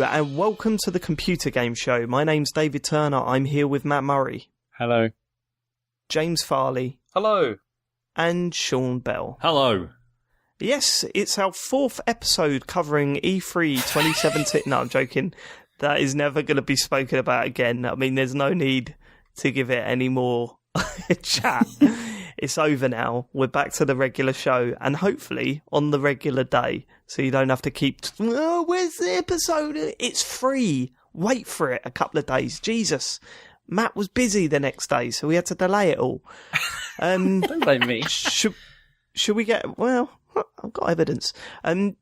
And welcome to the Computer Game Show. My name's David Turner. I'm here with Matt Murray. Hello. James Farley. Hello. And Sean Bell. Hello. Yes, it's our 4th episode covering E3 2017. No, I'm joking. That is never going to be spoken about again. I mean, there's no need to give it any more chat. It's over now. We're back to the regular show, and hopefully on the regular day, so you don't have to keep, where's the episode? It's free. Wait for it a couple of days. Jesus. Matt was busy the next day, so we had to delay it all. Don't blame me. Should we get, well, I've got evidence.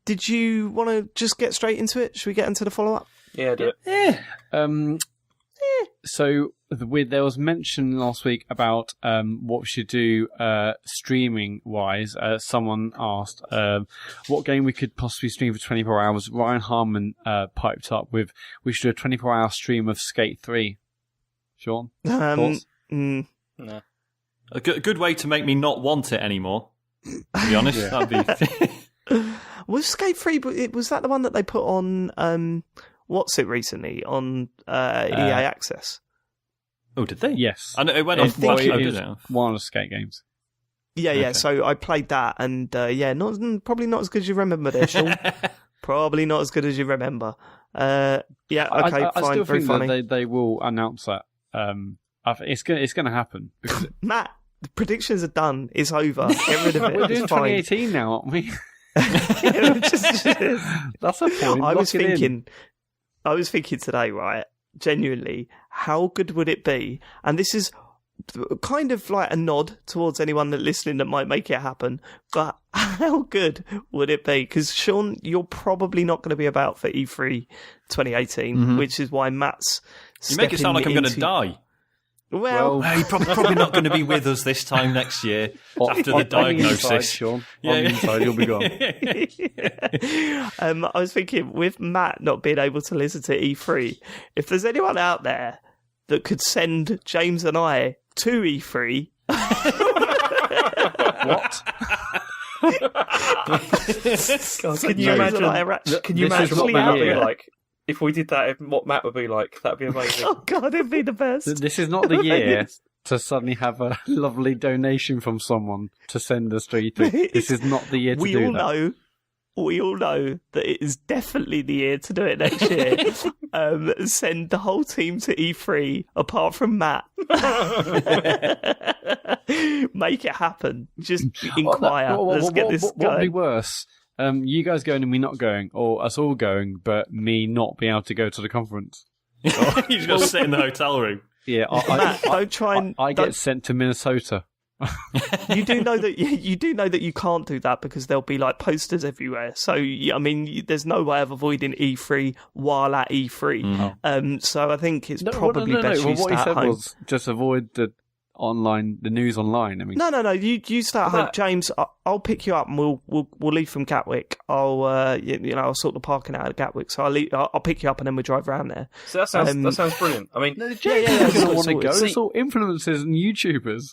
Did you want to just get straight into it? Should we get into the follow-up? Yeah, do it. Yeah. So there was mention last week about what we should do streaming-wise. Someone asked what game we could possibly stream for 24 hours. Ryan Harmon piped up with, we should do a 24-hour stream of Skate 3. Sean? Thoughts? No. A good way to make me not want it anymore, to be honest. Yeah. That'd be... Was Skate 3, was that the one that they put on... What's it recently on EA Access? Oh, did they? Yes. I know it went on. One of the skate games. Yeah. Okay. So I played that, and probably not as good as you remember there, Sean. Probably not as good as you remember. Okay, I fine, still very think funny. that they will announce that. It's going to happen. Because Matt, the predictions are done. It's over. Get rid of it. we're doing It's fine. 2018 now, aren't we? That's a point. I was thinking today, right, genuinely, how good would it be? And this is kind of like a nod towards anyone that listening that might make it happen, but how good would it be? Because, Sean, you're probably not going to be about for E3 2018, which is why Matt's You make it sound like I'm going to die. Well, You're probably not going to be with us this time next year after the diagnosis. On the inside, Sean. On the inside, you'll be gone. I was thinking, with Matt not being able to listen to E3, if there's anyone out there that could send James and I to E3... What? God, can you imagine what Matt would be like? If we did that, what Matt would be like, that'd be amazing. Oh God, it'd be the best. This is not the year to suddenly have a lovely donation from someone to send us to E3. This is not the year to do that. We all know that it is definitely the year to do it next year. Send the whole team to E3, apart from Matt. Make it happen. Just inquire. Let's get this going. What would be worse? You guys going and me not going, or us all going, but me not being able to go to the conference? You just got to sit in the hotel room. Yeah, Matt, don't try and... I get sent to Minnesota. You do know that you can't do that because there'll be like posters everywhere. So I mean, there's no way of avoiding E3 while at E3. So I think it's probably best you stay at home. Was just avoid the news online. I mean, no. You stay at home, James. I'll pick you up and we'll leave from Gatwick. I'll I'll sort the parking out of Gatwick. So I'll pick you up and then we'll drive around there. So that sounds brilliant. I mean, James doesn't want to go. It's all influencers and YouTubers.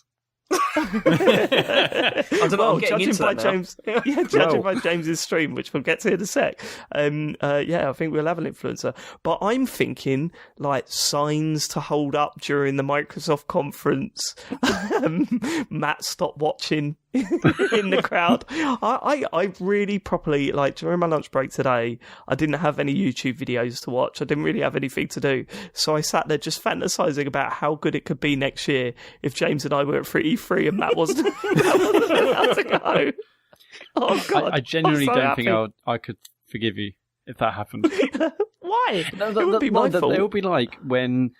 I don't know. I'm getting into by that James, judging by James's stream, which we'll get to in a sec. I think we'll have an influencer. But I'm thinking like signs to hold up during the Microsoft conference. Matt, stop watching in the crowd. I really properly, like, during my lunch break today, I didn't have any YouTube videos to watch. I didn't really have anything to do. So I sat there just fantasizing about how good it could be next year if James and I were at E3 and Matt wasn't allowed to go. Oh, God. I genuinely don't think I could forgive you if that happened. Why? It would be my fault. It would be like when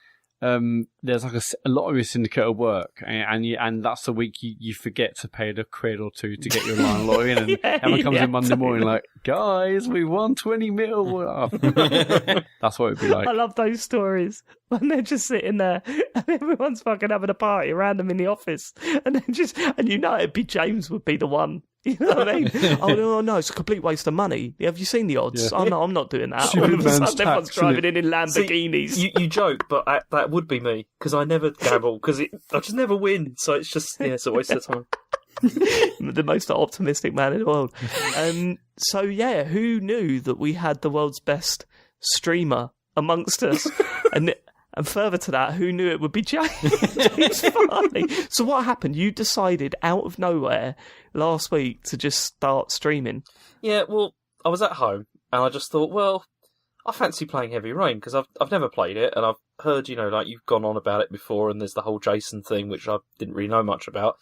there's like a lottery syndicate at work, and that's the week you forget to pay the £1 or £2 to get your line lottery in, and Emma comes in Monday morning like, guys, we won 20 mil. That's what it would be like. I love those stories when they're just sitting there and everyone's fucking having a party around them in the office, and then it'd be James would be the one You know what I mean? No, it's a complete waste of money. Have you seen the odds? Yeah. I'm not doing that. Stupid All of a man's sudden, everyone's tax, driving in Lamborghinis. See, you joke, but that would be me, because I never gamble, because I just never win, so it's just, it's a waste of time. The most optimistic man in the world. So, yeah, who knew that we had the world's best streamer amongst us? And further to that, who knew it would be James Farley? So what happened? You decided out of nowhere last week to just start streaming. Yeah, well, I was at home, and I just thought, well, I fancy playing Heavy Rain, because I've never played it, and I've heard, you've gone on about it before, and there's the whole Jason thing, which I didn't really know much about.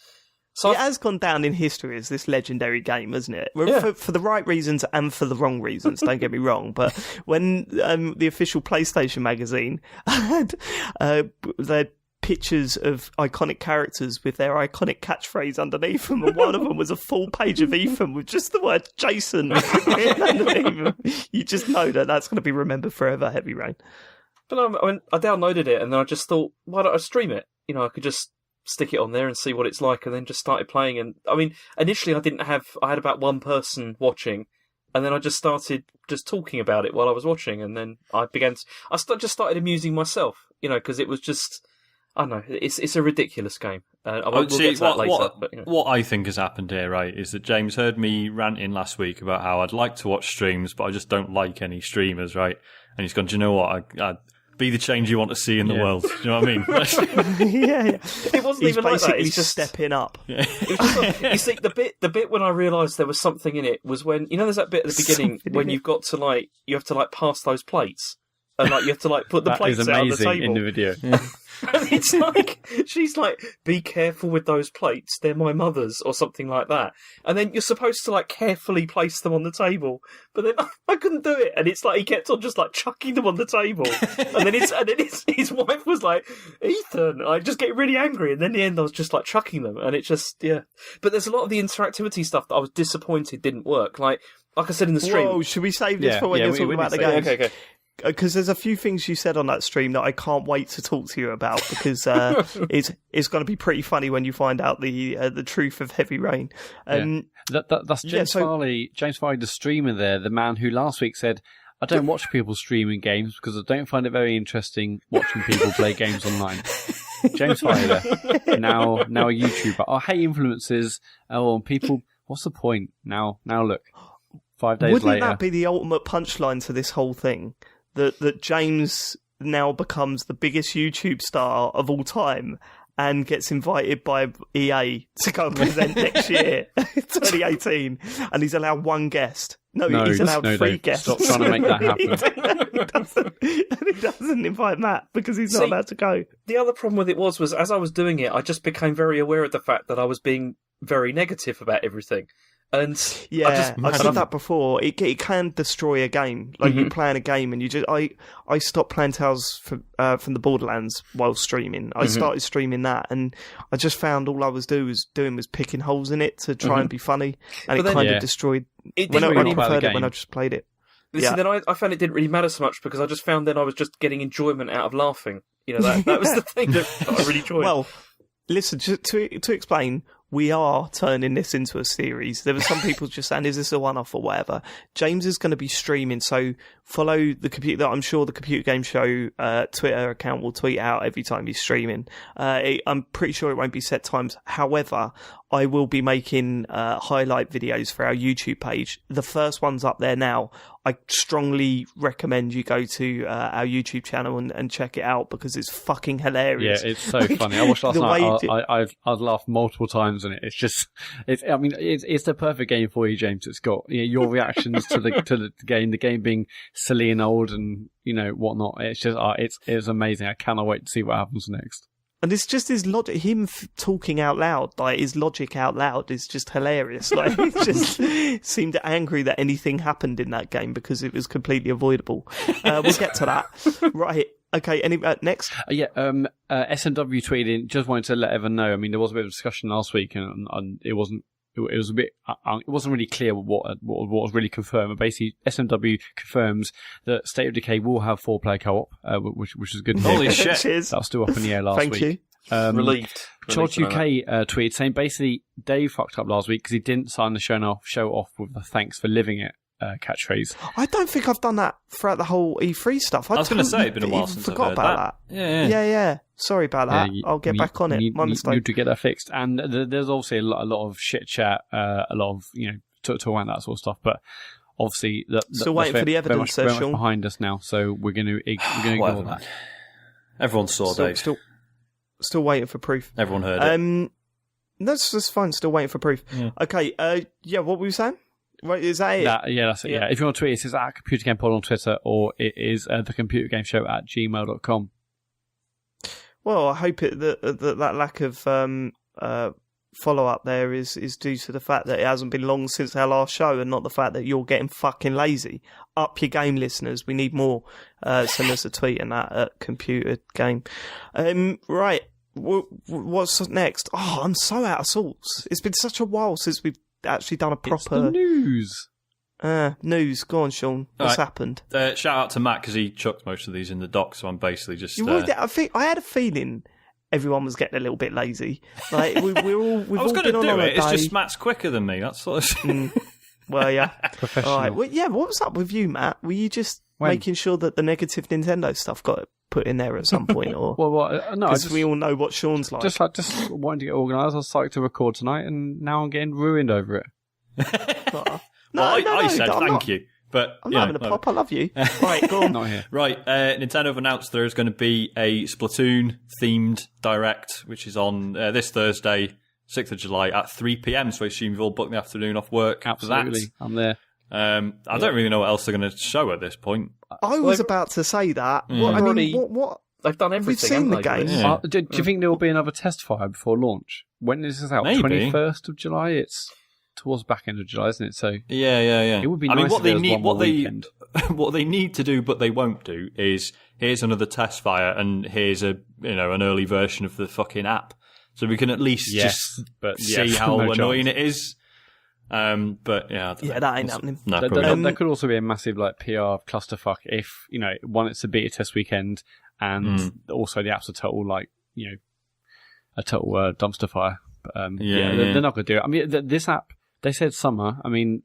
So it has gone down in history as this legendary game, hasn't it? Yeah. For the right reasons and for the wrong reasons, don't get me wrong. But when the official PlayStation magazine had their pictures of iconic characters with their iconic catchphrase underneath them, and one of them was a full page of Ethan with just the word Jason underneath them, you just know that that's going to be remembered forever, Heavy Rain. But I downloaded it, and then I just thought, why don't I stream it? I could just stick it on there and see what it's like, and then just started playing. And initially I had about one person watching, and then I just started just talking about it while I was watching, and then I just started amusing myself, because it was just, I don't know, it's a ridiculous game. We'll get to that later. What I think has happened here, right, is that James heard me ranting last week about how I'd like to watch streams, but I just don't like any streamers, right? And he's gone, do you know what? I be the change you want to see in the world. Do you know what I mean? Yeah. It wasn't even like that. He's It's just stepping up. Yeah. It was just you see, the bit when I realised there was something in it was when, there's that bit at the beginning when you've got to you have to pass those plates, and you have to put the plates out on the table. In the video. And it's she's like, be careful with those plates, they're my mother's, or something like that. And then you're supposed to carefully place them on the table, but then I couldn't do it, and it's he kept on just chucking them on the table, and then his wife was like, Ethan, I just get really angry, and then in the end I was just chucking them, and it's just, yeah. But there's a lot of the interactivity stuff that I was disappointed didn't work. Like I said in the stream. Whoa, should we save this for when you're talking about the game? Okay. Because there's a few things you said on that stream that I can't wait to talk to you about, because it's going to be pretty funny when you find out the truth of Heavy Rain. That's James Farley. James Farley, the streamer there, the man who last week said, "I don't watch people streaming games because I don't find it very interesting watching people play games online." James Farley there, now a YouTuber. I hate influencers. People. What's the point? Now look. 5 days later. Wouldn't that be the ultimate punchline to this whole thing? That James now becomes the biggest YouTube star of all time and gets invited by EA to go and present next year, 2018, and he's allowed one guest. No, he's allowed three guests. Stop trying to make that happen. he doesn't invite Matt because he's not allowed to go. The other problem with it was as I was doing it, I just became very aware of the fact that I was being very negative about everything. And I've said that before. It can destroy a game. You're playing a game, and you just I stopped playing Tales from the Borderlands while streaming. I started streaming that, and I just found all I was doing was picking holes in it to try and be funny, and it kind of destroyed. I preferred it when I just played it. Then I found it didn't really matter so much because I just found then I was just getting enjoyment out of laughing. That was the thing that I really enjoyed. Well, listen, to explain. We are turning this into a series. There were some people just saying, is this a one-off or whatever? James is going to be streaming, so follow the computer. I'm sure the Computer Game Show Twitter account will tweet out every time he's streaming. I'm pretty sure it won't be set times. However, I will be making highlight videos for our YouTube page. The first one's up there now. I strongly recommend you go to our YouTube channel and check it out because it's fucking hilarious. Yeah, it's so funny. I watched last night. I've laughed multiple times on it. It's just, it's the perfect game for you, James. It's got your reactions to the game being silly and old and whatnot. It's just it's amazing. I cannot wait to see what happens next. And it's just his logic, him talking out loud, his logic out loud is just hilarious. He just seemed angry that anything happened in that game because it was completely avoidable. We'll get to that. Right. Okay, next? SMW tweeted in, just wanted to let everyone know, there was a bit of discussion last week and it wasn't really clear what was really confirmed. But basically, SMW confirms that State of Decay will have 4-player co-op, which is good. Holy shit! Cheers. That was still up in the air last week. Thank you. Relieved. Chod Relieved to know UK tweeted saying basically Dave fucked up last week because he didn't sign the show off with the "thanks for living it" catchphrase. I don't think I've done that throughout the whole E3 stuff. I was going to say, it's been a while since I forgot heard about that. Yeah. Sorry about that. I'll get back on it. My mistake. You need to get that fixed. And there's obviously a lot of shit chat, a lot of talk around that sort of stuff. But obviously, still waiting for the evidence, very much Sean. behind us now. So we're going to ignore that. Everyone saw Dave. Still waiting for proof. Everyone heard it. That's fine. Still waiting for proof. Yeah. Okay. What were you saying? Right, is that it? That's it. Yeah. If you want to tweet, it's at Computer Game Pod on Twitter, or it is thecomputergameshow@gmail.com. Well, I hope that lack of follow up there is due to the fact that it hasn't been long since our last show, and not the fact that you're getting fucking lazy. Up your game, listeners. We need more. Send us a tweet and that at Computer Game. Right. What's next? Oh, I'm so out of sorts. It's been such a while since we've actually done a proper... It's the news. News. Go on, Sean. What's happened? Shout out to Matt because he chucked most of these in the doc, so I'm basically just... I had a feeling everyone was getting a little bit lazy. Like we've all been on holiday. It's just Matt's quicker than me. That's sort of... Well, yeah. Professional. All right. Well, yeah. What was up with you, Matt? Were you just making sure that the negative Nintendo stuff got put in there at some point, or no? Because we all know what Sean's like. Just wanting to get organised. I was psyched to record tonight, and now I'm getting ruined over it. I said thank you, but I'm not having a pop. I love you. Right, go on. Not here. Right, Nintendo have announced there is going to be a Splatoon themed direct, which is on this Thursday, 6th of July at 3 p.m. So I assume you've all booked the afternoon off work. Absolutely, for that. I'm there. I don't really know what else they're going to show at this point. I was about to say that. What? They've done everything. We've seen the game. Yeah. Do you think there will be another test fire before launch? When is this out? Maybe. 21st of July? It's towards the back end of July, isn't it? So yeah. It would be nice if there was one more weekend. What they need to do, but they won't do, is here's another test fire, and here's an early version of the fucking app, so we can at least see how annoying it is. But that ain't happening. No, there could also be a massive PR clusterfuck if one, it's a beta test weekend, and also the app's a total dumpster fire. But, they're not going to do it. I mean, this app, they said summer. I mean,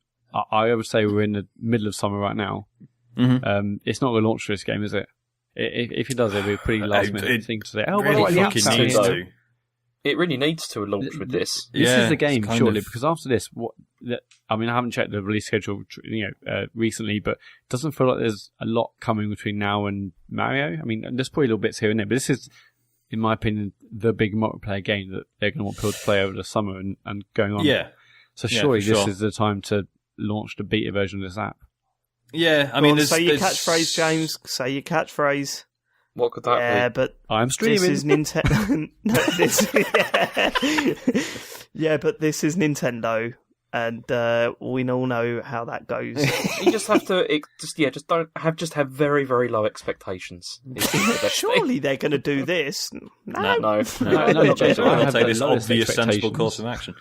I would say we're in the middle of summer right now. Mm-hmm. It's not going to launch for this game, is it? If it does, it'll be a pretty last minute thing to say. Oh, really the fucking app's needs out. to. It really needs to launch with this. This is the game, it's surely, because after this, I haven't checked the release schedule, recently, but it doesn't feel like there's a lot coming between now and Mario. I mean, there's probably little bits here and there, but this is, in my opinion, the big multiplayer game that they're going to want people to play over the summer and going on. Yeah. So surely this is the time to launch the beta version of this app. Yeah, I mean, say your catchphrase, James. Say your catchphrase. What could that be? Yeah, but I'm streaming. This is Nintendo. But this is Nintendo, and we all know how that goes. You just have to, just have very, very low expectations. Surely they're going to do this. No. Jason, I'll take this lowest obvious, sensible course of action.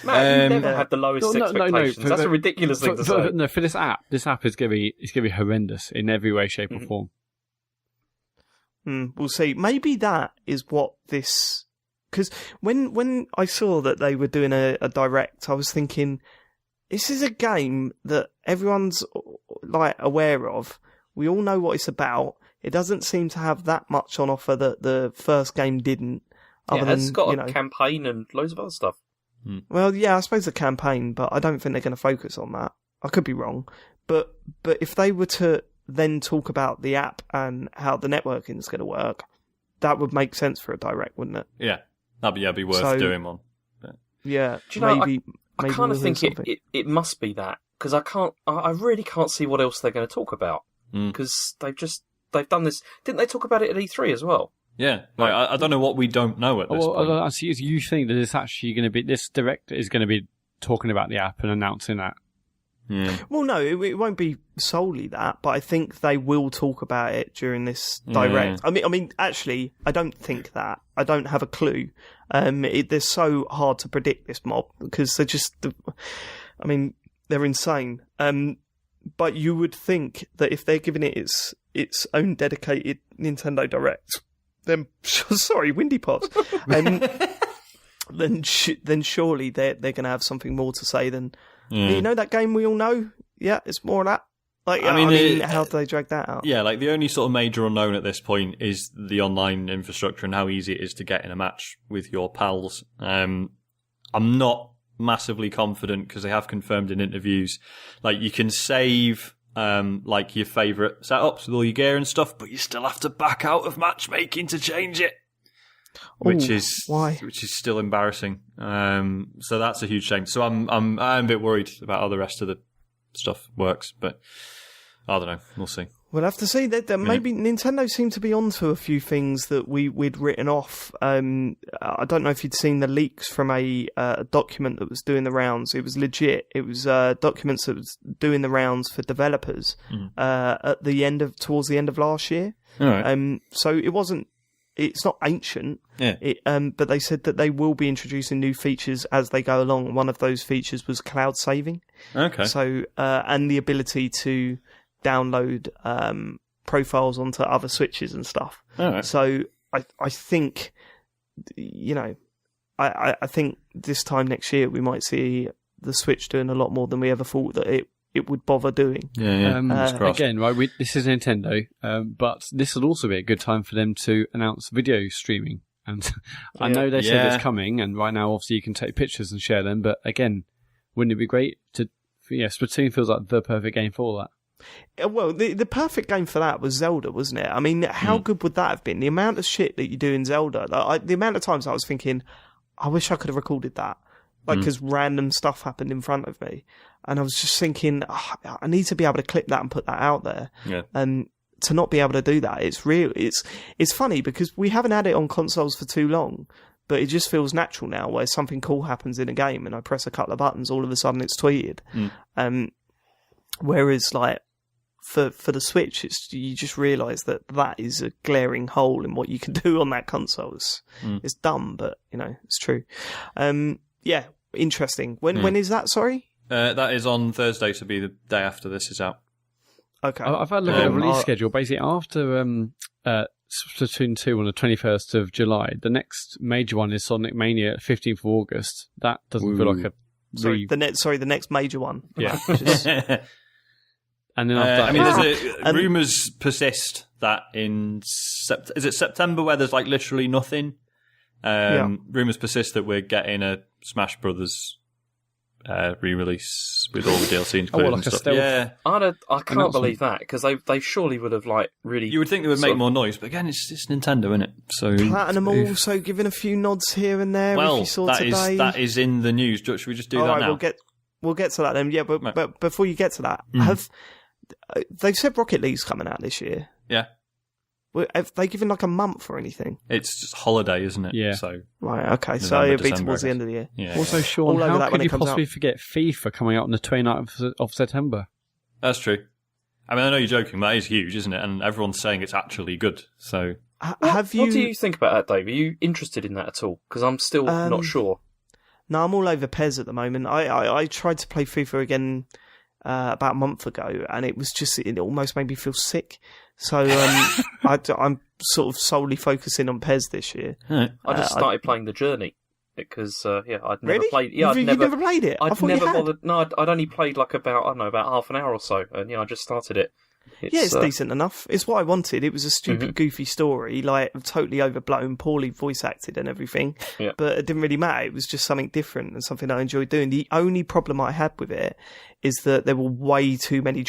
Man, you never had the lowest expectations. That's a ridiculous thing to say. No, for this app is going to be horrendous in every way, shape, or form. We'll see. Maybe that is what this... Because when I saw that they were doing a direct, I was thinking, this is a game that everyone's aware of. We all know what it's about. It doesn't seem to have that much on offer that the first game didn't. It's got a campaign and loads of other stuff. Well, yeah, I suppose a campaign, but I don't think they're going to focus on that. I could be wrong. But if they were to then talk about the app and how the networking is going to work, that would make sense for a direct, wouldn't it? Yeah, that'd be worth doing one. But... Yeah, do you know? Maybe I kind of think it must be that, because I really can't see what else they're going to talk about, because they've done this. Didn't they talk about it at E3 as well? Yeah, I don't know what we don't know at this point. I see. You think that it's actually going to be this direct is going to be talking about the app and announcing that? Yeah. Well, no, it won't be solely that, but I think they will talk about it during this direct. Yeah. I mean, actually, I don't think that. I don't have a clue. They're so hard to predict, this mob, because they're insane. But you would think that if they're giving it its own dedicated Nintendo Direct, then sorry, Windy Pops. Then surely they're going to have something more to say than you know that game we all know. Yeah, it's more of that. Like, I mean, how do they drag that out? Yeah, like the only sort of major unknown at this point is the online infrastructure and how easy it is to get in a match with your pals. I'm not massively confident because they have confirmed in interviews, like you can save like your favourite setups with all your gear and stuff, but you still have to back out of matchmaking to change it. Which is still embarrassing. So that's a huge shame. So I'm a bit worried about how the rest of the stuff works, but I don't know. We'll see. We'll have to see. That maybe Nintendo seemed to be onto a few things that we'd written off. I don't know if you'd seen the leaks from a document that was doing the rounds. It was legit. It was documents that was doing the rounds for developers towards the end of last year. All right. So it wasn't. It's not ancient. Yeah. But they said that they will be introducing new features as they go along. One of those features was cloud saving. Okay. So and the ability to download profiles onto other switches and stuff. All right. So I think, you know, I think this time next year we might see the Switch doing a lot more than we ever thought that it would bother doing. Yeah. Again, right, this is Nintendo, but this will also be a good time for them to announce video streaming. And I know they said it's coming, and right now, obviously, you can take pictures and share them. But again, wouldn't it be great to? Yeah, Splatoon feels like the perfect game for that. Well, the perfect game for that was Zelda, wasn't it? I mean, how good would that have been? The amount of shit that you do in Zelda, the amount of times I was thinking, I wish I could have recorded that. Like, because random stuff happened in front of me. And I was just thinking, I need to be able to clip that and put that out there. Yeah. And to not be able to do that, it's funny because we haven't had it on consoles for too long, but it just feels natural now where something cool happens in a game and I press a couple of buttons, all of a sudden it's tweeted. Whereas, like, for the Switch, you just realise that is a glaring hole in what you can do on that console. It's dumb, but, you know, it's true. Yeah, interesting. When is that, sorry? That is on Thursday, so be the day after this is out. Okay. I've had a look at the release schedule. Basically, after Splatoon 2 on the 21st of July, the next major one is Sonic Mania 15th of August. That doesn't feel like a... the next major one. Yeah. And then after that, rumours persist that is it September where there's like literally nothing? Rumours persist that we're getting a Smash Brothers re-release with all the DLC included and stuff. Yeah, I can't believe that because they surely would have like really. You would think they would make more noise, but again, it's Nintendo, isn't it? So Platinum also giving a few nods here and there. Well, if you saw today. that is in the news. Should we just do that right, now? We'll get to that then. Yeah, but before you get to that, they've said Rocket League's coming out this year? Yeah. Have they given like a month or anything? It's just holiday, isn't it? Yeah. So right, okay. So it'll be towards the end of the year. Yeah. Also, Sean, how could you possibly forget FIFA coming out on the 29th of September? That's true. I mean, I know you're joking, but that is huge, isn't it? And everyone's saying it's actually good. So, what do you think about that, Dave? Are you interested in that at all? Because I'm still not sure. No, I'm all over PES at the moment. I tried to play FIFA again about a month ago, and it almost made me feel sick. So I'm sort of solely focusing on PES this year. I just started playing The Journey because I'd never played. Yeah, you've never played it. I'd never bothered. No, I'd only played like about half an hour or so, and I just started it. It's decent enough. It's what I wanted. It was a stupid, goofy story, like totally overblown, poorly voice acted and everything. Yeah. But it didn't really matter. It was just something different and something I enjoyed doing. The only problem I had with it is that there were way too many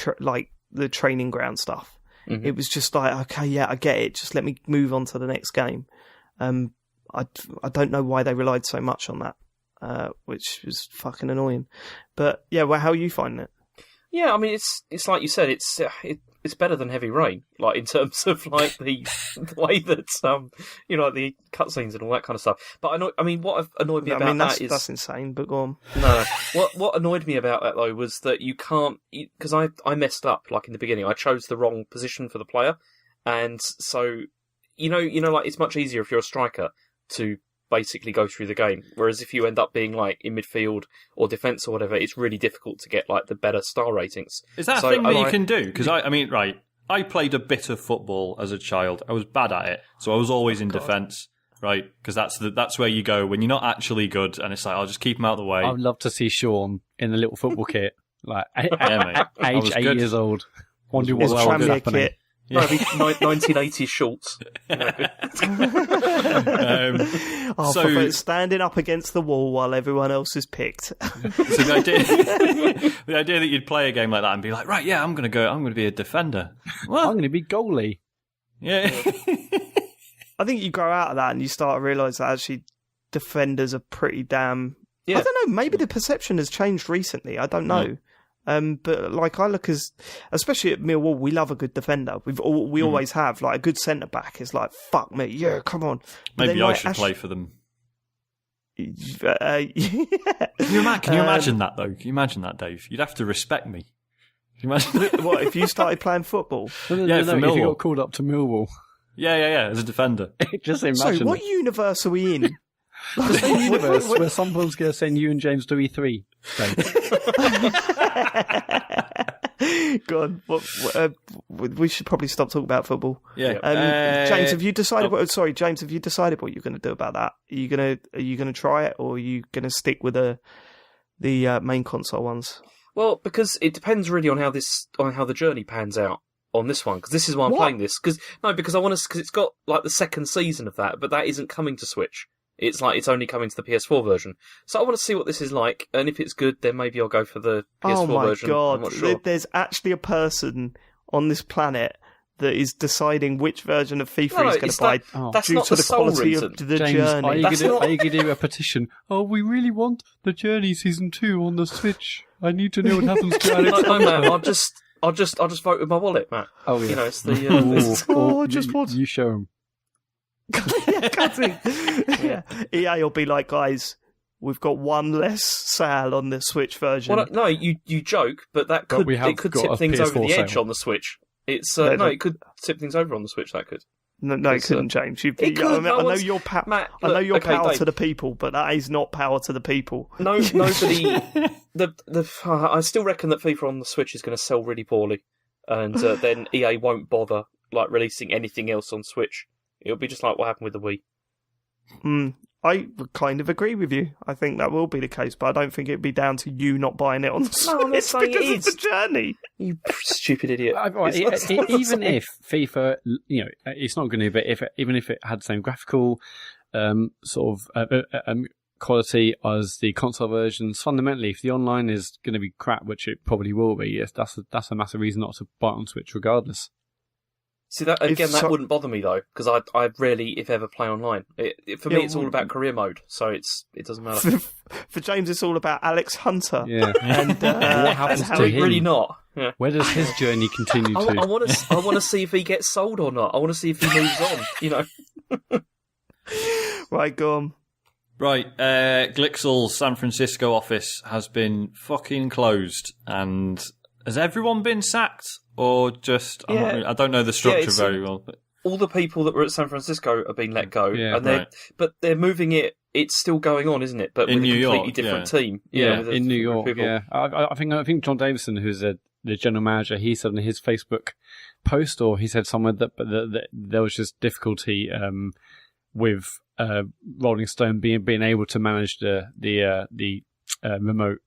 the training ground stuff. It was just like, okay, yeah, I get it. Just let me move on to the next game. I don't know why they relied so much on that, which was fucking annoying. But yeah, well, how are you finding it? Yeah, I mean, it's like you said, it's better than Heavy Rain, like in terms of like the way that the cutscenes and all that kind of stuff. But what annoyed me about that is that's insane. But go on. No, what annoyed me about that though was that you can't, because I messed up like in the beginning. I chose the wrong position for the player, and so like it's much easier if you're a striker to basically go through the game. Whereas if you end up being like in midfield or defence or whatever, it's really difficult to get like the better star ratings. Is that a thing that you can do? Because I mean, right, I played a bit of football as a child. I was bad at it, so I was always in defence, right? Because that's where you go when you're not actually good, and it's like, I'll just keep him out of the way. I would love to see Sean in the little football kit, like Yeah, mate. age 8 years old. Wondering His what was tramway happening. kit. Yeah. 1980s shorts. For standing up against the wall while everyone else is picked. So the idea that you'd play a game like that and be like, right, yeah, I'm going to be a defender. I'm What? going to be goalie. Yeah. I think you grow out of that and you start to realise that actually defenders are pretty damn... Yeah. I don't know, maybe the perception has changed recently. I don't know. But like I look especially at Millwall, we love a good defender. We always have. Like a good centre back is like, fuck me, yeah, come on. But Maybe then, I like, should play for them. Yeah. Can you imagine that, though? Can you imagine that, Dave? You'd have to respect me. Can you imagine? What if you started playing football? Yeah, for if you Millwall. got called up to Millwall. Yeah, as a defender. Just So imagine what universe are we in? the same universe where someone's going to send you and James to E3. Go on. We should probably stop talking about football. Yeah. James, have you decided? James, have you decided what you're going to do about that? Are you gonna try it, or are you gonna stick with the main console ones? Well, because it depends really on how the journey pans out on this one. Because this is why I'm playing this. Because it's got like the second season of that, but that isn't coming to Switch. It's only coming to the PS4 version. So I want to see what this is like, and if it's good, then maybe I'll go for the PS4 version. Oh my god! I'm not sure. There's actually a person on this planet that is deciding which version of FIFA he's going to buy That's due not to the the sole quality reason. of the James, journey. are you going to do a petition? Oh, we really want the Journey Season 2 on the Switch. I need to know what happens to Alex. No, Matt, I'll just vote with my wallet, Matt. Oh yeah. You know, it's the just want- you show him. Yeah. EA will be like, guys, we've got one less Sal on the Switch version. Well, no, you joke, but that could we have it could got tip a things over PS4 the edge sale. on the Switch. It's No, it could tip things over on the Switch. That could. No, it couldn't, James. It could, I no know one's- your Matt, I know look, your okay, power Dave. to the people, but that is not power to the people. No, nobody. I still reckon that FIFA on the Switch is going to sell really poorly, and then EA won't bother like releasing anything else on Switch. It'll be just like what happened with the Wii. I would kind of agree with you. I think that will be the case, but I don't think it'd be down to you not buying it on the Switch. No, I'm not saying it because is. of the journey. You stupid idiot. Even if FIFA, it's not going to, but even if it had the same graphical quality as the console versions, fundamentally, if the online is going to be crap, which it probably will be, yes, that's a massive reason not to buy it on Switch regardless. See that again? That wouldn't bother me though, because I rarely, if ever, play online. For me, it's all about career mode, so it doesn't matter. For James, it's all about Alex Hunter. Yeah. And What happens and how to he him? Really not. Yeah. Where does his journey continue to? I want to see if he gets sold or not. I want to see if he moves on. You know. Right, go on. Right, Glixel's San Francisco office has been fucking closed, and has everyone been sacked? Or just, I don't know the structure very well. But all the people that were at San Francisco have been let go, but they're moving it. It's still going on, isn't it? But in with New a completely York, different team. In New York. people. Yeah, I think John Davison, who's the general manager, he said in his Facebook post, or he said somewhere that there was just difficulty with Rolling Stone being able to manage the remote.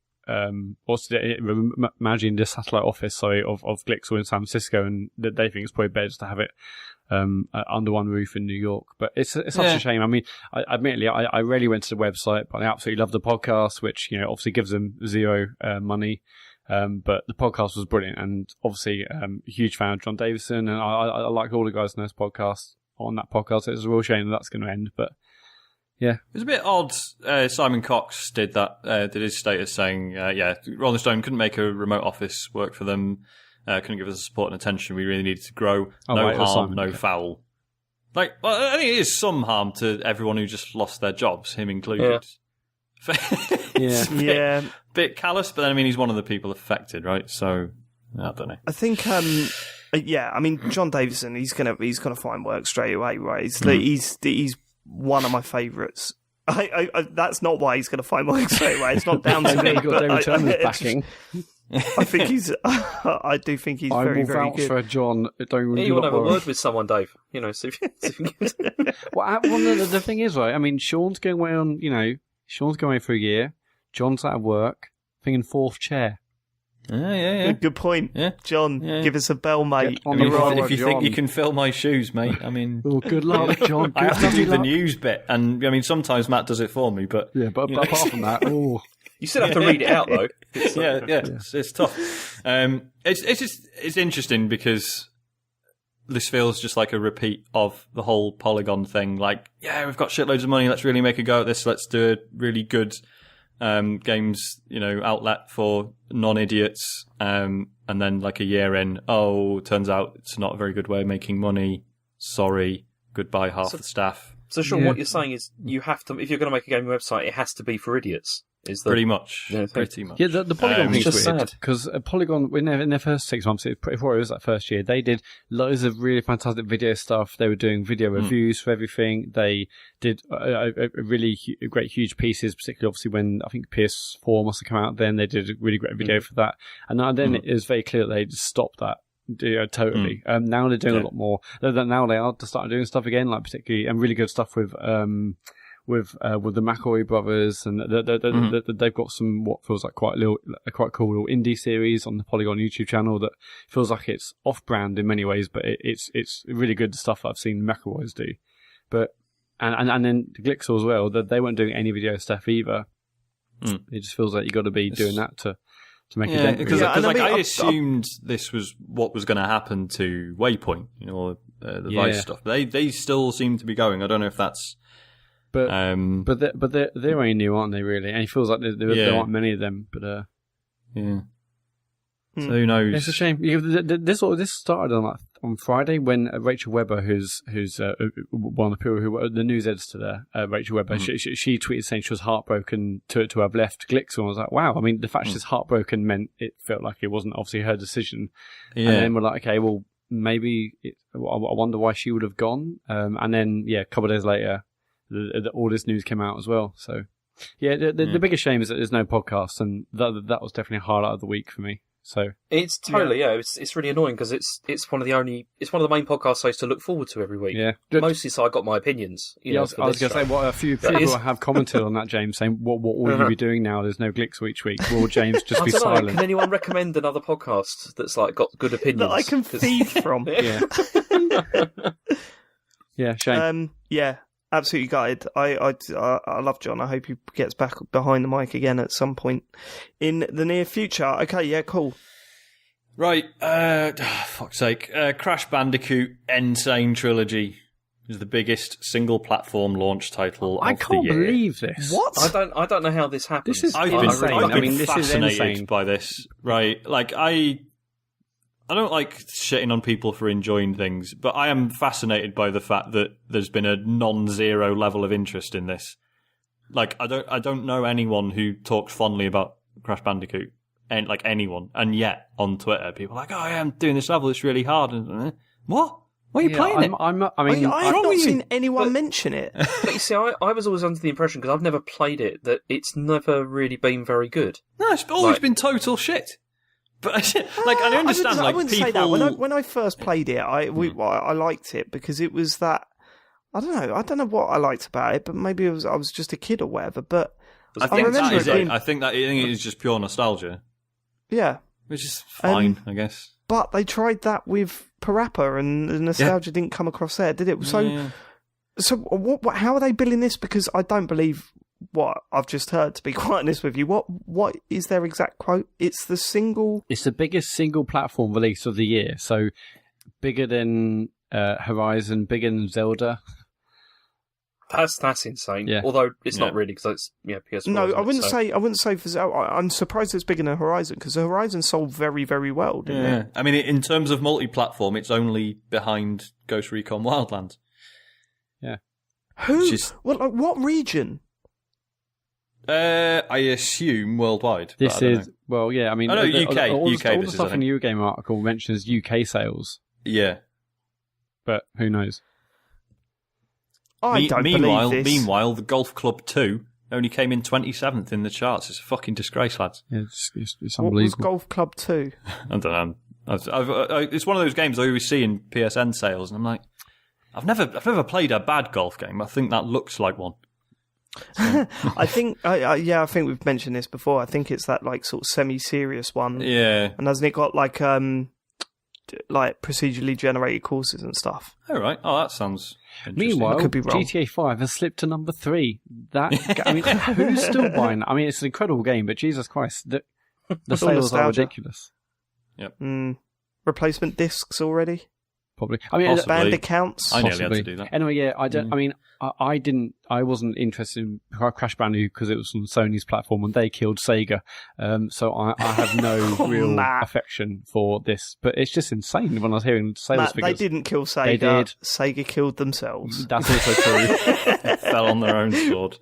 Managing the satellite office, of Glixel in San Francisco, and that they think it's probably better just to have it under one roof in New York. But it's such a shame. I mean, admittedly, I rarely went to the website, but I absolutely love the podcast, which obviously gives them zero money. But the podcast was brilliant, and obviously a huge fan of John Davison, and I like all the guys on this podcast. On that podcast, it's a real shame that's going to end, but. Yeah, it was a bit odd. Simon Cox did his status saying, Rolling Stone couldn't make a remote office work for them, couldn't give us the support and attention we really needed to grow. No harm, no foul. I think it is some harm to everyone who just lost their jobs, him included. Yeah. Bit callous, but then, he's one of the people affected, right? So, I don't know. I think, John Davison, he's gonna find work straight away, right? He's one of my favourites. That's not why he's going to find work straight away. It's not down to me. You've got David Turner's backing. I think he's. I do think he's I very, will very vouch good. for John. Don't Yeah, do you want to not have a worry. word with someone, Dave. You know, see if you can... Well, the thing is, right? I mean, Sean's going away on. Sean's going away for a year. John's out of work. Thinking fourth chair. Yeah. Good point, Yeah. John. Yeah. Give us a bell, mate. on I mean, the roll, if you think John. you can fill my shoes, mate, I mean... Oh, good luck, John. I have to do the luck. news bit, and I mean, sometimes Matt does it for me, but... Yeah, but you know. apart from that, oh, You still have to read it out, though. Yeah. It's tough. It's interesting because this feels just like a repeat of the whole Polygon thing. Like, yeah, we've got shitloads of money. Let's really make a go at this. Let's do a really good games, outlet for non-idiots. And then like a year in, turns out it's not a very good way of making money. Sorry. Goodbye, half the staff. So, Sean, Yeah. what you're saying is you have to, if you're going to make a gaming website, it has to be for idiots. Is the Pretty much. Yeah, Pretty much. yeah. The Polygon thing's just weird sad. because Polygon in their first 6 months, before it was that first year, they did loads of really fantastic video stuff. They were doing video reviews for everything. They did a really great, huge pieces, particularly obviously when I think PS4 must have come out. Then they did a really great video for that, and then it was very clear that they just stopped that. Totally. Now they're doing a lot more. Now they are starting doing stuff again, like particularly and really good stuff with the McElroy brothers, and they've got some what feels like quite cool little indie series on the Polygon YouTube channel that feels like it's off-brand in many ways, but it's really good stuff I've seen McElroys do. But and then Glixel as well, that they weren't doing any video stuff either. It just feels like you got to be doing that to make a dent. Because Really. I assumed this was what was going to happen to Waypoint, the Vice stuff. They still seem to be going. I don't know if that's. But they're only new, aren't they? Really, and it feels like there aren't many of them. But yeah. So who knows? it's a shame. This started on Friday when Rachel Webber, who's one of the people who the news editor there, Rachel Webber, she tweeted saying she was heartbroken to have left Glixel. And I was like, wow. I mean, the fact she's heartbroken meant it felt like it wasn't obviously her decision. Yeah. And then we're like, okay, well maybe I wonder why she would have gone. And then a couple of days later, all this news came out as well. So yeah, the biggest shame is that there's no podcast, and that was definitely a highlight of the week for me. So It's totally it's really annoying because it's one of the main podcasts I used to look forward to every week. yeah, Mostly so I got my opinions. I was going to say, what a few people have commented on that, James, saying, what will you be doing now? There's no Glixel each week. Will James just be I don't know, silent? can anyone recommend another podcast that's like got good opinions that I can feed from. Yeah. Yeah, shame. Yeah, absolutely gutted. I love John. I hope he gets back behind the mic again at some point in the near future. Okay, yeah, cool. Right, fuck's sake. Crash Bandicoot Insane Trilogy is the biggest single platform launch title I of can't the year. believe this. What? I don't know how this happens. This is I've been insane. I've I been mean, this is fascinated insane. by this. Right, like I don't like shitting on people for enjoying things, but I am fascinated by the fact that there's been a non-zero level of interest in this. Like I don't know anyone who talks fondly about Crash Bandicoot, and like anyone, and yet on Twitter people are like, oh yeah, I'm doing this level, it's really hard. And what? Why are you playing it? I mean, I've not with you? seen anyone mention it. But you see, I was always under the impression, because I've never played it, that it's never really been very good. No, it's always Like- been total shit. But like I understand, I wouldn't people. say that. When I first played it, I liked it because it was that. I don't know what I liked about it, but maybe I was just a kid or whatever. But I think remember that is it being- it. I think it is just pure nostalgia, yeah. which is fine, I guess. But they tried that with Parappa, and the nostalgia didn't come across there, did it? So, Yeah. so what? How are they billing this? Because I don't believe what I've just heard. To be quite honest with you, what is their exact quote? It's the biggest single platform release of the year. So bigger than Horizon, bigger than Zelda. That's insane. Yeah. Although it's not really, because it's PS4. No, isn't I it? wouldn't So- say. I wouldn't say for Zelda. I'm surprised it's bigger than Horizon because Horizon sold very, very well, didn't Yeah, it? I mean, in terms of multi-platform, it's only behind Ghost Recon Wildlands. Who? Which is- What region? I assume worldwide. but This I don't is know. I mean, Oh, no, UK. All UK the this is, stuff I in think. the Eurogame article mentions UK sales, Yeah. but who knows? I don't believe this. Meanwhile, the Golf Club 2 only came in 27th in the charts. It's a fucking disgrace, lads. Yeah, it's What was unbelievable. Golf Club 2? I don't know. It's one of those games I always see in PSN sales, and I'm like, I've never played a bad golf game. I think that looks like one. I think we've mentioned this before. I think it's that like sort of semi-serious one. Yeah. And hasn't it got like procedurally generated courses and stuff? All right. Oh, that sounds interesting. Meanwhile, I could be wrong. GTA 5 has slipped to number 3. Who's still buying that? I mean, it's an incredible game, but Jesus Christ, the sales are nostalgia. ridiculous. Replacement discs already? Probably. I mean, Possibly. Band accounts? I nearly had possibly. to do that. Anyway, yeah, I don't. I mean, I wasn't interested in Crash Bandicoot because it was on Sony's platform and they killed Sega. So I have no real Matt. affection for this. But it's just insane when I was hearing sales Matt, figures. they didn't kill Sega. They did. Sega killed themselves. That's also true. Fell on their own sword.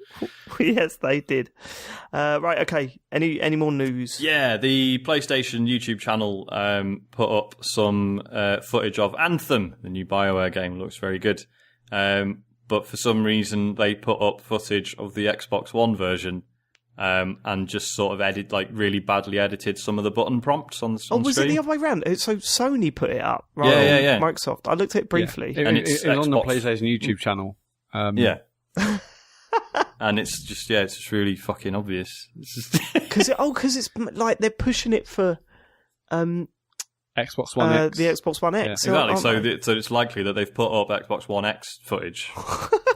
Yes, they did. Right, okay. Any more news? Yeah, the PlayStation YouTube channel put up some footage of Anthem, the new BioWare game. Looks very good. But for some reason, they put up footage of the Xbox One version and just sort of really badly edited some of the button prompts on Oh, was screen. it the other way around? So Sony put it up, right? Yeah. Microsoft. I looked at it briefly. Yeah. And It it's was on the Xbox. PlayStation YouTube channel. Yeah. And it's just really fucking obvious. It's just Because it's like they're pushing it for Xbox One X. the Xbox One X. exactly. aren't So, they? so it's likely that they've put up Xbox One X footage,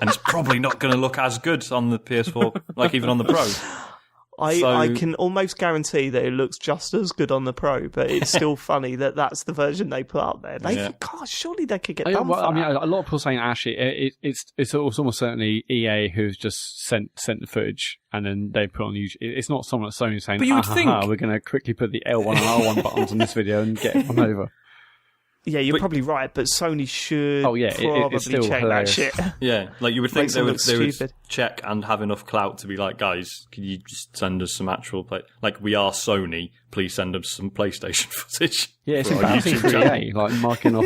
and it's probably not going to look as good on the PS4, like even on the Pro. I can almost guarantee that it looks just as good on the Pro, but it's still funny that that's the version they put up there. God, surely they could get done for I mean, that. a lot of people saying actually it's almost certainly EA who's just sent the footage and then they put on YouTube. It's not someone at Sony saying, But you would think- we're going to quickly put the L1 and R1 buttons in this video and get one over. Yeah, you're probably right, but Sony should It's probably still check hilarious. that shit. Yeah, like you would think Makes they them would look stupid. check and have enough clout to be like, guys, can you just send us some actual play? Like, we are Sony, please send us some PlayStation footage. Yeah, it's for our embarrassing YouTube for channel. EA, like mugging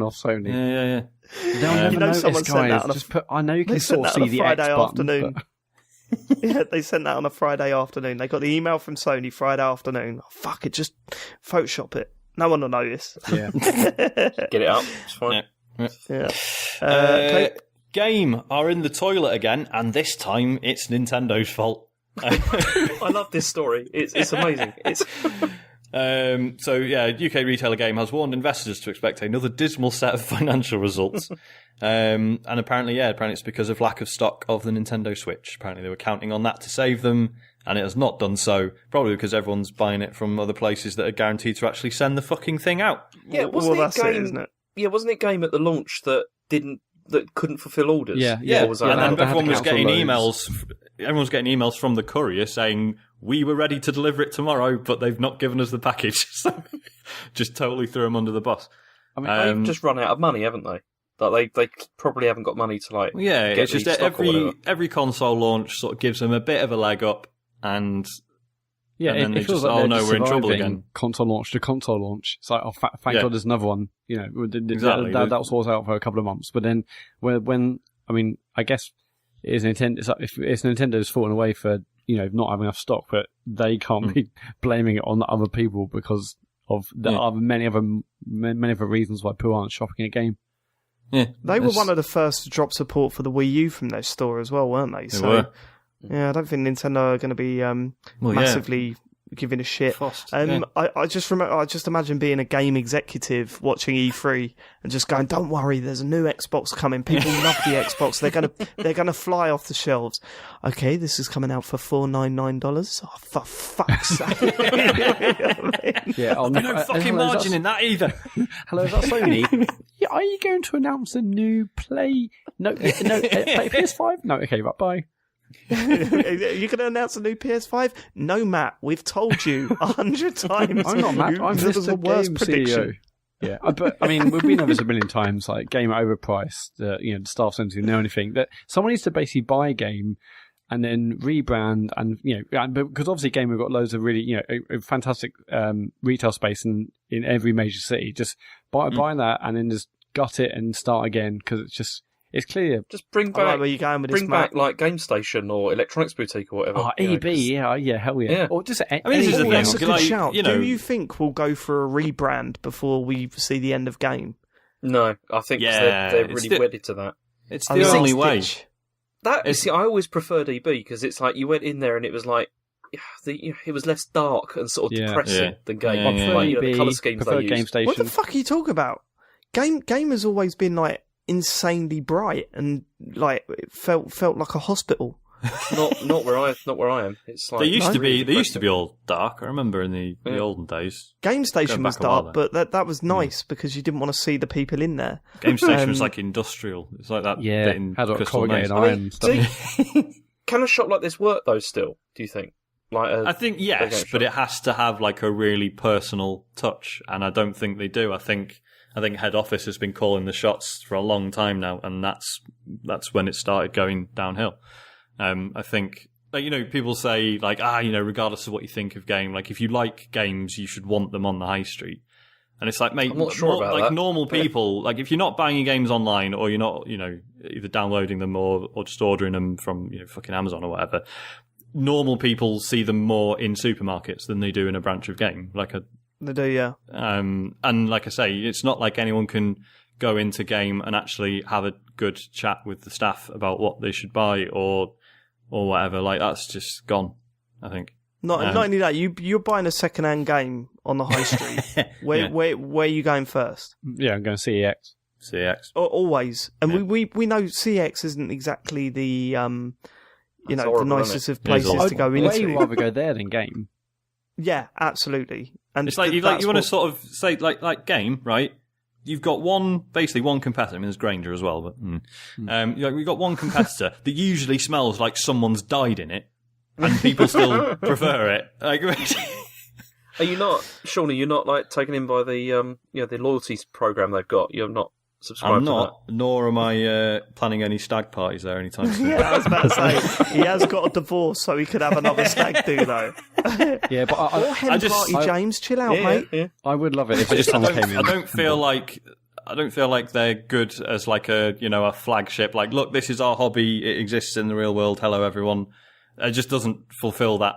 off Sony. Yeah. They'll never You know notice, someone sent that guys. on I know you They can sent sort of that on see a the X Friday button. afternoon. But Yeah, they sent that on a Friday afternoon. They got the email from Sony Friday afternoon. Oh, fuck it, just Photoshop it. No one will notice. yeah. Get it up. It's fine. Yeah. Game are in the toilet again, and this time it's Nintendo's fault. I love this story. It's amazing. It's UK retailer Game has warned investors to expect another dismal set of financial results. And apparently it's because of lack of stock of the Nintendo Switch. Apparently they were counting on that to save them, and it has not done so. Probably because everyone's buying it from other places that are guaranteed to actually send the fucking thing out. yeah. Wasn't well, it that's it, Game? isn't it? Yeah, wasn't it Game at the launch that couldn't fulfil orders? Yeah. Or was that Yeah, And they then had everyone to was getting cancel emails. Everyone was getting emails from the courier saying we were ready to deliver it tomorrow, but they've not given us the package. So just totally threw them under the bus. I mean, they've just run out of money, haven't they? Like they probably haven't got money to like. Yeah, get it's just restock or whatever. every console launch sort of gives them a bit of a leg up, and Yeah, And then it they feels just, like oh they're no, just we're in trouble surviving again. Console launch to console launch. It's like, oh, thank Yeah. God there's another one. You know, Exactly. that was always out for a couple of months. But then when I mean, I guess it is Nintendo. It's like if it's Nintendo's falling away for not having enough stock, but they can't be blaming it on other people because of the other many other reasons why people aren't shopping a game. Yeah, They were one of the first to drop support for the Wii U from their store as well, weren't they? They were. Yeah, I don't think Nintendo are going to be massively giving a shit. Fussed, I just imagine being a game executive watching E3 and just going, "Don't worry, there's a new Xbox coming. People love the Xbox. They're gonna fly off the shelves." Okay, this is coming out for $499. Oh, for fuck's sake! Yeah, no fucking margin in that either. Hello, is that Sony? Yeah, are you going to announce a new PS5? No, okay, right, bye. You're going to announce a new PS5? No, Matt. We've told you 100 times. I'm not Matt. I'm This was Mr. the worst Game prediction. CEO. Yeah, but I mean, we've been over this a million times. Like, game overpriced. The staff don't know anything. That someone needs to basically buy a game and then rebrand, and because obviously, game we've got loads of really a fantastic retail space in every major city. Just buy that and then just gut it and start again because It's clear. Just bring I like back, where you're going with bring this, back Matt. like Game Station or Electronics Boutique or whatever. Oh, you know, EB, yeah, hell yeah. Yeah. Or just I mean, this is the thing. That's a good like, shout. you know, Do you think we'll go for a rebrand before we see the end of game? No, I think Yeah, they're it's really the- wedded to that. it's I the like only way. Stitch. See, I always preferred EB because it's like you went in there and it was like it was less dark and sort of Yeah. depressing Yeah. than game. Yeah, yeah, Like, EB, the colour schemes prefer they Game use. Station. What the fuck are you talking about? Game has always been like insanely bright and like it felt like a hospital. not where I am. It's like They used to really be depressing. all dark. I remember in the olden days. Game Station Going was back a while dark, then. but that was nice because you didn't want to see the people in there. Game Station was like industrial. It's like that Yeah, bit in had like Crystal corrugated Maze. I iron mean, and stuff. can a shop like this work though? Still, do you think? Like, I think Okay, yes, sure. but it has to have like a really personal touch, and I don't think they do. I think head office has been calling the shots for a long time now, and that's when it started going downhill. I think, like, you know, people say like, you know, regardless of what you think of game, like if you like games, you should want them on the high street. And it's like, mate, I'm not sure about like that. normal people, like if you're not buying your games online or you're not, you know, either downloading them or just ordering them from, you know, fucking Amazon or whatever, normal people see them more in supermarkets than they do in a branch of game. They do, yeah. And like I say, it's not like anyone can go into game and actually have a good chat with the staff about what they should buy or whatever. Like that's just gone, I think. Not only that, you're buying a second-hand game on the high street. Where are you going first? Yeah, I'm going to CEX. CX. Always, and Yeah. we know CX isn't exactly the you know horrible, the nicest of It is places awful. to go I'd way into. rather go there than game. Yeah, absolutely. And It's like you that's want to what- sort of say like game, right? You've got basically one competitor. I mean, there's Granger as well, but you've got one competitor that usually smells like someone's died in it, and people still prefer it. Like, Are you not, Shawnee? You're not like taken in by the the loyalty program they've got. You're not subscribed I'm to not, nor am I planning any stag parties there anytime soon. Yeah, I was about to say he has got a divorce, so he could have another stag do though. Yeah, but Or hen party, James. Chill out, that. mate. Yeah. I would love it if I it just just came in. I don't feel like they're good as like a flagship. Like, look, this is our hobby. It exists in the real world. Hello, everyone. It just doesn't fulfill that.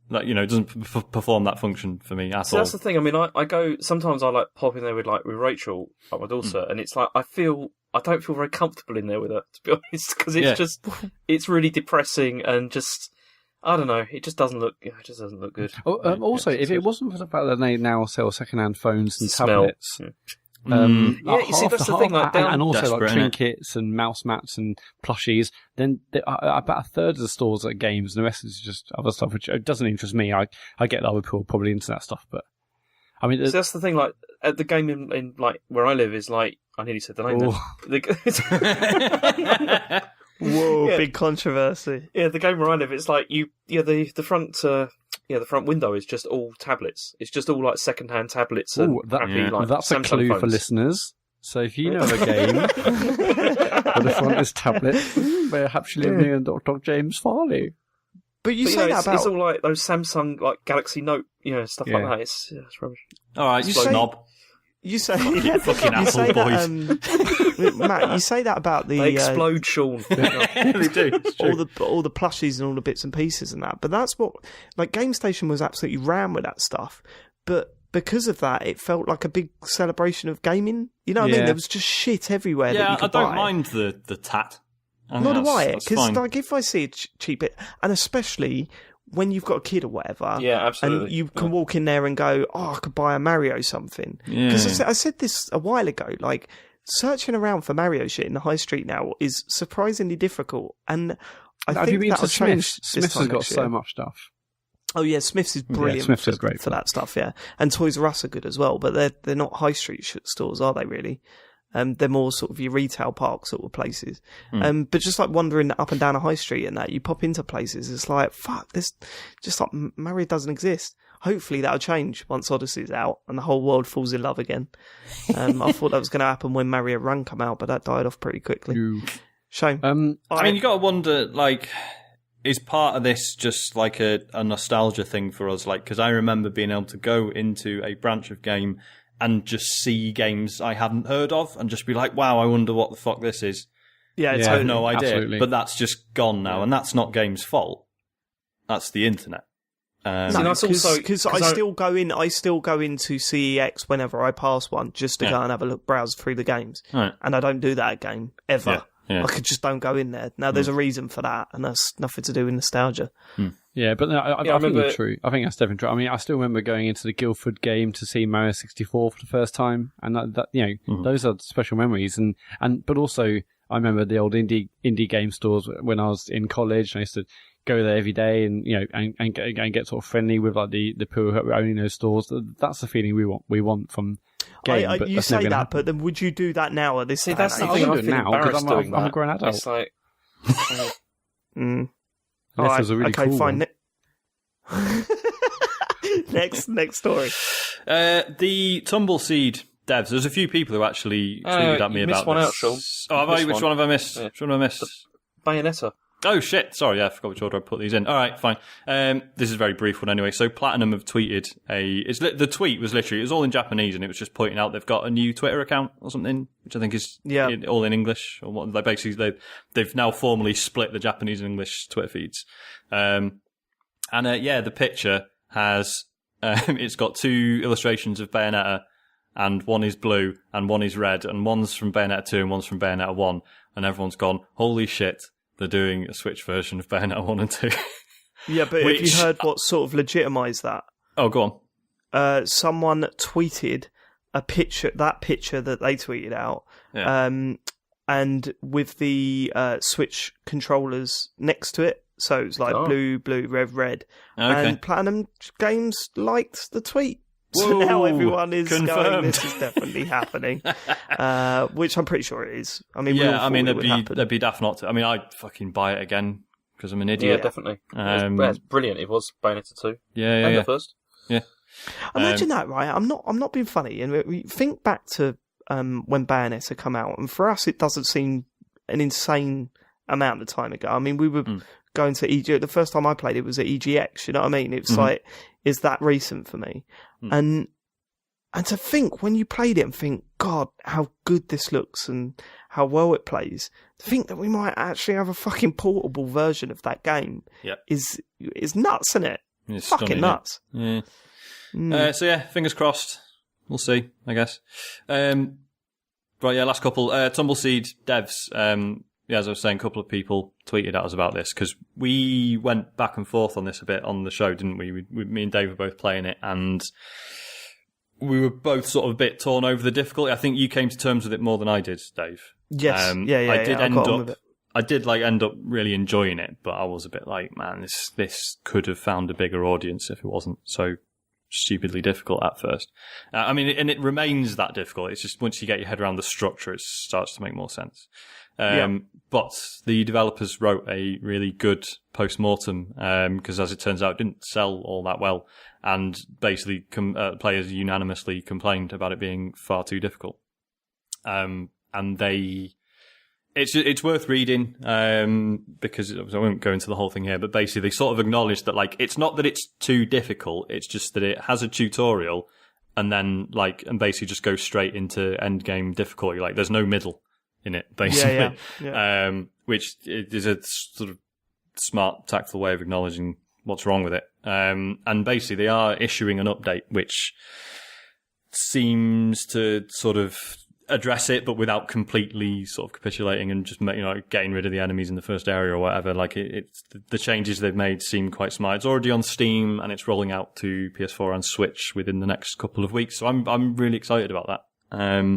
That it doesn't perform that function for me at So all. that's the thing. I mean, I go sometimes. I like pop in there with Rachel, like my daughter, and it's like I don't feel very comfortable in there with her, to be honest, because it's it's really depressing and just I don't know. It just doesn't look. It just doesn't look good. Also, if it wasn't for the fact that they now sell second-hand phones and Smell. tablets, Yeah. like you see, that's the thing, like, down- and also Desperate, like innit? trinkets and mouse mats and plushies, then about a third of the stores are games, and the rest is just other stuff, which doesn't interest me. I get that other people are probably into that stuff, but I mean, So that's the thing. Like at the game in like where I live is like I nearly said the name. There. Whoa, Yeah. big controversy. Yeah, the game where I live, it's like the front. The front window is just all tablets. It's just all like second-hand tablets and crappy, like that's a Samsung clue phones. for listeners. So if you know of a game where the front is tablet, perhaps you live near Dr. James Farley. But you But, say that it's, about it's all like those Samsung like Galaxy Note, stuff like Yeah. that. It's rubbish. All right, you You say- snob. you say Fucking you Apple say boys. that, Matt. You say that about the They explode, Sean. They do. It's true. all the plushies and all the bits and pieces and that. But that's what like Game Station was absolutely ran with that stuff. But because of that, it felt like a big celebration of gaming. You know what I mean? Yeah. There was just shit everywhere that Yeah, you I could don't buy. mind the tat. Nor do I, That's because fine. like if I see a cheap bit, and especially when you've got a kid or whatever, Yeah, absolutely. and you can walk in there and go, "Oh, I could buy a Mario something." Because I said this a while ago, like searching around for Mario shit in the high street now is surprisingly difficult, and I Have think you been that'll to change. Smith's? this Smith's time has got next so year. much stuff. Oh yeah, Smith's is brilliant. Smith's for, is great for that stuff. Yeah, and Toys R Us are good as well, but they're not high street stores, are they? Really? They're more sort of your retail park sort of places. But just like wandering up and down a high street and that, you pop into places, it's like, fuck, this just like Mario doesn't exist. Hopefully that'll change once Odyssey's out and the whole world falls in love again. I thought that was going to happen when Mario Run came out, but that died off pretty quickly. Shame. I mean, you got to wonder, like, is part of this just like a nostalgia thing for us? Like, because I remember being able to go into a branch of game and just see games I hadn't heard of and just be like, wow, I wonder what the fuck this is. Yeah, Yeah. I have totally. no idea. Absolutely. But that's just gone now, Yeah. and that's not game's fault. That's the internet. See, that's also- because 'cause I I- still go in. I still go into CEX whenever I pass one, just to Yeah. go and have a look, browse through the games, Right. and I don't do that at game ever. Yeah. Yeah. I could just don't go in there. Now, there's a reason for that, and that's nothing to do with nostalgia. Yeah, but no, I think remember- it's true. I think that's definitely true. I mean, I still remember going into the Guildford game to see Mario 64 for the first time, and that those are special memories. But also, I remember the old indie game stores when I was in college. I used to go there every day, and and get sort of friendly with like the people who were owning those stores. That's the feeling we want from game. But You that's say never gonna that, happen. but then would you do that now at this? See, day that's and the age? thing. I I do it feel now, 'cause embarrassed doing I'm a that. grown adult. It's like, Mm. Unless there's a really okay, cool fine. one. Next story. The Tumbleseed devs. There's a few people who actually tweeted at me you about missed one this. out, Sean. Oh, have I? Missed Which one. one have I missed? Yeah. Which one have I missed? Bayonetta. Oh shit! Sorry, yeah, I forgot which order I put these in. All right, fine. This is a very brief one anyway. So Platinum have tweeted the tweet was literally, it was all in Japanese, and it was just pointing out they've got a new Twitter account or something, which I think is all in English. Or what they basically they've now formally split the Japanese and English Twitter feeds. The picture has it's got two illustrations of Bayonetta, and one is blue and one is red, and one's from Bayonetta 2 and one's from Bayonetta 1, and everyone's gone, holy shit. They're doing a Switch version of Bayonetta 1 and 2. Yeah, but have you heard what sort of legitimised that? Oh, go on. Someone tweeted that picture that they tweeted out, Yeah. and with the Switch controllers next to it, so it's like blue, red, red. Okay. And Platinum Games liked the tweet. So Whoa, now everyone is going, confirmed. this is definitely happening, which I'm pretty sure it is. I mean, Yeah, I mean, they'd be daft not to. I mean, I'd fucking buy it again because I'm an Yeah, idiot. definitely. Um, It's brilliant. It was Bayonetta 2. Yeah, And yeah. the first. Imagine that, right? I'm not being funny. And we think back to when Bayonetta come out, and for us, it doesn't seem an insane amount of time ago. I mean, we were going to EG. The first time I played it was at EGX. You know what I mean? It's like, is that recent for me? And to think when you played it and think, God, how good this looks and how well it plays. To think that we might actually have a fucking portable version of that game is nuts, isn't it? It's Fucking stunning, nuts. Yeah. So yeah, fingers crossed. We'll see, I guess. Right, yeah, last couple. Tumbleseed devs. As I was saying, a couple of people tweeted at us about this because we went back and forth on this a bit on the show, didn't we? Me and Dave were both playing it, and we were both sort of a bit torn over the difficulty. I think you came to terms with it more than I did, Dave. Yes. I did end up really enjoying it, but I was a bit like, man, this could have found a bigger audience if it wasn't so stupidly difficult at first. I mean, and it remains that difficult. It's just once you get your head around the structure, it starts to make more sense. But the developers wrote a really good post-mortem because, as it turns out, it didn't sell all that well, and basically players unanimously complained about it being far too difficult. And it's worth reading because I won't go into the whole thing here, but basically they sort of acknowledged that it's not that it's too difficult, it's just that it has a tutorial and then and basically just goes straight into end game difficulty. There's no middle in it, basically. Yeah. Which is a sort of smart, tactful way of acknowledging what's wrong with it. And basically they are issuing an update which seems to sort of address it, but without completely sort of capitulating and just getting rid of the enemies in the first area or whatever. The changes they've made seem quite smart. It's already on Steam and it's rolling out to PS4 and Switch within the next couple of weeks. So I'm really excited about that.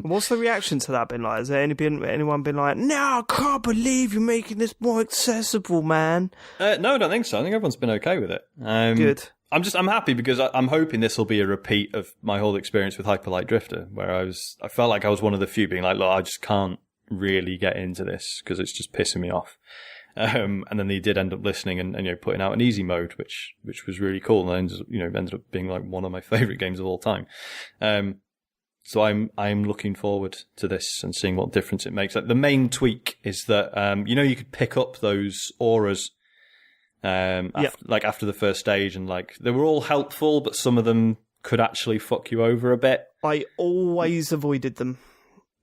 What's the reaction to that been like? Has there anyone been like, no, I can't believe you're making this more accessible, man? No, I don't think so. I think everyone's been okay with it. Good. I'm happy because I'm hoping this will be a repeat of my whole experience with Hyper Light Drifter, where I felt like I was one of the few being like, look, I just can't really get into this because it's just pissing me off. And then they did end up listening and putting out an easy mode, which was really cool, and ended up being one of my favorite games of all time. So I'm looking forward to this and seeing what difference it makes. The main tweak is that you could pick up those auras after the first stage, and they were all helpful, but some of them could actually fuck you over a bit. I always avoided them.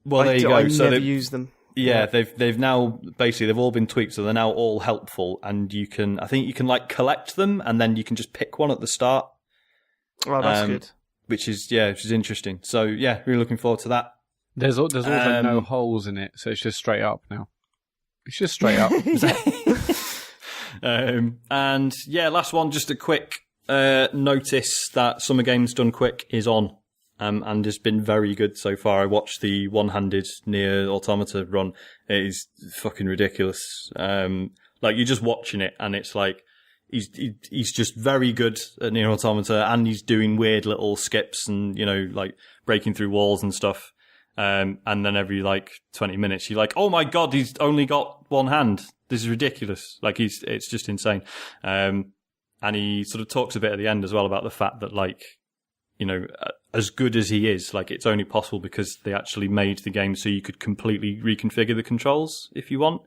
Well, there you go. I So never used them. Yeah, they've now basically they've all been tweaked, so they're now all helpful, and I think you can like collect them, and then you can just pick one at the start. Oh, that's good. Which is interesting. So yeah, really looking forward to that. There's also no holes in it, so it's just straight up now. It's just straight up. And yeah, last one, just a quick notice that Summer Games Done Quick is on. And has been very good so far. I watched the one-handed Nier Automata run. It is fucking ridiculous. Like you're just watching it, and it's like he's just very good at Nier Automata, and he's doing weird little skips and like breaking through walls and stuff. And then every like 20 minutes, you're like, oh my god, he's only got one hand. This is ridiculous. Like it's just insane. And he sort of talks a bit at the end as well about the fact that like, as good as he is, like it's only possible because they actually made the game so you could completely reconfigure the controls if you want.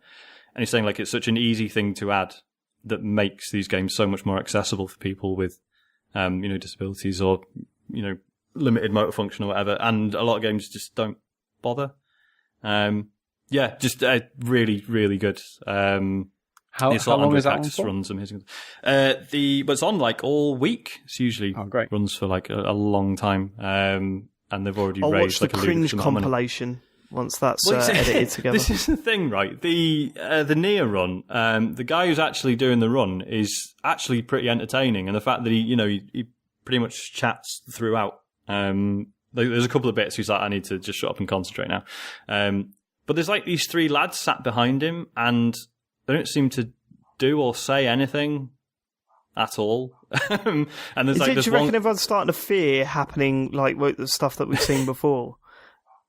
And he's saying like it's such an easy thing to add that makes these games so much more accessible for people with, disabilities or, limited motor function or whatever. And a lot of games just don't bother. Just really, really good. How long is that on for? Runs amazing. But it's on like all week. It's usually runs for like a long time. And they've already I'll raised watch like the cringe compilation once that's edited together. This is the thing, right? The Nier run, the guy who's actually doing the run is actually pretty entertaining, and the fact that he pretty much chats throughout. There's a couple of bits he's like, I need to just shut up and concentrate now. But there's like these three lads sat behind him, and they don't seem to do or say anything at all. And there's do you reckon everyone's starting to fear happening like the stuff that we've seen before?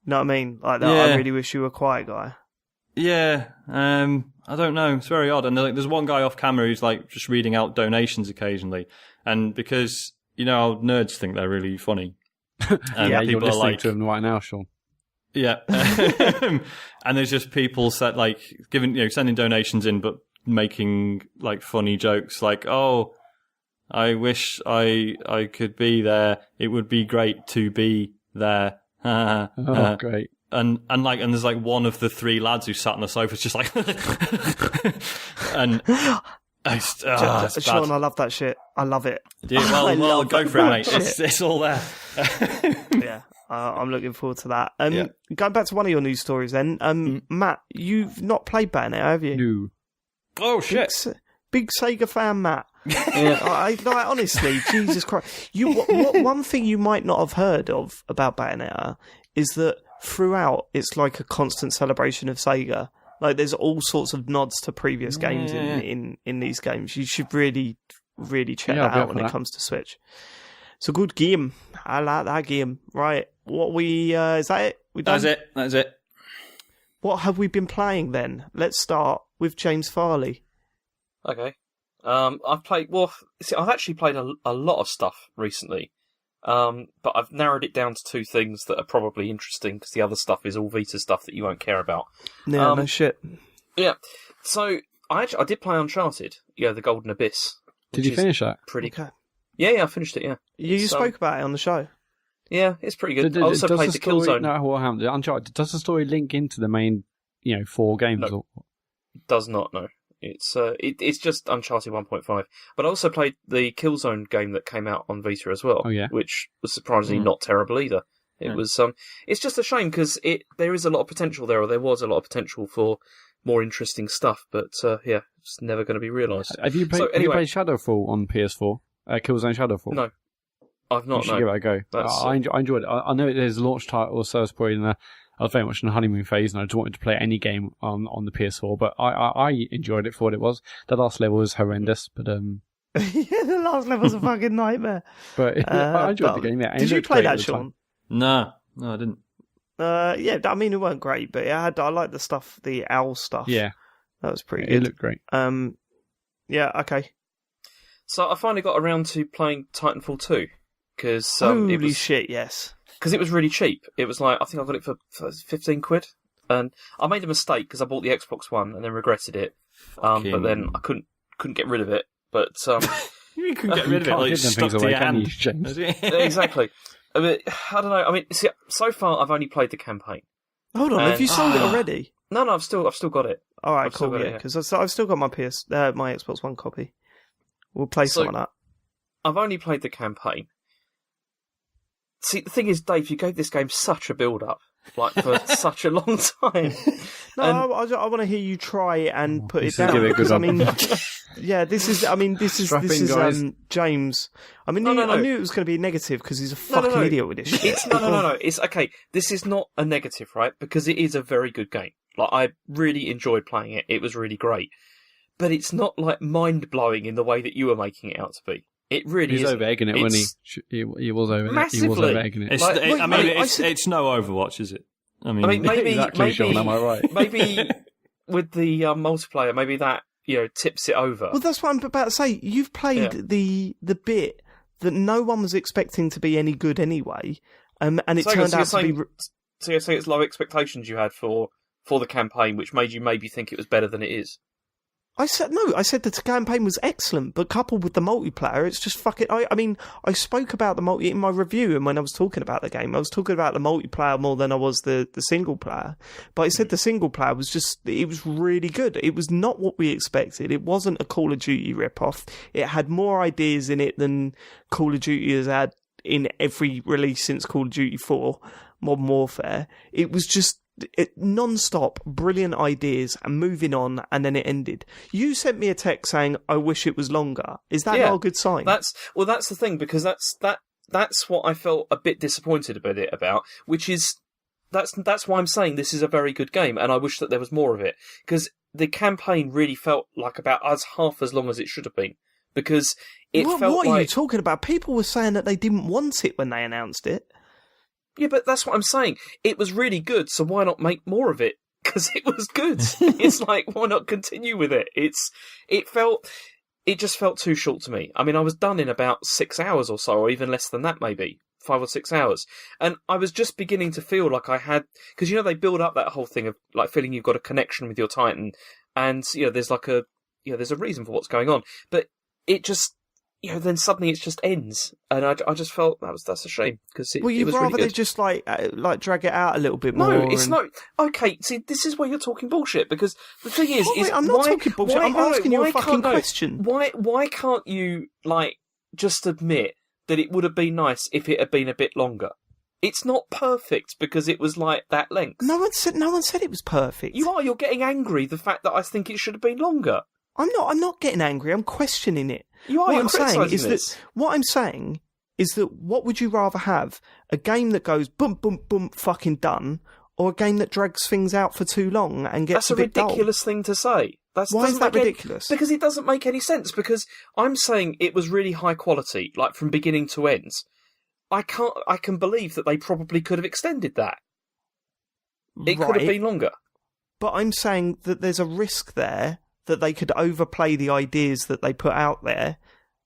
You know what I mean? Like that. Yeah. I really wish you were a quiet guy. Yeah. I don't know. It's very odd. And there's one guy off camera who's like just reading out donations occasionally. And because how nerds think they're really funny. Yeah, you're listening to them right now, Sean. Yeah. And there's just people sending donations in, but making like funny jokes like, oh, I wish I could be there. It would be great to be there. Oh, great. And there's like one of the three lads who sat on the sofa, it's just like, and Sean, I love that shit. I love it. Dude, well, go for it, mate. It's all there. Yeah. I'm looking forward to that. Going back to one of your news stories then, Matt, you've not played Bayonetta, have you? No. Oh, shit. Big Sega fan, Matt. I honestly, Jesus Christ. One thing you might not have heard of about Bayonetta is that throughout it's like a constant celebration of Sega. Like there's all sorts of nods to previous games in these games. You should really, really check that out when it comes to Switch. It's a good game. I like that game. Right. Is that it? We done? That's it. What have we been playing then? Let's start with James Farley. Okay. I've actually played a lot of stuff recently. But I've narrowed it down to two things that are probably interesting because the other stuff is all Vita stuff that you won't care about. Yeah, no shit. Yeah. So I did play Uncharted. Yeah, the Golden Abyss. Did you finish that? Pretty. Okay. Yeah, I finished it. Yeah. You spoke about it on the show. Yeah, it's pretty good. I also played the Killzone. No, what happened? Uncharted. Does the story link into the main, 4 games? No, it does not. No, it's just Uncharted 1.5. But I also played the Killzone game that came out on Vita as well. Oh yeah, which was surprisingly not terrible either. It was. It's just a shame because there is a lot of potential there, or there was a lot of potential for more interesting stuff. But it's never going to be realised. Have you played Shadowfall on PS4? Killzone Shadowfall? No. I've not. You should give it a go. I enjoyed it. I know there's a launch title, so I was probably I was very much in the honeymoon phase, and I just wanted to play any game on the PS4. But I enjoyed it for what it was. The last level was horrendous, but yeah, the last level's a fucking nightmare. But I enjoyed the game. Yeah, did you play that, Sean? No, I didn't. Yeah, I mean it weren't great, but I like the stuff, the owl stuff. Yeah, that was pretty good. It looked great. Yeah, okay. So I finally got around to playing Titanfall 2. Because holy shit, yes. Because it was really cheap. It was like, I think I got it for 15 quid. And I made a mistake because I bought the Xbox One and then regretted it. But then I couldn't get rid of it. But you couldn't get rid of it, like stuck to your hand. Exactly. I don't know. I mean, see, so far I've only played the campaign. Hold on, have you sold it already? No, I've still got it. All right, I've still cool. got it Yeah, here. because I've still got my my Xbox One copy. We'll play some of that. I've only played the campaign. See, the thing is, Dave, you gave this game such a build-up, like, for such a long time. No, I want to hear you try and put it down. give it a good Because, I one. mean, yeah, this is Strap in, guys. James. I mean, No. I knew it was going to be negative because he's a fucking idiot with this shit. It's no. It's okay. This is not a negative, right? Because it is a very good game. Like, I really enjoyed playing it. It was really great. But it's not, like, mind-blowing in the way that you were making it out to be. It really is. He was over-egging it when he was over Massively. He was over-egging it. It's no Overwatch, is it? I mean, maybe, exactly, Sean, am I right? Maybe with the multiplayer, maybe that, tips it over. Well, that's what I'm about to say. You've played the bit that no one was expecting to be any good anyway, and it turned out to be... So you're saying it's low expectations you had for the campaign, which made you maybe think it was better than it is? I said the campaign was excellent, but coupled with the multiplayer, it's just fucking... I mean, I spoke about the in my review, and when I was talking about the game, I was talking about the multiplayer more than I was the single player. But I said the single player was it was really good. It was not what we expected. It wasn't a Call of Duty ripoff. It had more ideas in it than Call of Duty has had in every release since Call of Duty 4, Modern Warfare. It was just... non-stop brilliant ideas and moving on, and then it ended. You sent me a text saying I wish it was longer. Is that not a good sign? That's the thing, because that's what I felt a bit disappointed about, which is that's why I'm saying this is a very good game, and I wish that there was more of it, because the campaign really felt like about half as long as it should have been, because it felt like... What are you talking about? People were saying that they didn't want it when they announced it. Yeah, but that's what I'm saying. It was really good, so why not make more of it? Because it was good. It's like, why not continue with it? It just felt too short to me. I mean, I was done in about 6 hours or so, or even less than that, maybe 5 or 6 hours. And I was just beginning to feel like I had, because they build up that whole thing of like feeling you've got a connection with your Titan, and there's like there's a reason for what's going on. But it just, then suddenly it just ends, and I just felt that's a shame, because it was really good. Well, you'd rather they just like drag it out a little bit more. No, it's not. Okay, see, this is where you're talking bullshit, because the thing is, I'm not talking bullshit. I'm asking you a fucking question. Why can't you just admit that it would have been nice if it had been a bit longer? It's not perfect because it was like that length. No one said it was perfect. You're getting angry the fact that I think it should have been longer. I'm not getting angry. I'm questioning it. What I'm saying is that what would you rather have? A game that goes boom, boom, boom, fucking done, or a game that drags things out for too long and gets a bit dull? That's a ridiculous thing to say. Why is that ridiculous? Because it doesn't make any sense. Because I'm saying it was really high quality, like from beginning to end. I can believe that they probably could have extended that. It could have been longer. But I'm saying that there's a risk there that they could overplay the ideas that they put out there,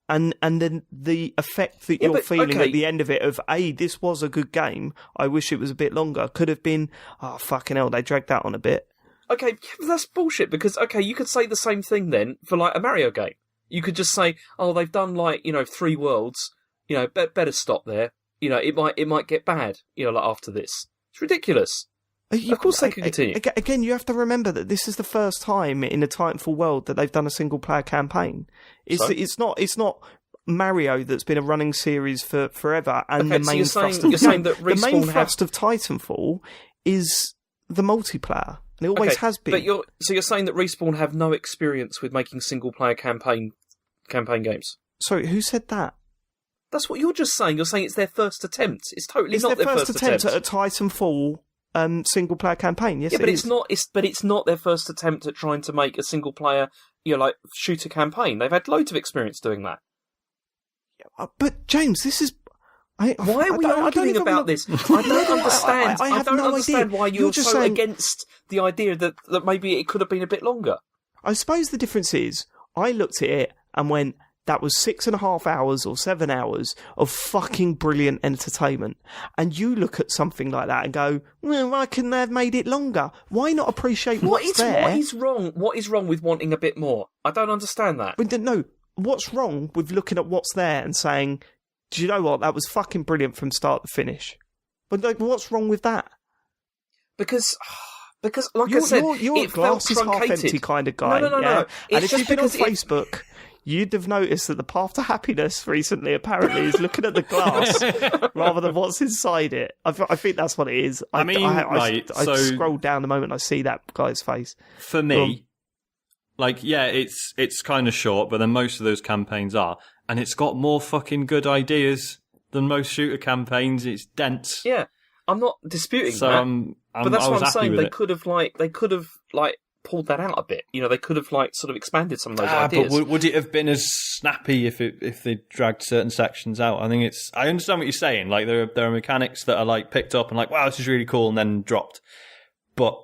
and then the effect that you're feeling at the end of it of, this was a good game, I wish it was a bit longer, could have been, fucking hell, they dragged that on a bit. Okay, but that's bullshit, because, you could say the same thing then for, a Mario game. You could just say, they've done, 3 worlds, better stop there. It might get bad, after this. It's ridiculous. Of course they can continue. Again, you have to remember that this is the first time in a Titanfall world that they've done a single-player campaign. It's not Mario that's been a running series for forever, and the main thrust of Titanfall is the multiplayer, and it always has been. But you're saying that Respawn have no experience with making single-player campaign games? Sorry, who said that? That's what you're just saying. You're saying it's their first attempt. It's totally not their first attempt at a Titanfall single player campaign. Yes, but it's not their first attempt at trying to make a single player, shooter campaign. They've had loads of experience doing that. But James, this is. Why are we arguing about this? I don't understand. I don't understand why you're so saying, against the idea that maybe it could have been a bit longer. I suppose the difference is, I looked at it and went, that was 6.5 hours or 7 hours of fucking brilliant entertainment. And you look at something like that and go, well, why couldn't they have made it longer? Why not appreciate what's there? What is wrong with wanting a bit more? I don't understand that. No, what's wrong with looking at what's there and saying, do you know what? That was fucking brilliant from start to finish. But what's wrong with that? Because Because, like I said, you're a it felt glass is half truncated. empty kind of guy. No. And It's if just you've been on because Facebook, you'd have noticed that the path to happiness recently apparently is looking at the glass rather than what's inside it. I think that's what it is. I scroll down the moment I see that guy's face. For me, it's kind of short, but then most of those campaigns are, and it's got more fucking good ideas than most shooter campaigns. It's dense. Yeah, I'm not disputing So that. But that's I was what I'm happy saying. with They it. could have pulled that out a bit. They could have sort of expanded some of those ideas. But would it have been as snappy if they dragged certain sections out? I understand what you're saying. Like there are mechanics that are picked up and wow, this is really cool, and then dropped. But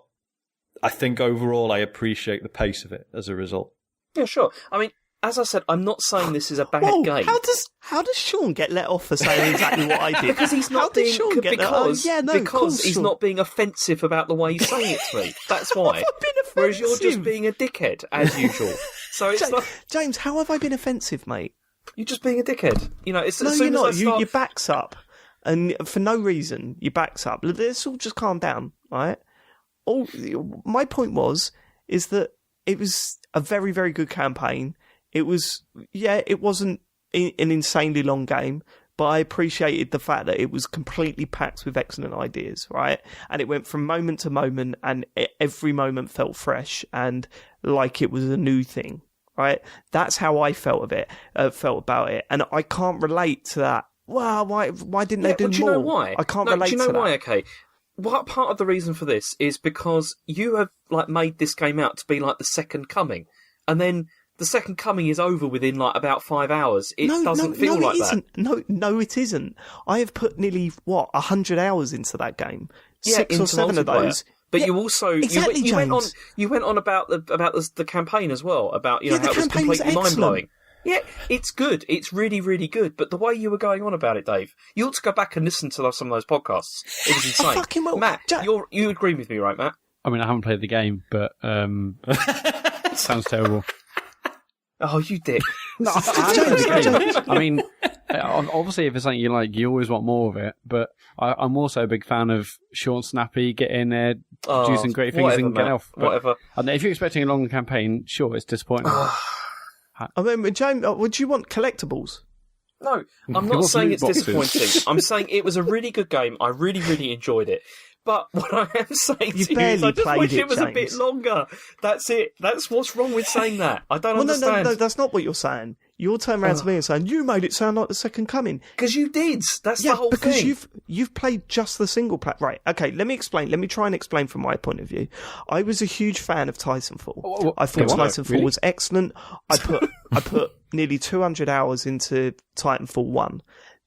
I think overall I appreciate the pace of it as a result. Yeah, sure. I mean, as I said, I'm not saying this is a bad game. How does Sean get let off for saying exactly what I did? Because he's not being he's not being offensive about the way he's saying it to me. That's why. Whereas you're just being a dickhead as usual. So it's James, how have I been offensive, mate? You're just being a dickhead. It's No, as you're soon not. as I start... Your back's up, and for no reason, your back's up. Let's all just calm down, right? My point is that it was a very, very good campaign. It wasn't an insanely long game, but I appreciated the fact that it was completely packed with excellent ideas, right? And it went from moment to moment, and every moment felt fresh and like it was a new thing, right? That's how I felt about it, and I can't relate to that. Wow, why didn't they do more? Do you know why? I can't relate to that. Do you know why? Okay. What part of the reason for this is because you have made this game out to be like the second coming, and then the second coming is over within about 5 hours. It doesn't feel like that. No, it isn't. I have put nearly 100 hours into that game. Yeah, 6 or 7 of those. But you also exactly, you went on about the campaign as well, about how it was completely mind blowing. Yeah, it's good. It's really, really good. But the way you were going on about it, Dave, you ought to go back and listen to some of those podcasts. It was insane. fucking will. Matt, you agree with me, right, Matt? I mean, I haven't played the game, but sounds terrible. Oh, you dick. No, I mean, obviously, if it's something you like, you always want more of it. But I'm also a big fan of short and snappy, get in there, do some great things, and get off. But, whatever. And if you're expecting a long campaign, sure, it's disappointing. I mean, James, would you want collectibles? No, I'm not saying it's disappointing. I'm saying it was a really good game. I really, really enjoyed it. But what I am saying to you is I just wish it was a bit longer. That's it. That's what's wrong with saying that. I don't understand. No, that's not what you're saying. You're turning around to me and saying, you made it sound like the second coming. Because you did. That's the whole thing. Because you've played just the single player. Right, okay, let me explain. Let me try and explain from my point of view. I was a huge fan of Titanfall. I thought Titanfall was excellent. I put nearly 200 hours into Titanfall 1.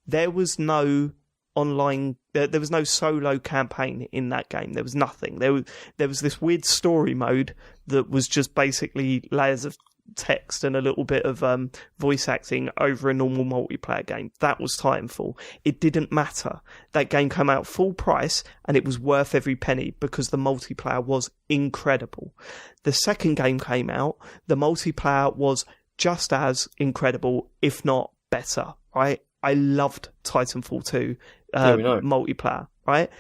There was no online, there was no solo campaign in that game. There was nothing. There was this weird story mode that was just basically layers of text and a little bit of voice acting over a normal multiplayer game. That was Titanfall. It didn't matter. That game came out full price and it was worth every penny because the multiplayer was incredible. The second game came out, the multiplayer was just as incredible, if not better, right? I loved Titanfall 2 multiplayer, right?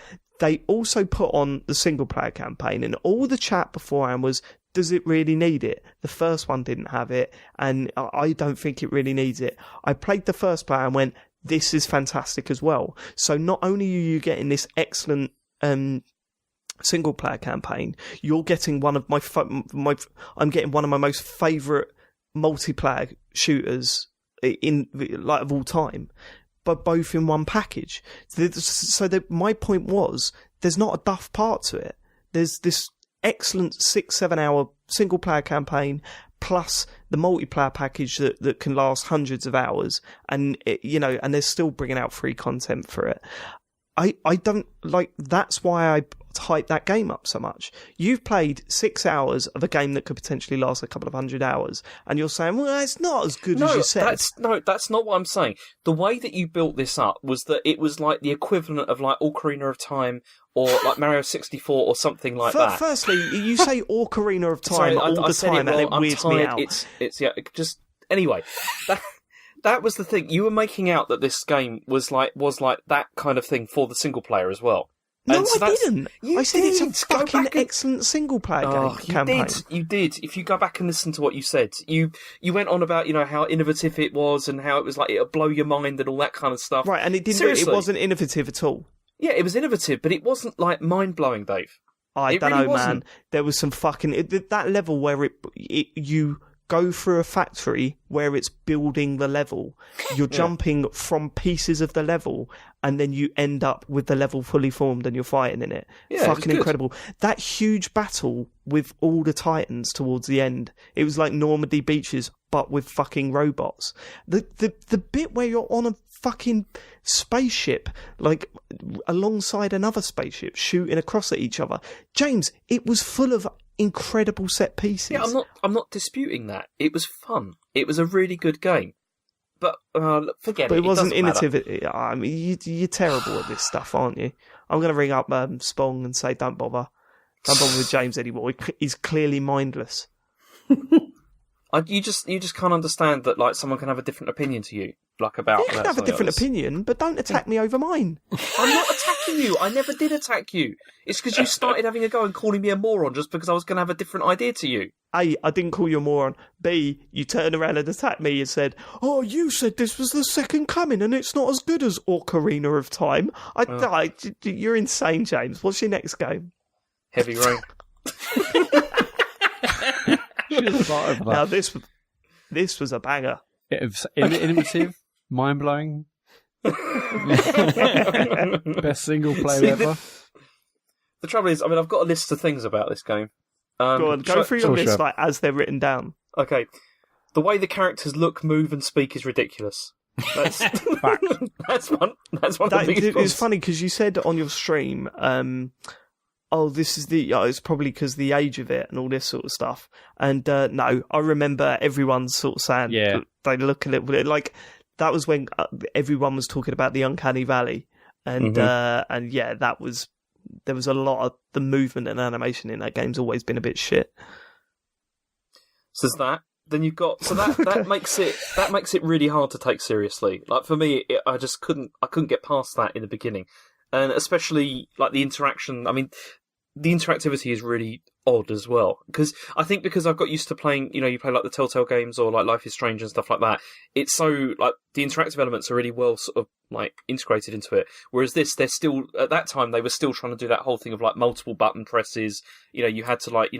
They also put on the single player campaign, and all the chat beforehand was, does it really need it? The first one didn't have it, and I don't think it really needs it. I played the first player and went, this is fantastic as well. So not only are you getting this excellent single player campaign, you're getting one of I'm getting one of my most favourite multiplayer shooters of all time, but both in one package. So my point was, there's not a duff part to it. There's this excellent 6-7 hour single player campaign plus the multiplayer package that can last hundreds of hours, and and they're still bringing out free content for it. I don't like. That's why I hype that game up so much. You've played 6 hours of a game that could potentially last a couple of 100 hours, and you're saying, well, it's not as good as you said. That's not what I'm saying. The way that you built this up was that it was like the equivalent of like Ocarina of Time or like Mario 64 or something like that. Firstly, you say Ocarina of Time all the time, and it weirds me out. Anyway. That was the thing. You were making out that this game was like that kind of thing for the single player as well. No, And so I didn't. You I said it's a did. Go fucking back and- excellent single-player Oh, campaign. you did. If you go back and listen to what you said, you went on about how innovative it was and how it was like it'll blow your mind and all that kind of stuff. Right, and it didn't. Seriously. It wasn't innovative at all. Yeah, it was innovative, but it wasn't like mind blowing, Dave. I It don't really know, wasn't. man. There was some fucking that level where you go through a factory where it's building the level. You're jumping from pieces of the level, and then you end up with the level fully formed, and you're fighting in it. Yeah, it was Fucking good. incredible. That huge battle with all the Titans towards the end. It was like Normandy beaches, but with fucking robots. The bit where you're on a fucking spaceship, like alongside another spaceship, shooting across at each other. James, it was full of incredible set pieces. Yeah, I'm not disputing that. It was fun. It was a really good game. But forget But it. it wasn't doesn't matter. innovative. I mean, you're terrible at this stuff, aren't you? I'm going to ring up Spong and say, don't bother with James anymore. He's clearly mindless. You just can't understand that like someone can have a different opinion to you, like about. You can have a different opinion, but don't attack me over mine. I'm not attacking you. I never did attack you. It's because you started having a go and calling me a moron just because I was going to have a different idea to you. A, I didn't call you a moron. B, you turned around and attacked me and said, "Oh, you said this was the second coming and it's not as good as Ocarina of Time." You're insane, James. What's your next game? Heavy Rain. Should have thought of that. Now this was a banger. It was innovative, mind blowing. Best single player See, ever. The trouble is, I mean, I've got a list of things about this game. Go on, go through your list like as they're written down. Okay, the way the characters look, move, and speak is ridiculous. That's that's one. That's one of the biggest It's ones. funny because you said on your stream, this is it's probably because the age of it and all this sort of stuff. And no, I remember everyone sort of saying they look a little bit like that was when everyone was talking about the Uncanny Valley, and yeah, there was a lot of the movement and animation in that game's always been a bit shit. So there's that. Then you've got that makes it really hard to take seriously. Like for me, I couldn't get past that in the beginning, and especially like the interaction. I mean, the interactivity is really odd as well because I've got used to playing. You play like the Telltale games or like Life is Strange and stuff like that. It's so like the interactive elements are really well sort of like integrated into it. Whereas they're still at that time they were still trying to do that whole thing of like multiple button presses. You had to like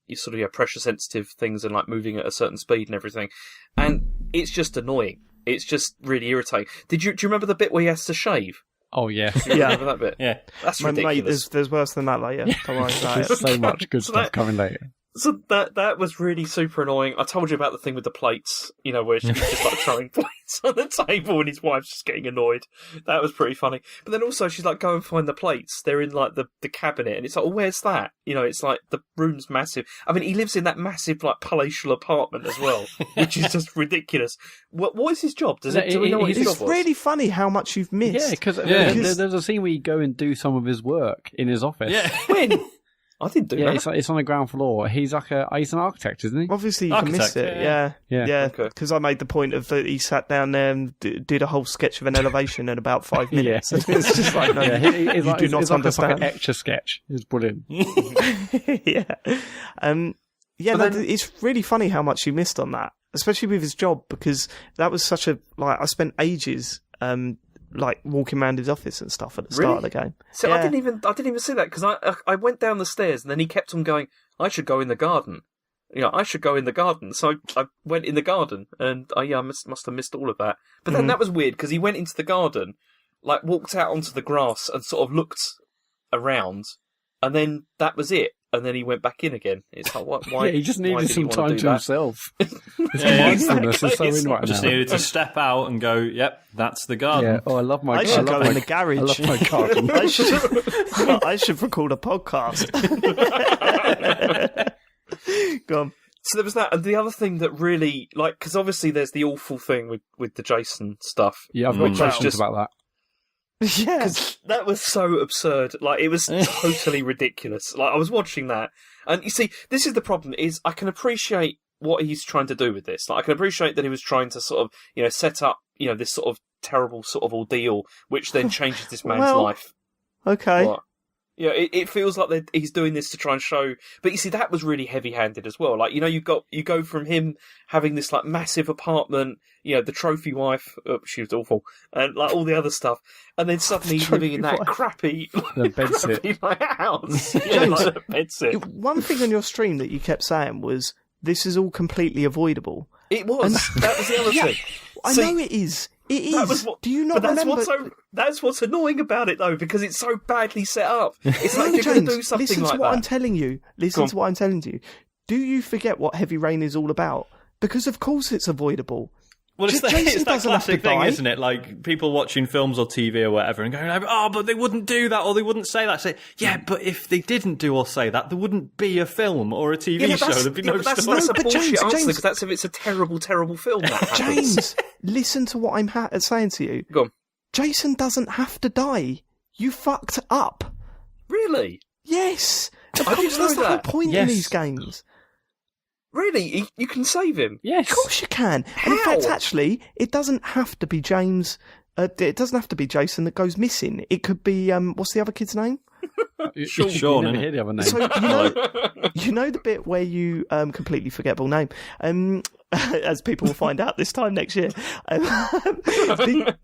you sort of pressure sensitive things and like moving at a certain speed and everything, and it's just annoying. It's just really irritating. Do you remember the bit where he has to shave? Oh yeah, Remember that bit? Yeah, That's Mate, ridiculous. there's worse than that later. Don't worry about it. there's so much good So stuff that- coming later. So that was really super annoying. I told you about the thing with the plates, where she's just like throwing plates on the table and his wife's just getting annoyed. That was pretty funny. But then also she's like, go and find the plates. They're in like the cabinet, and it's like, where's that? It's like the room's massive. I mean, he lives in that massive like palatial apartment as well, which is just ridiculous. What is his job? Do we know what his It's job was? really funny how much you've missed. Yeah, because Because- there's a scene where you go and do some of his work in his office. yeah. When? I didn't do Yeah, that. it's on the ground floor. He's like he's an architect, isn't he? Obviously, you can miss Architect, it. yeah. Yeah. Okay. Because I made the point of that he sat down there and did a whole sketch of an elevation in about 5 minutes. Yeah. It's just like, no, Yeah, you do not it's like understand. an extra sketch. It's brilliant. Yeah. It's really funny how much you missed on that, especially with his job, because that was such a I spent ages walking around his office and stuff at the start of the game. So Yeah. I didn't even see that because I went down the stairs and then he kept on going, I should go in the garden. I should go in the garden. So I went in the garden and I must have missed all of that. But then that was weird because he went into the garden, like walked out onto the grass and sort of looked around, and then that was it. And then he went back in again. It's like, why? Yeah, he just why needed did he some wanna time do to that? himself. His Yeah, mindfulness is so exactly. in right Just now. needed to step out and go, yep, that's the garden. Yeah. Oh, I love my. I should go in the I garage. love my garden. I should record a podcast. Go on. So there was that, and the other thing that really, because obviously there's the awful thing with the Jason stuff. Yeah, I've got Which was questions just- about that. Yeah. Because that was so absurd. It was totally ridiculous. I was watching that. And you see, this is the problem, is I can appreciate what he's trying to do with this. I can appreciate that he was trying to sort of, set up, this sort of terrible sort of ordeal, which then changes this man's Well, life. Okay. What? Yeah, it feels like he's doing this to try and show. But you see, that was really heavy-handed as well. Like, you go from him having this like massive apartment, the trophy wife. Oh, she was awful, and like all the other stuff, and then suddenly he's living in that crappy like, house. Yeah, like the bedsit. One thing on your stream that you kept saying was, "This is all completely avoidable." It was. That was the other thing. I know it is. It is. Do you not remember? That's what's annoying about it, though, because it's so badly set up. It's like you're going to do something listen like to what that. I'm telling you. Listen to what I'm telling you. Do you forget what Heavy Rain is all about? Because of course it's avoidable. Well, it's Jason that doesn't have to classic thing, die. isn't it? Like, people watching films or TV or whatever and going, oh, but they wouldn't do that or they wouldn't say that. Say, yeah, but if they didn't do or say that, there wouldn't be a film or a TV show. There'd be no that's story. a bullshit answer, James, because that's if it's a terrible, terrible film that happens. James, listen to what I'm saying to you. Go on. Jason doesn't have to die. You fucked up. Really? Yes. Of I course, didn't know that's the whole that. point in these games. Really? You can save him? Yes. Of course you can. And in fact, actually, it doesn't have to be James. It doesn't have to be Jason that goes missing. It could be what's the other kid's name? Sean, never hear the other name. So you know the bit where you completely forgettable name, as people will find out this time next year. The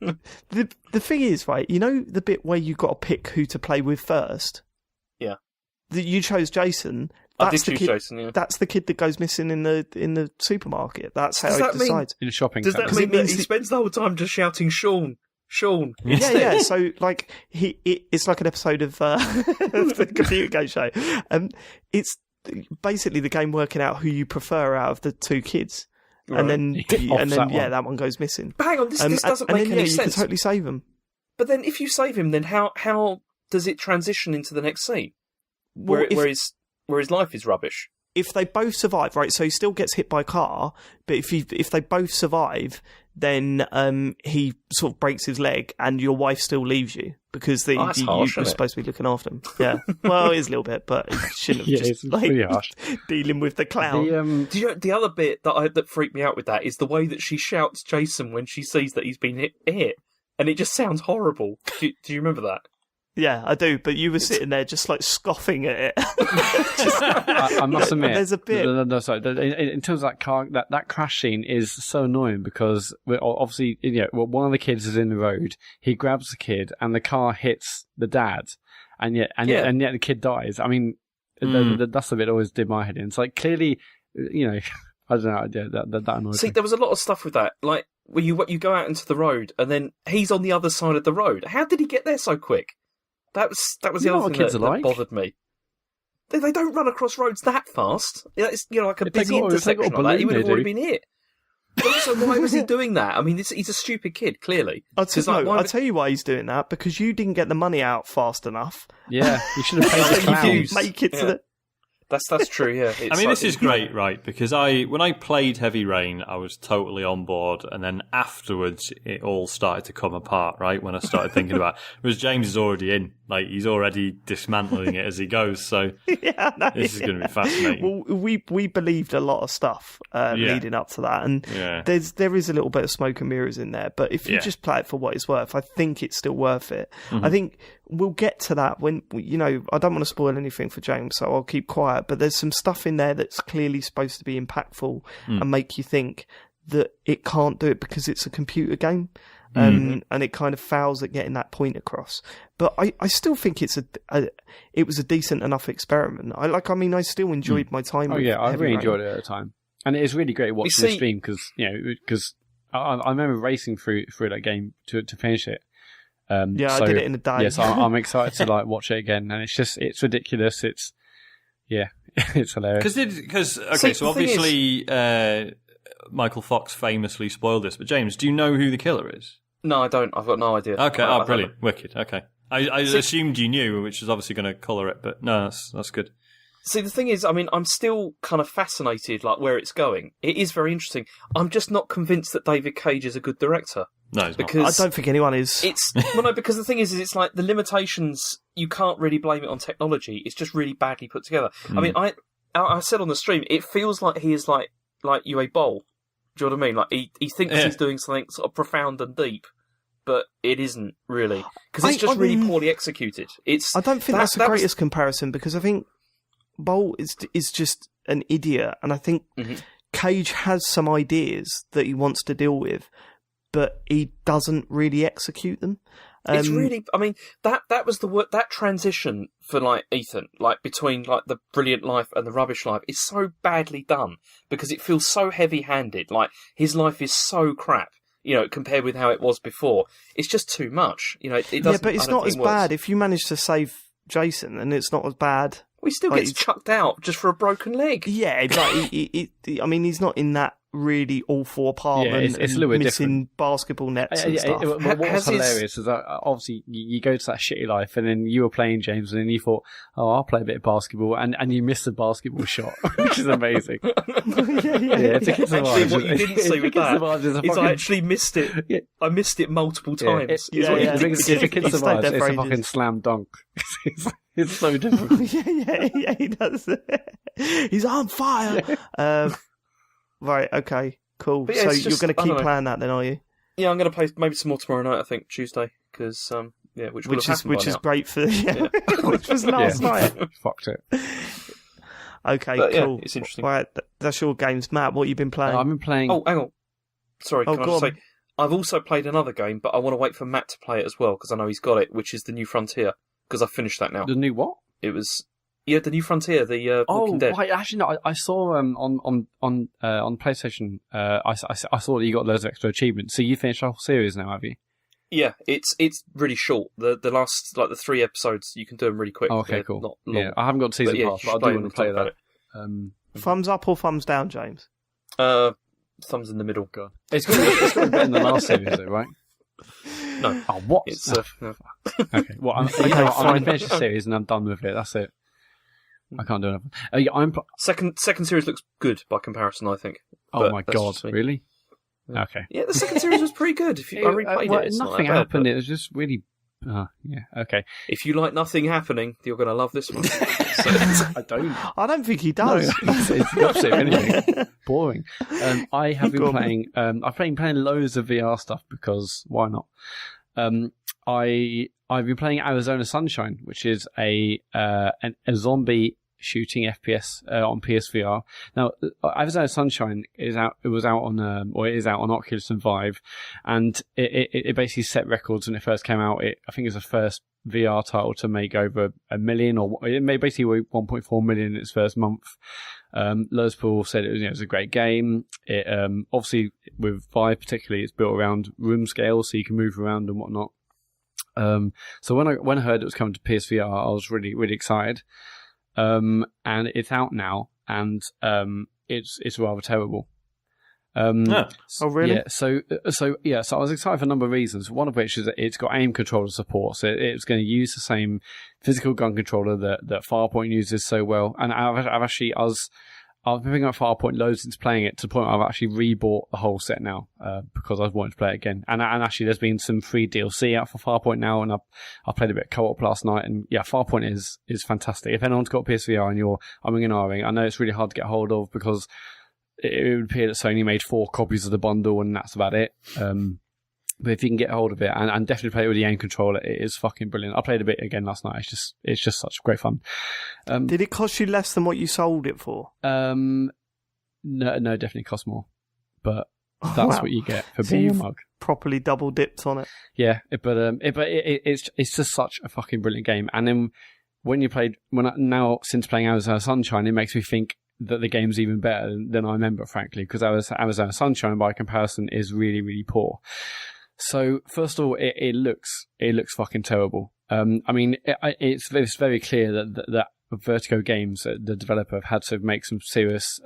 thing is, right? You know the bit where you got to pick who to play with first. Yeah. That you chose Jason. I did choose Jason. Yeah. That's the kid that goes missing in the supermarket. That's how it decides. In a shopping Does that centre. mean that he spends the whole time just shouting Sean? Yeah. So like it's like an episode of the computer game show. It's basically the game working out who you prefer out of the two kids, Right. and then that one goes missing. But hang on, this doesn't make any You sense. can totally save them. But then, if you save him, then how does it transition into the next scene where his life is rubbish? If they both survive, right? So he still gets hit by a car, but if they both survive, then he sort of breaks his leg, and your wife still leaves you because you were supposed to be looking after him. Yeah, well, it is a little bit, but it shouldn't have just it's pretty harsh. dealing with the clown. Do you know, the other bit that freaked me out with that is the way that she shouts Jason when she sees that he's been hit, and it just sounds horrible. Do you remember that? Yeah, I do, but you were sitting there just like scoffing at it. I must admit, there's a bit. No, sorry. In terms of that car, that crash scene is so annoying because obviously, one of the kids is in the road. He grabs the kid, and the car hits the dad, and yet the kid dies. I mean, that's the bit that always did my head in. It's like clearly, I don't know. That annoys me. There was a lot of stuff with that, like when you go out into the road, and then he's on the other side of the road. How did he get there so quick? That was the other thing that bothered me. They don't run across roads that fast. It's like a busy intersection like that. He would have already been hit. But also, why was he doing that? I mean, he's a stupid kid, clearly. I'll tell you why he's doing that, because you didn't get the money out fast enough. Yeah, you should have paid the clowns. Make it to the... That's true, yeah. This is great, right? Because when I played Heavy Rain, I was totally on board, and then afterwards it all started to come apart, right? When I started thinking about it. Whereas James is already in. Like, he's already dismantling it as he goes, so this is going to be fascinating. Well, we believed a lot of stuff leading up to that, and there is a little bit of smoke and mirrors in there, but if you just play it for what it's worth, I think it's still worth it. Mm-hmm. I think we'll get to that when, I don't want to spoil anything for James, so I'll keep quiet, but there's some stuff in there that's clearly supposed to be impactful and make you think that it can't do it because it's a computer game. And it kind of fails at getting that point across. But I still think it was a decent enough experiment. I still enjoyed my time with I Heavy really Rain. enjoyed it at the time. And it is really great watching the stream because I remember racing through that game to finish it. I did it in a day. Yes, I'm excited to watch it again, and it's ridiculous. It's hilarious. Because obviously Michael Fox famously spoiled this, but James, do you know who the killer is? No, I don't. I've got no idea. Okay, brilliant, wicked. Okay, I assumed you knew, which is obviously going to colour it, but no, that's good. See, the thing is, I'm still kind of fascinated, where it's going. It is very interesting. I'm just not convinced that David Cage is a good director. No, he's because not. I don't think anyone is. Because the thing is it's like the limitations, you can't really blame it on technology. It's just really badly put together. I mean, I said on the stream, it feels like he is like Uwe Boll. Do you know what I mean? Like he thinks he's doing something sort of profound and deep, but it isn't really because it's just really poorly executed. I don't think that's the greatest comparison because I think Bolt is just an idiot, and I think Cage has some ideas that he wants to deal with, but he doesn't really execute them. It's really, I mean, that was the work, that transition for like Ethan, like between like the brilliant life and the rubbish life is so badly done because it feels so heavy-handed. Like his life is so crap, compared with how it was before. It's just too much, it doesn't. Yeah, but it's not as bad if you manage to save Jason, and it's not as bad. Well, he still gets chucked out just for a broken leg. Yeah, like I mean, he's not in that really awful apartment it's and a little bit missing different. basketball nets and stuff. What's hilarious is that obviously you go to that shitty life, and then you were playing James, and then you thought, "Oh, I'll play a bit of basketball," and you missed the basketball shot, which is amazing. It's a kid actually, what you didn't see with that is I actually missed it. Yeah. I missed it multiple times. If a kid survives, it's a fucking slam dunk. It's so different. yeah, he does. He's on fire. Right, okay, cool. Yeah, so you're going to keep playing that then, are you? Yeah, I'm going to play maybe some more tomorrow night, I think, Tuesday, because, which is great for, which was last night. Fucked it. Okay, but, cool. Yeah, it's interesting. Right, that's your games. Matt, what have you been playing? I've been playing... Oh, hang on. Sorry, can I just say, I've also played another game, but I want to wait for Matt to play it as well, because I know he's got it, which is The New Frontier, because I've finished that now. The new what? It was... Yeah, The New Frontier, the Walking Dead. Right, actually, no, I saw on PlayStation. I saw that you got loads of extra achievements. So you finished the whole series now, have you? Yeah, it's really short. The last the 3 episodes you can do them really quick. Oh, okay, They're cool. Not long. Yeah, I haven't got season pass, but I do want to play that. Thumbs up or thumbs down, James? Thumbs in the middle. God, it's got to be better than the last series, though, right? No. Oh, what? It's no. Okay. Well, I'm going to finish the series and I'm done with it. That's it. I can't do anything. Second series looks good by comparison, I think. Oh my god, really? Yeah. Okay. Yeah, the second series was pretty good. If you I replayed it, it's nothing happened. It was just really. Yeah. Okay. If you like nothing happening, you're going to love this one. I don't. I don't think he does. No, it's the opposite. Anything boring. I have been playing. I've been playing loads of VR stuff because why not? I've been playing Arizona Sunshine, which is a zombie shooting FPS on PSVR. Now, Arizona Sunshine is out. It was out on, or it is out on Oculus and Vive, and it basically set records when it first came out. I think it was the first VR title to make over 1 million, or it made basically 1.4 million in its first month. Loads of people said it was a great game. It obviously with Vive particularly, it's built around room scale, so you can move around and whatnot. So when I heard it was coming to PSVR, I was really, really excited. And it's out now, and it's rather terrible. Oh, really? Yeah. So I was excited for a number of reasons. One of which is that it's got aim controller support, so it's going to use the same physical gun controller that Farpoint uses so well. And I've been picking up Farpoint loads since playing it, to the point I've actually rebought the whole set now because I've wanted to play it again. And actually, there's been some free DLC out for Farpoint now, and I played a bit of co-op last night. And yeah, Farpoint is fantastic. If anyone's got PSVR and you're umming and ahhing, I know it's really hard to get hold of because it would appear that Sony made 4 copies of the bundle, and that's about it. But if you can get hold of it and definitely play it with the aim controller, it is fucking brilliant. I played a bit again last night. It's just such great fun. Did it cost you less than what you sold it for? No, definitely cost more. But that's what you get for being a mug. Properly double dipped on it. Yeah, it's just such a fucking brilliant game. And then since playing Arizona Sunshine, it makes me think that the game's even better than I remember, frankly, because Arizona Sunshine by comparison is really, really poor. So first of all, it looks fucking terrible. I mean, it's very clear that Vertigo Games, the developer, have had to make some serious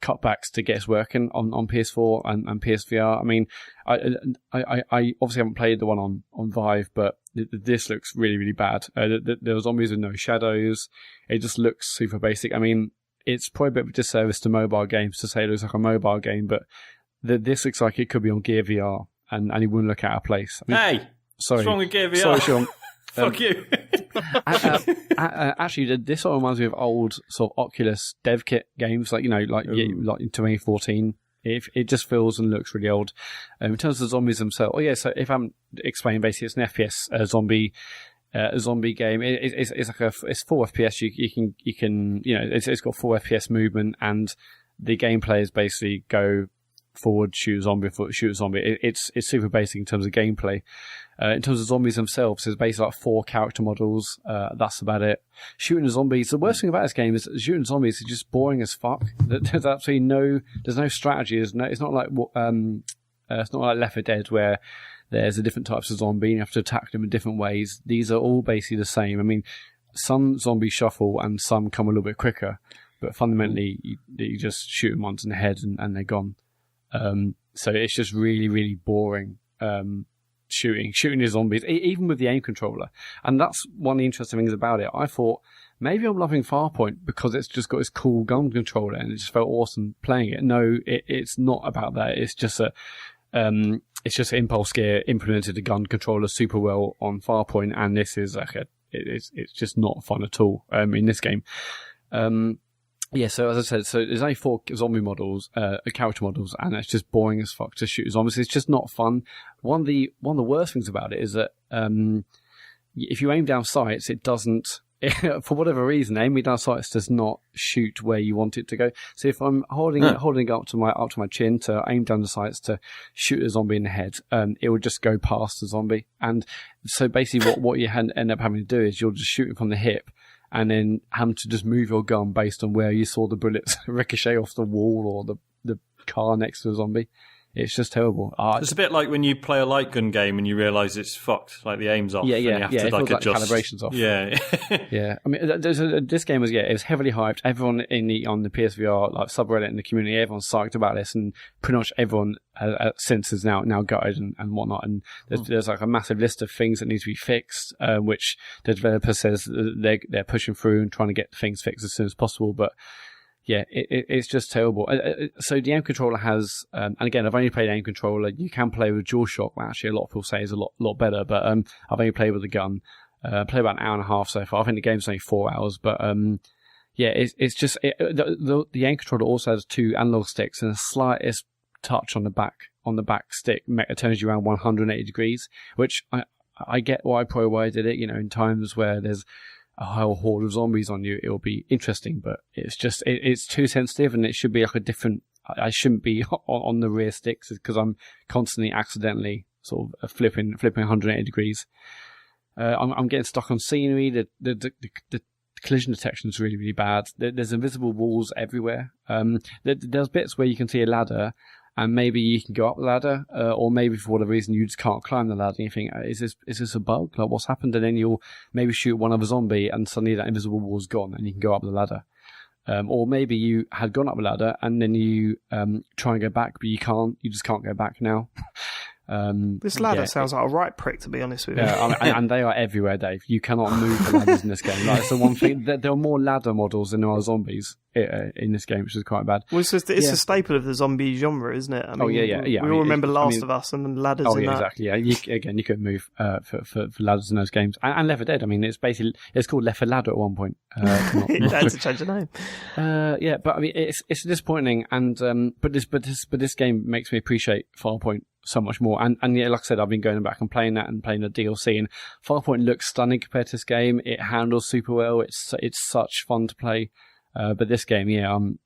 cutbacks to get us working on PS4 and PSVR. I mean, I obviously haven't played the one on Vive, but this looks really, really bad. There were zombies with no shadows. It just looks super basic. I mean, it's probably a bit of a disservice to mobile games to say it looks like a mobile game, but this looks like it could be on Gear VR, and it wouldn't look out of place. I mean, hey, sorry, what's wrong with Gear VR? Sorry, Sean. Fuck you. Actually, this sort of reminds me of old sort of Oculus dev kit games, like in 2014 it just feels and looks really old. In terms of zombies themselves, so if I'm explaining, basically it's an FPS zombie game. It's like it's 4 FPS. You can it's got 4 FPS movement, and the gameplay is basically go forward, shoot a zombie. It's super basic in terms of gameplay. In terms of zombies themselves, there's basically like 4 character models. That's about it. Shooting the zombies. The worst thing about this game is that shooting zombies is just boring as fuck. There's absolutely there's no strategy. It's not like Left 4 Dead where there's different types of zombie and you have to attack them in different ways. These are all basically the same. I mean, some zombies shuffle and some come a little bit quicker, but fundamentally you just shoot them once in the head and they're gone. So it's just really, really boring shooting the zombies, even with the aim controller. And that's one of the interesting things about it. I thought maybe I'm loving Farpoint because it's just got this cool gun controller and it just felt awesome playing it. No, it's not about that. It's just Impulse Gear implemented the gun controller super well on Farpoint, and this is it's just not fun at all in this game. So as I said, there's only 4 zombie models, character models, and it's just boring as fuck to shoot zombies. It's just not fun. One of the worst things about it is that if you aim down sights, it doesn't. For whatever reason, aiming down sights does not shoot where you want it to go. So if I'm holding it up to my chin to aim down the sights to shoot a zombie in the head, it will just go past the zombie. And so basically, what you end up having to do is you're just shooting from the hip, and then having to just move your gun based on where you saw the bullets ricochet off the wall or the car next to a zombie. It's just terrible. It's a bit like when you play a light gun game and you realise it's fucked, like the aim's off. Yeah. And you have to it feels like the adjust. calibration's off. Yeah. Yeah. I mean, this game was it was heavily hyped. Everyone on the PSVR subreddit in the community, everyone's psyched about this, and pretty much everyone since is now gutted and whatnot. And there's like a massive list of things that need to be fixed, which the developer says they're pushing through and trying to get things fixed as soon as possible, but. Yeah, it's just terrible. So the aim controller has, and again, I've only played aim controller. You can play with DualShock, which actually a lot of people say is a lot better. But I've only played with the gun. Played about an hour and a half so far. I think the game's only 4 hours. But it's just the aim controller also has 2 analog sticks and a slightest touch on the back stick turns you around 180 degrees, which I get why I did it. In times where there's a whole horde of zombies on you, it'll be interesting, but it's too sensitive, and it should be like a different. I shouldn't be on the rear sticks because I'm constantly accidentally sort of flipping 180 degrees. I'm getting stuck on scenery. The collision detection is really, really bad. There's invisible walls everywhere. There's bits where you can see a ladder, and maybe you can go up the ladder, or maybe for whatever reason you just can't climb the ladder. And you think, is this a bug? Like, what's happened? And then you'll maybe shoot one other zombie, and suddenly that invisible wall's gone, and you can go up the ladder. Or maybe you had gone up the ladder, and then you try and go back, but you can't. You just can't go back now. This ladder sounds like a right prick, to be honest with you. And they are everywhere, Dave. You cannot move the ladders in this game. Like, it's the one thing. There are more ladder models than there are zombies in this game, which is quite bad. Well, it's a staple of the zombie genre, isn't it? I mean, yeah. We all remember Last of Us and the ladders in that. Exactly. Yeah, you could move for ladders in those games. And Left 4 Dead. I mean, it's called Left 4 Ladder at one point. Had to change the name. But I mean, it's disappointing. And but this game makes me appreciate Farpoint so much more. And yeah, like I said, I've been going back and playing that and playing the DLC, and Farpoint looks stunning compared to this game. It handles super well. It's such fun to play. But this game,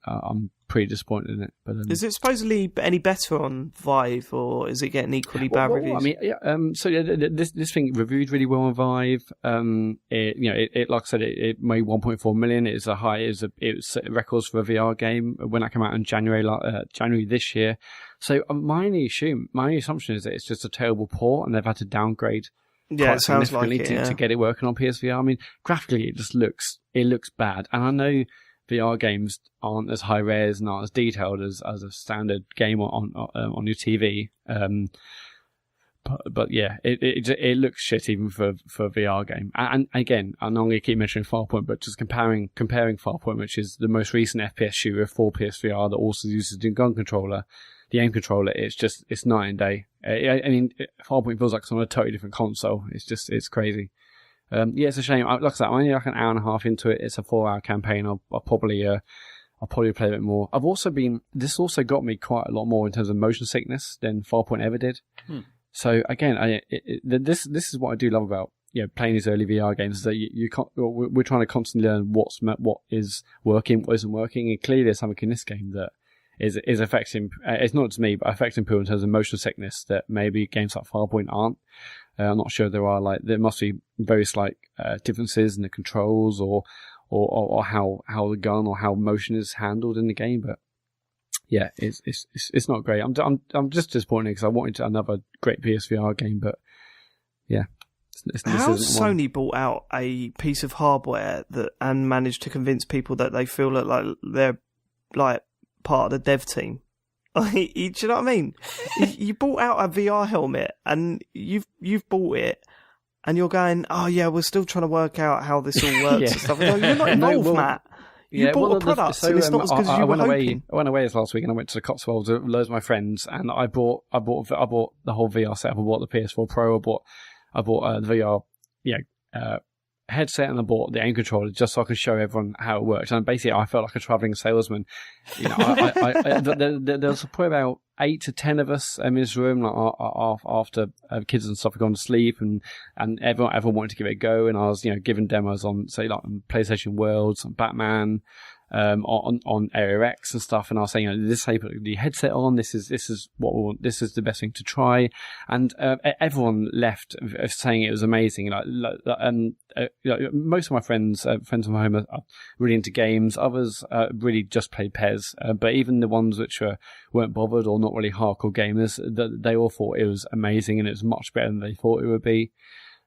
I'm pretty disappointed in it. But is it supposedly any better on Vive, or is it getting equally bad reviews? I mean, this thing reviewed really well on Vive. It like I said, it made 1.4 million. It was records for a VR game when that came out in January this year. So my only assumption is that it's just a terrible port, and they've had to downgrade. Yeah, it sounds like it, to get it working on PSVR. I mean, graphically, it looks bad, and I know VR games aren't as high res and aren't as detailed as a standard game on your TV. But yeah, it looks shit even for a VR game. And again, I'm not going to keep mentioning Farpoint, but just comparing Farpoint, which is the most recent FPS shooter for PSVR that also uses the gun controller, the aim controller. It's night and day. I mean, Farpoint feels like it's on a totally different console. It's crazy. It's a shame. Like I said, I'm only like an hour and a half into it. It's a 4-hour campaign. I'll probably I'll probably play a bit more. This also got me quite a lot more in terms of motion sickness than Farpoint ever did. So again, this is what I do love about playing these early VR games, is that we're trying to constantly learn what is working, what isn't working, and clearly there's something in this game that is affecting. It's not just me, but affecting people in terms of motion sickness that maybe games like Farpoint aren't. I'm not sure there are. There must be very slight differences in the controls or how the gun or how motion is handled in the game, but yeah, it's not great. I'm just disappointed because I wanted another great PSVR game, but yeah. How Sony bought out a piece of hardware and managed to convince people that they feel like they're like part of the dev team? Do you know what I mean? You bought out a VR helmet and you've bought it, and you're going, oh yeah, we're still trying to work out how this all works and stuff. No, you're not involved, Matt. You bought a product, and it's not as good as you were hoping. I went away this last week, and I went to the Cotswolds with loads of my friends, and I bought the whole VR setup. I bought the PS4 Pro. I bought the VR headset, and I bought the aim controller just so I could show everyone how it works. And basically, I felt like a travelling salesman. There was probably about 8 to 10 of us in this room, after kids and stuff had gone to sleep, and everyone wanted to give it a go. And I was giving demos on, say, like on PlayStation Worlds, on Batman, on Area X and stuff, and I was saying, this is how you put the headset on. This is what we want. This is the best thing to try. And everyone left saying it was amazing. Most of my friends from home are really into games. Others really just played PES. But even the ones which weren't bothered or not really hardcore gamers, they all thought it was amazing, and it was much better than they thought it would be.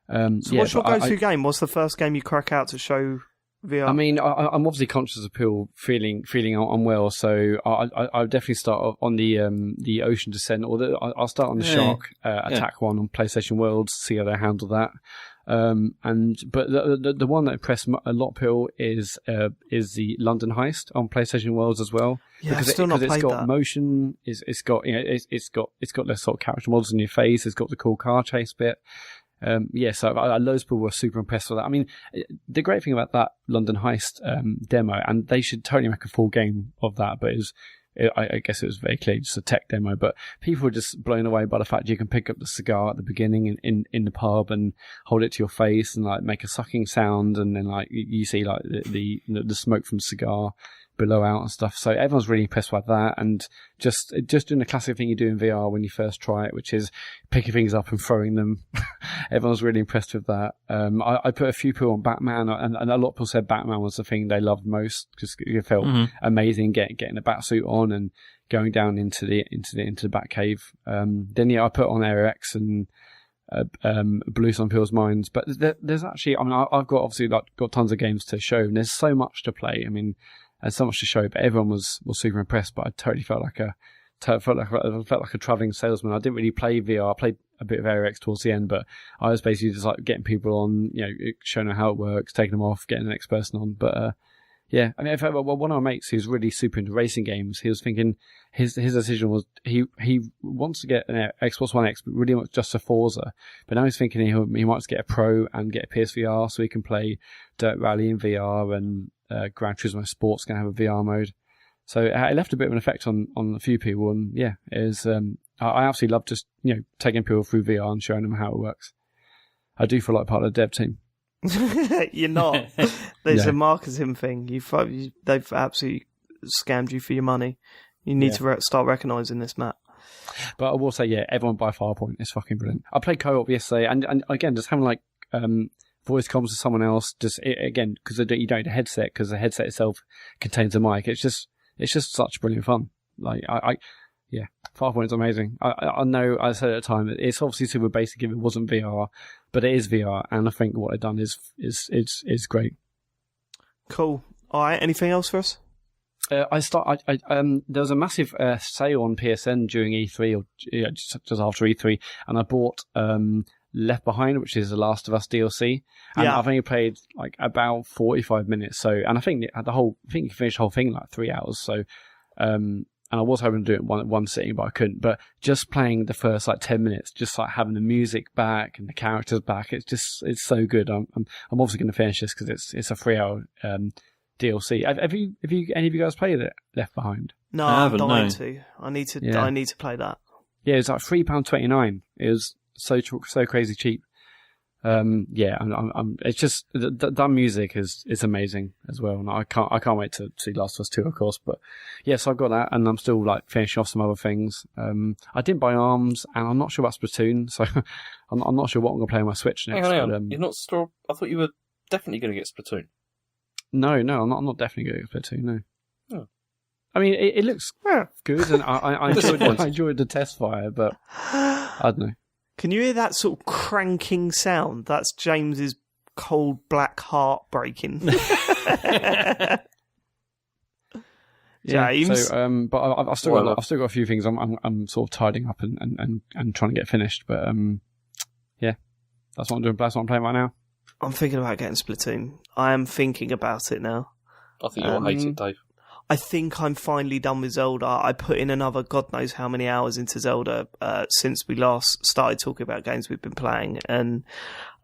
So what's your go-to game? What's the first game you crack out to show VR? I mean, I'm obviously conscious of people feeling unwell, so I'll definitely start on the Ocean Descent, or I'll start on the Shark Attack one on PlayStation Worlds, see how they handle that. But the one that impressed a lot of people is the London Heist on PlayStation Worlds as well. Yeah, because I've still not played it's got that. motion, it's got it's got the sort of character models in your face. It's got the cool car chase bit. So loads of people were super impressed with that. I mean, the great thing about that London Heist demo, and they should totally make a full game of that, but I guess it was very clearly just a tech demo, but people were just blown away by the fact you can pick up the cigar at the beginning in the pub and hold it to your face and like make a sucking sound, and then like you see like the smoke from the cigar billow out and stuff. So everyone's really impressed by that, and just doing the classic thing you do in VR when you first try it, which is picking things up and throwing them. Everyone's really impressed with that. I put a few people on Batman, and a lot of people said Batman was the thing they loved most because it felt amazing getting a Batsuit on and going down into the Batcave. Then I put on Area X and blew some people's minds. But there's actually, I mean, I've got obviously got tons of games to show, and there's so much to play. I mean, there's so much to show, but everyone was super impressed. But I totally felt like a travelling salesman. I didn't really play VR. I played a bit of Area X towards the end, but I was basically just like getting people on, showing them how it works, taking them off, getting the next person on. But yeah, I mean, one of my mates who's really super into racing games, he was thinking his decision was he wants to get an Xbox One X, but really much just for Forza. But now he's thinking he might just get a Pro and get a PSVR so he can play Dirt Rally in VR, and Gran Turismo Sport's going to have a VR mode. So it left a bit of an effect on a few people, and yeah, it is. I absolutely love just taking people through VR and showing them how it works. I do feel like part of the dev team. You're not. There's a marketing thing. They've absolutely scammed you for your money. You need to start recognising this, Matt. But I will say, everyone buy Farpoint. It's fucking brilliant. I played co-op yesterday, and again, just having like voice comms with someone else, just again because you don't need a headset, because the headset itself contains a mic. It's just such brilliant fun. Like Farpoint is amazing. I know I said at the time that it's obviously super basic if it wasn't VR, but it is VR, and I think what they've done is great. Cool. All right. Anything else for us? There was a massive sale on PSN during E3, or just after E3, and I bought Left Behind, which is the Last of Us DLC, and I've only played like about 45 minutes. So, and I think you finished the whole thing in like 3 hours. So, and I was hoping to do it in one sitting, but I couldn't. But just playing the first like 10 minutes, just like having the music back and the characters back, it's so good. I'm obviously going to finish this because it's a 3 hour DLC. Have you any of you guys played it? Left Behind. No, I I'm haven't, dying no. to. I need to. Yeah. I need to play that. Yeah, it's like £3.29. It was so crazy cheap. Yeah, it's just the music is amazing as well, and I can't wait to see Last of Us 2, of course. But yes, I've got that, and I'm still like finishing off some other things. I didn't buy ARMS, and I'm not sure about Splatoon, so I'm not sure what I'm going to play on my Switch next. Hang on. But, You're not sure? I thought you were definitely going to get Splatoon. No, I'm not definitely going to get Splatoon. No. Oh. I mean, it looks good, and I enjoyed the test fire, but I don't know. Can you hear that sort of cranking sound? That's James's cold black heart breaking. James, so but I've still got a few things I'm sort of tidying up and trying to get finished. But yeah, that's what I'm doing. That's what I'm playing right now. I'm thinking about getting Splatoon. I am thinking about it now. I think you'll hate it, Dave. I think I'm finally done with Zelda. I put in another God knows how many hours into Zelda since we last started talking about games we've been playing, and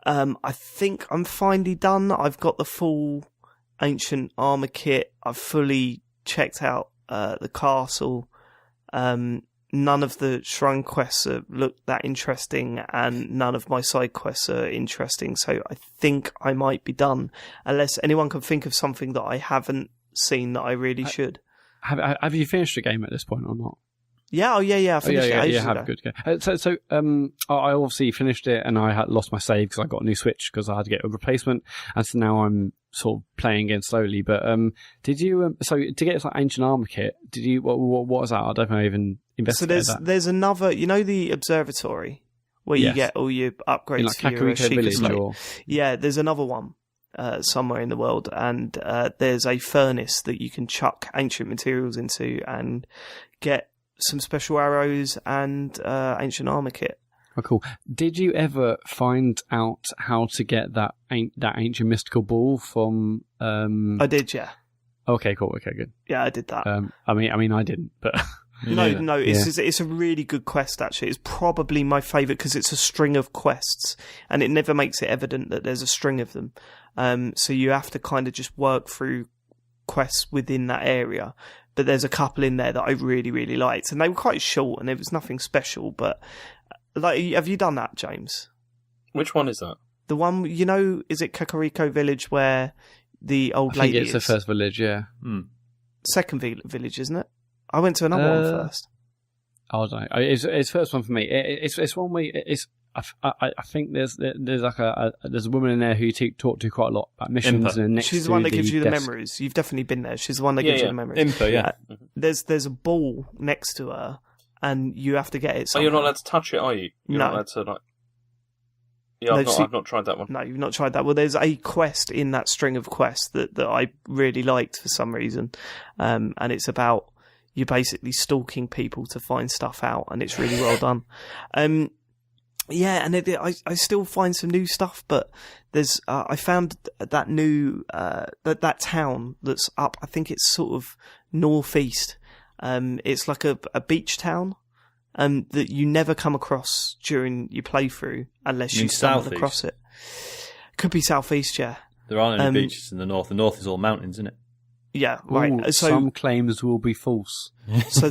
I think I'm finally done. I've got the full Ancient Armour kit. I've fully checked out the castle. None of the shrine quests look that interesting, and none of my side quests are interesting, so I think I might be done, unless anyone can think of something that I haven't seen that I really should. Have you finished the game at this point or not? Yeah, I finished it ages ago. Good. I obviously finished it, and I had lost my save because I got a new Switch because I had to get a replacement, and so now I'm sort of playing again slowly. But did you? So to get this like Ancient Armour kit, did you? What was that? I don't know. I even investigated that. So there's another. You know the observatory where you get all your upgrades in like for your Kakariko Village, or... Yeah, there's another one. Somewhere in the world, and there's a furnace that you can chuck ancient materials into and get some special arrows and ancient armor kit. Oh, cool. Did you ever find out how to get that ancient mystical ball from? I did, yeah. Okay, cool. Okay, good. Yeah, I did that. I mean, I didn't, but. No, it's a really good quest, actually. It's probably my favourite because it's a string of quests, and it never makes it evident that there's a string of them. So you have to kind of just work through quests within that area. But there's a couple in there that I really, really liked, and they were quite short, and it was nothing special. But like, have you done that, James? Which one is that? The one, is it Kakariko Village where the old I think lady it's the first village, yeah. Second village, isn't it? I went to another one first. I don't know. It's first one for me. It's one way. I think there's like there's a woman in there who you talk to quite a lot about missions. And next she's the one that gives you the memories. You've definitely been there. She's the one that gives you the memories. Impa, yeah. There's a ball next to her, and you have to get it. Oh, you're not allowed to touch it, are you? You're not allowed to like. Yeah, I've not tried that one. No, you've not tried that. Well, there's a quest in that string of quests that I really liked for some reason, and it's about. You're basically stalking people to find stuff out, and it's really well done. Yeah, and I still find some new stuff, but there's I found that new that town that's up. I think it's sort of northeast. It's like a beach town that you never come across during your playthrough unless you stumble across it. Could be southeast, yeah. There aren't any beaches in the north. The north is all mountains, isn't it? Yeah, right. Ooh, so some claims will be false. So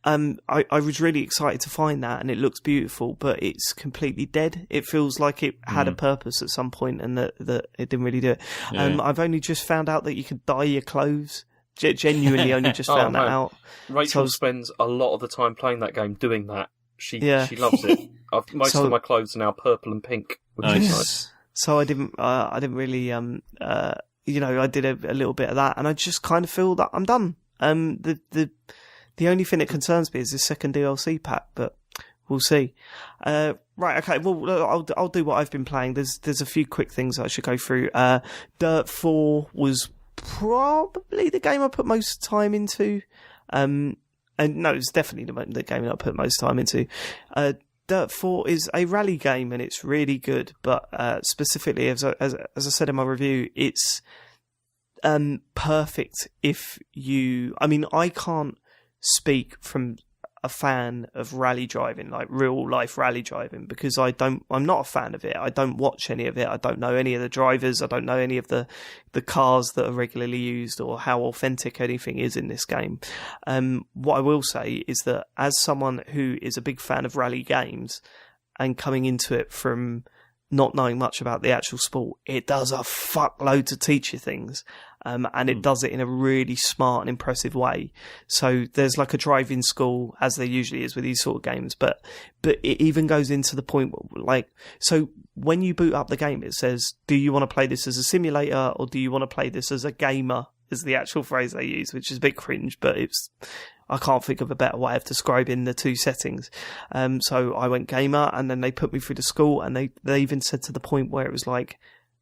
I was really excited to find that, and it looks beautiful, but it's completely dead. It feels like it had a purpose at some point, and that it didn't really do it. Yeah. I've only just found out that you can dye your clothes. Genuinely, only just found that out. Rachel spends a lot of the time playing that game, doing that. She loves it. Most of my clothes are now purple and pink, which is nice. So I didn't really I did a little bit of that, and I just kind of feel that I'm done. The only thing that concerns me is the second DLC pack, but we'll see. Right, okay. Well, I'll do what I've been playing. There's a few quick things I should go through. Dirt 4 was probably the game I put most time into. And no, it's definitely the game I put most time into. Dirt 4 is a rally game, and it's really good, but specifically, as I said in my review, it's perfect if you... I mean, I can't speak from a fan of rally driving, like real life rally driving, because I'm not a fan of it. I don't watch any of it. I don't know any of the drivers. I don't know any of the cars that are regularly used or how authentic anything is in this game. What I will say is that as someone who is a big fan of rally games and coming into it from not knowing much about the actual sport, it does a fuckload to teach you things. And it does it in a really smart and impressive way. So there's like a driving school, as there usually is with these sort of games, but it even goes into the point, like, so when you boot up the game, it says, do you want to play this as a simulator or do you want to play this as a gamer, is the actual phrase they use, which is a bit cringe, but I can't think of a better way of describing the two settings. So I went gamer, and then they put me through the school, and they even said to the point where it was like,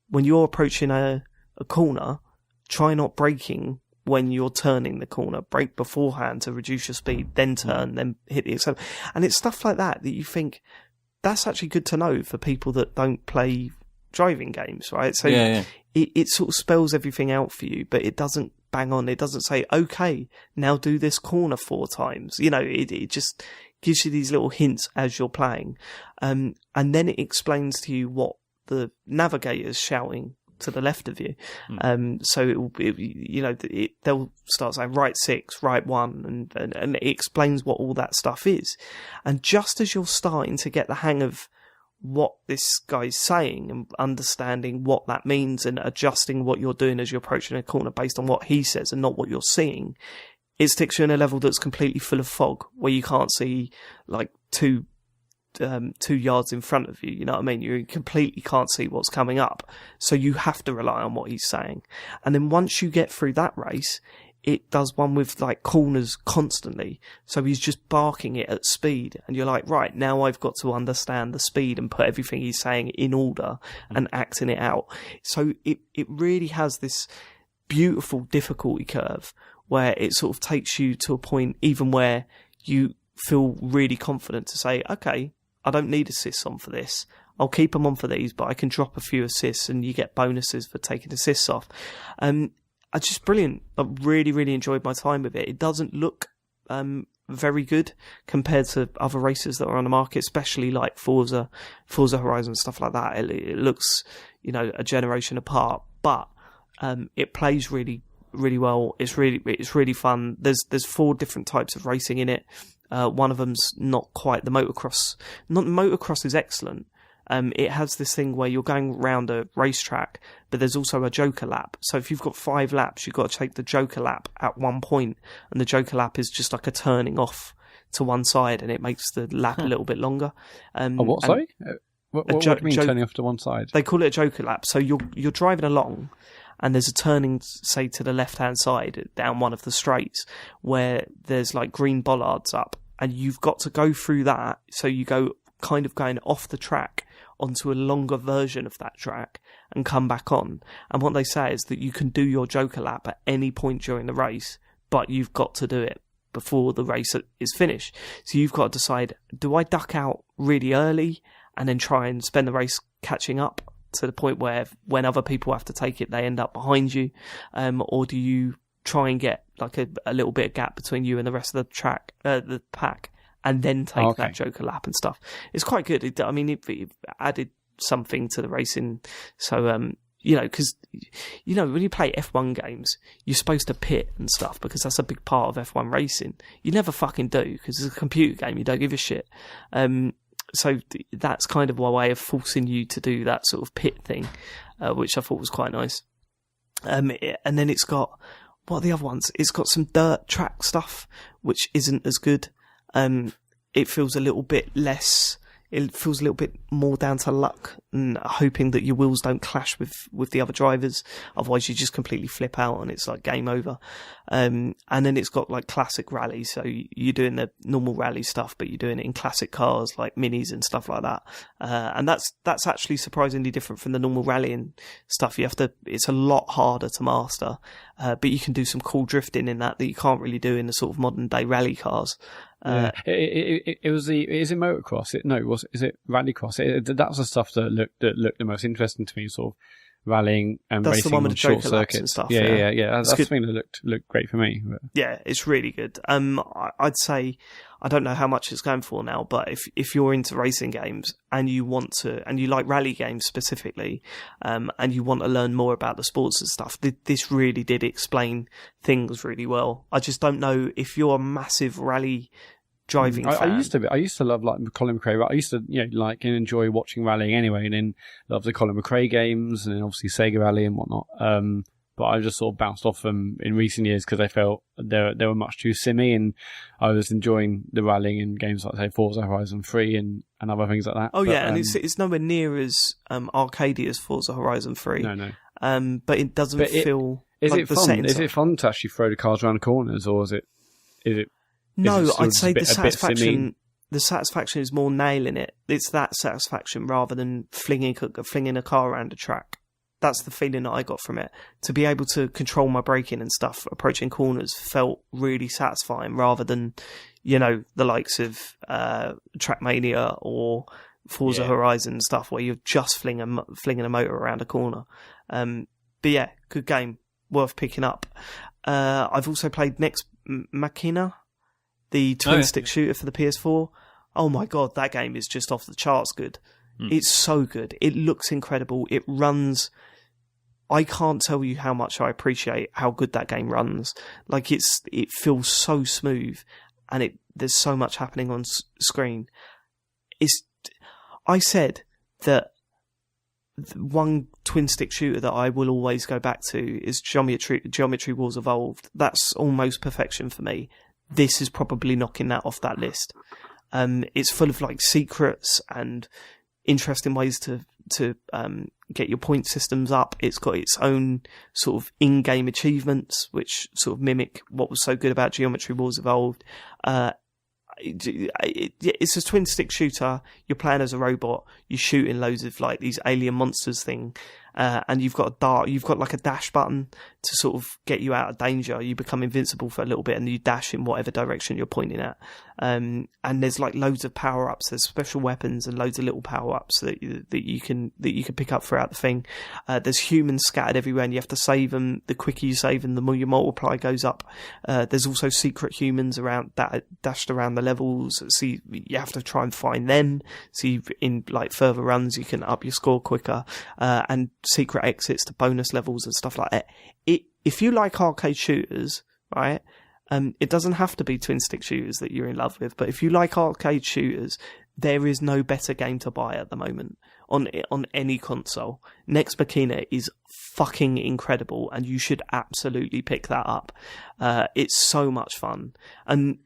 when you're approaching a corner, try not braking when you're turning the corner. Brake beforehand to reduce your speed, then turn, then hit the accelerator. And it's stuff like that you think, that's actually good to know for people that don't play driving games, right? So It sort of spells everything out for you, but it doesn't bang on. It doesn't say, okay, now do this corner 4 times. You know, it just gives you these little hints as you're playing. And then it explains to you what the navigator's shouting to the left of you. So they'll start saying right 6, right 1, and it explains what all that stuff is. And just as you're starting to get the hang of what this guy's saying and understanding what that means and adjusting what you're doing as you're approaching a corner based on what he says and not what you're seeing, it sticks you in a level that's completely full of fog where you can't see like 2 yards in front of you. You know what I mean? You completely can't see what's coming up. So you have to rely on what he's saying. And then once you get through that race, it does one with like corners constantly. So he's just barking it at speed. And you're like, right, now I've got to understand the speed and put everything he's saying in order and acting it out. So it really has this beautiful difficulty curve where it sort of takes you to a point even where you feel really confident to say, okay, I don't need assists on for this. I'll keep them on for these, but I can drop a few assists and you get bonuses for taking assists off. It's just brilliant. I really, really enjoyed my time with it. It doesn't look very good compared to other races that are on the market, especially like Forza Horizon, stuff like that. It looks, a generation apart, but it plays really, really well. It's really fun. There's 4 different types of racing in it. One of them's not quite the motocross. Motocross is excellent. It has this thing where you're going around a racetrack, but there's also a joker lap. So if you've got 5 laps, you've got to take the joker lap at one point, and the joker lap is just like a turning off to one side, and it makes the lap a little bit longer. Sorry? What do you mean turning off to one side? They call it a joker lap. So you're driving along, and there's a turning, say, to the left-hand side down one of the straights where there's like green bollards up, and you've got to go through that. So you go kind of going off the track onto a longer version of that track and come back on. And what they say is that you can do your joker lap at any point during the race, but you've got to do it before the race is finished. So you've got to decide, do I duck out really early and then try and spend the race catching up to the point where when other people have to take it, they end up behind you? Or do you try and get like a little bit of gap between you and the rest of the pack, and then take that joker lap and stuff? It's quite good. It added something to the racing. So, because, when you play F1 games, you're supposed to pit and stuff because that's a big part of F1 racing. You never fucking do because it's a computer game. You don't give a shit. So that's kind of a way of forcing you to do that sort of pit thing, which I thought was quite nice. And then it's got, what are the other ones? It's got some dirt track stuff, which isn't as good. It feels a little bit less. It feels a little bit more down to luck and hoping that your wheels don't clash with the other drivers. Otherwise, you just completely flip out and it's like game over. And then it's got like classic rally. So you're doing the normal rally stuff, but you're doing it in classic cars like minis and stuff like that. And that's actually surprisingly different from the normal rallying stuff. It's a lot harder to master. But you can do some cool drifting in that you can't really do in the sort of modern day rally cars. Is it motocross? Is it rallycross? That was the stuff that looked the most interesting to me. Sort of rallying and That's the racing one with on the short Joker laps circuits. and stuff, Yeah, yeah. That's It's good. something that looked great for me. But. Yeah, it's really good. I'd say I don't know how much it's going for now, but if you're into racing games and you like rally games specifically, and you want to learn more about the sports and stuff, this really did explain things really well. I just don't know if you're a massive rally driving fan. I used to love like Colin McRae. But I used to like and enjoy watching rallying anyway, and then love the Colin McRae games, and then obviously Sega Rally and whatnot. But I just sort of bounced off them in recent years because I felt they were much too simmy, and I was enjoying the rallying in games like say Forza Horizon 3 and other things like that. Oh, but, yeah, and it's nowhere near as arcadey as Forza Horizon 3. No. But it doesn't feel. Is like it the fun? settings Is it fun to actually throw the cars around the corners, or is it? No, still I'd just say a bit the satisfaction is more nailing it. It's that satisfaction rather than flinging a car around a track. That's the feeling that I got from it. To be able to control my braking and stuff approaching corners felt really satisfying rather than, the likes of Trackmania or Forza Horizon stuff where you're just flinging a motor around a corner. But yeah, good game, worth picking up. I've also played Next Machina, the twin-stick shooter for the PS4. Oh my god, that game is just off the charts good. It's so good. It looks incredible. It runs... I can't tell you how much I appreciate how good that game runs. Like, it feels so smooth, and there's so much happening on screen. I said that one twin-stick shooter that I will always go back to is Geometry Wars Evolved. That's almost perfection for me. This is probably knocking that off that list. It's full of like secrets and interesting ways to get your point systems up. It's got its own sort of in-game achievements, which sort of mimic what was so good about Geometry Wars Evolved. It's a twin-stick shooter. You're playing as a robot. You're shooting loads of like these alien monsters thing, and you've got like a dash button to sort of get you out of danger. You become invincible for a little bit, and you dash in whatever direction you're pointing at. And there's like loads of power-ups. There's special weapons and loads of little power-ups that you can pick up throughout the thing. There's humans scattered everywhere, and you have to save them. The quicker you save them, the more your multiply goes up. There's also secret humans around that dashed around the levels. So you have to try and find them. So in like further runs, you can up your score quicker. And secret exits to bonus levels and stuff like that. If you like arcade shooters, right? It doesn't have to be twin-stick shooters that you're in love with, but if you like arcade shooters, there is no better game to buy at the moment on any console. Next Machina is fucking incredible, and you should absolutely pick that up. It's so much fun, and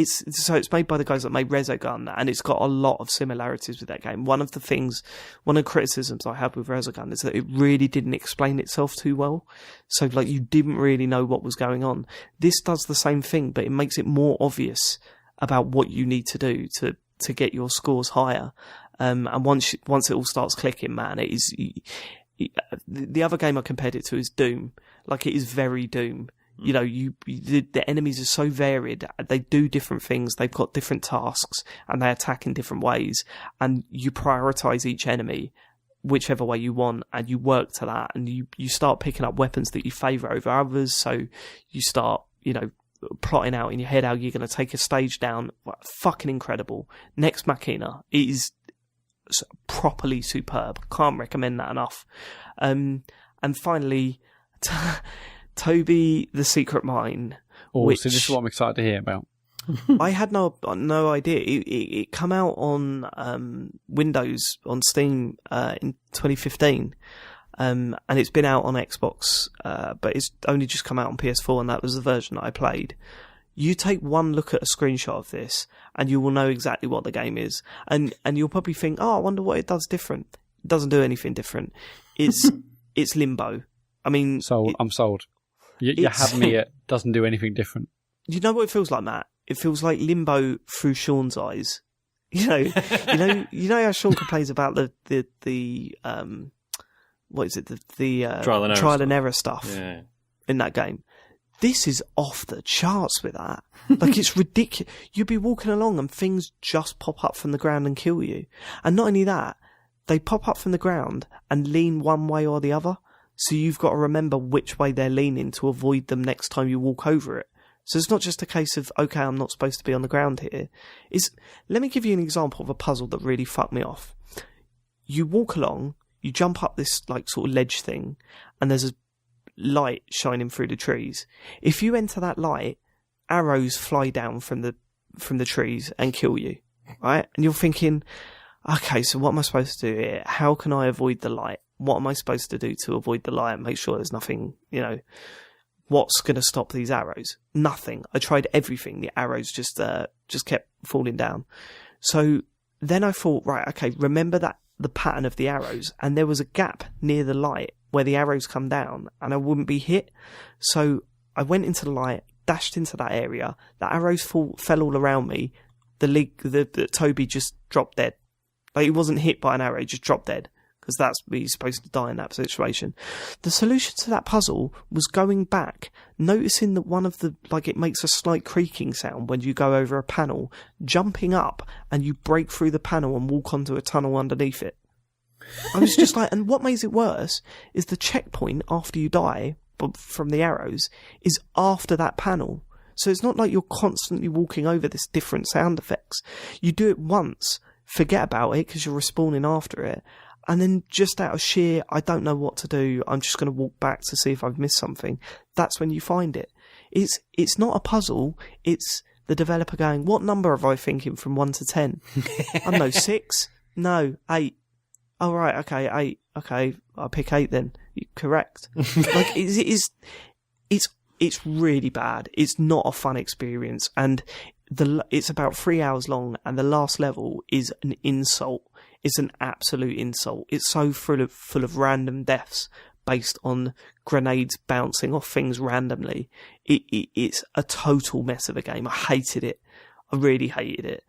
it's made by the guys that made Resogun, and it's got a lot of similarities with that game. One of the criticisms I have with Resogun is that it really didn't explain itself too well. So like you didn't really know what was going on. This does the same thing, but it makes it more obvious about what you need to do to get your scores higher. And once it all starts clicking, man, it is. The other game I compared it to is Doom. Like it is very Doom. You know, the enemies are so varied. They do different things. They've got different tasks, and they attack in different ways. And you prioritize each enemy whichever way you want, and you work to that. And you start picking up weapons that you favour over others. So you start, plotting out in your head how you're going to take a stage down. Fucking incredible. Next Machina is properly superb. Can't recommend that enough. And finally, Toby the Secret Mine. So this is what I'm excited to hear about. I had no idea. It came out on Windows on Steam in 2015, and it's been out on Xbox, but it's only just come out on PS4, and that was the version that I played. You take one look at a screenshot of this, and you will know exactly what the game is, and you'll probably think, "Oh, I wonder what it does different." It doesn't do anything different. It's Limbo. I mean, I'm sold. You have me at doesn't do anything different. You know what it feels like, Matt? It feels like Limbo through Sean's eyes. You know how Sean complains about the what is it? The trial and error stuff in that game. This is off the charts with that. Like, it's ridiculous. You'd be walking along and things just pop up from the ground and kill you. And not only that, they pop up from the ground and lean one way or the other. So you've got to remember which way they're leaning to avoid them next time you walk over it. So it's not just a case of, okay, I'm not supposed to be on the ground here. Let me give you an example of a puzzle that really fucked me off. You walk along, you jump up this like sort of ledge thing, and there's a light shining through the trees. If you enter that light, arrows fly down from the trees and kill you, right? And you're thinking, okay, so what am I supposed to do here? How can I avoid the light? What am I supposed to do to avoid the light and make sure there's nothing, what's going to stop these arrows? Nothing. I tried everything. The arrows just kept falling down. So then I thought, right, okay, remember that the pattern of the arrows, and there was a gap near the light where the arrows come down and I wouldn't be hit. So I went into the light, dashed into that area. The arrows fell all around me. The Toby just dropped dead. Like, he wasn't hit by an arrow, just dropped dead. Because that's he's supposed to die in that situation. The solution to that puzzle was going back, noticing that one of the, it makes a slight creaking sound when you go over a panel, jumping up, and you break through the panel and walk onto a tunnel underneath it. I was just and what makes it worse is the checkpoint after you die from the arrows is after that panel. So it's not like you're constantly walking over this different sound effects. You do it once, forget about it because you're respawning after it. And then just out of sheer, I don't know what to do, I'm just going to walk back to see if I've missed something. That's when you find it. It's not a puzzle. It's the developer going, what number have I thinking from 1 to 10? I don't know, 6? No, 8. Oh, right, okay, 8. Okay, I'll pick 8 then. Correct. It's really bad. It's not a fun experience. And it's about 3 hours long, and the last level is an insult. It's an absolute insult. It's so full of random deaths based on grenades bouncing off things randomly. It's a total mess of a game. I hated it. I really hated it.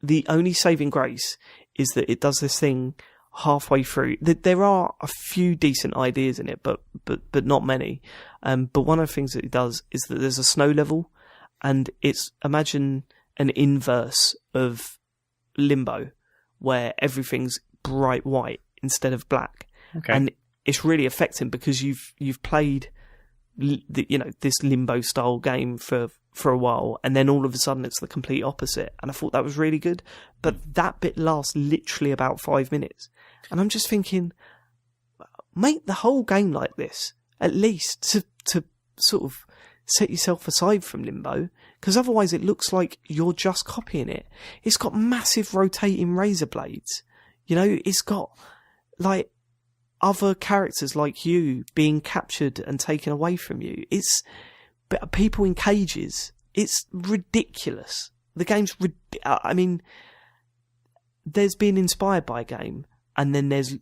The only saving grace is that it does this thing halfway through. There are a few decent ideas in it, but not many. But one of the things that it does is that there's a snow level, and imagine an inverse of Limbo, where everything's bright white instead of black. Okay. And it's really affecting because you've played this Limbo style game for a while, and then all of a sudden it's the complete opposite. And I thought that was really good, but that bit lasts literally about 5 minutes, and I'm just thinking, make the whole game like this at least to sort of set yourself aside from Limbo, because otherwise it looks like you're just copying it. It's got massive rotating razor blades. It's got other characters like you being captured and taken away from you. It's people in cages. It's ridiculous. The game's there's being inspired by a game, and then there's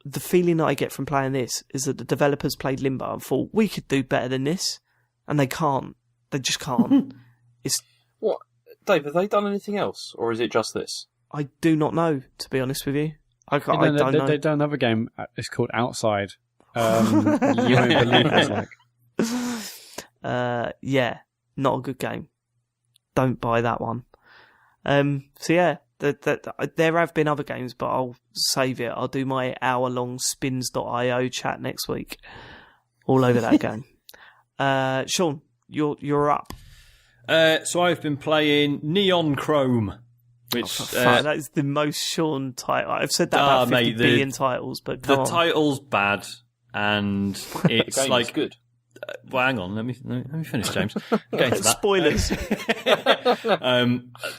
the feeling that I get from playing this is that the developers played Limbo and thought, we could do better than this. And they can't. They just can't. What, Dave? Have they done anything else, or is it just this? I do not know, to be honest with you. I don't know. They've done another game. It's called Outside. You won't believe what it's like. Yeah, not a good game. Don't buy that one. So yeah, there have been other games, but I'll save it. I'll do my hour-long spins.io chat next week, all over that game. Sean, you're up. So I've been playing Neon Chrome, which that is the most Sean title. I've said that about 50 billion titles, but the title's bad, and it's the game is good. Well, hang on. Let me finish, James. Getting to that. Spoilers.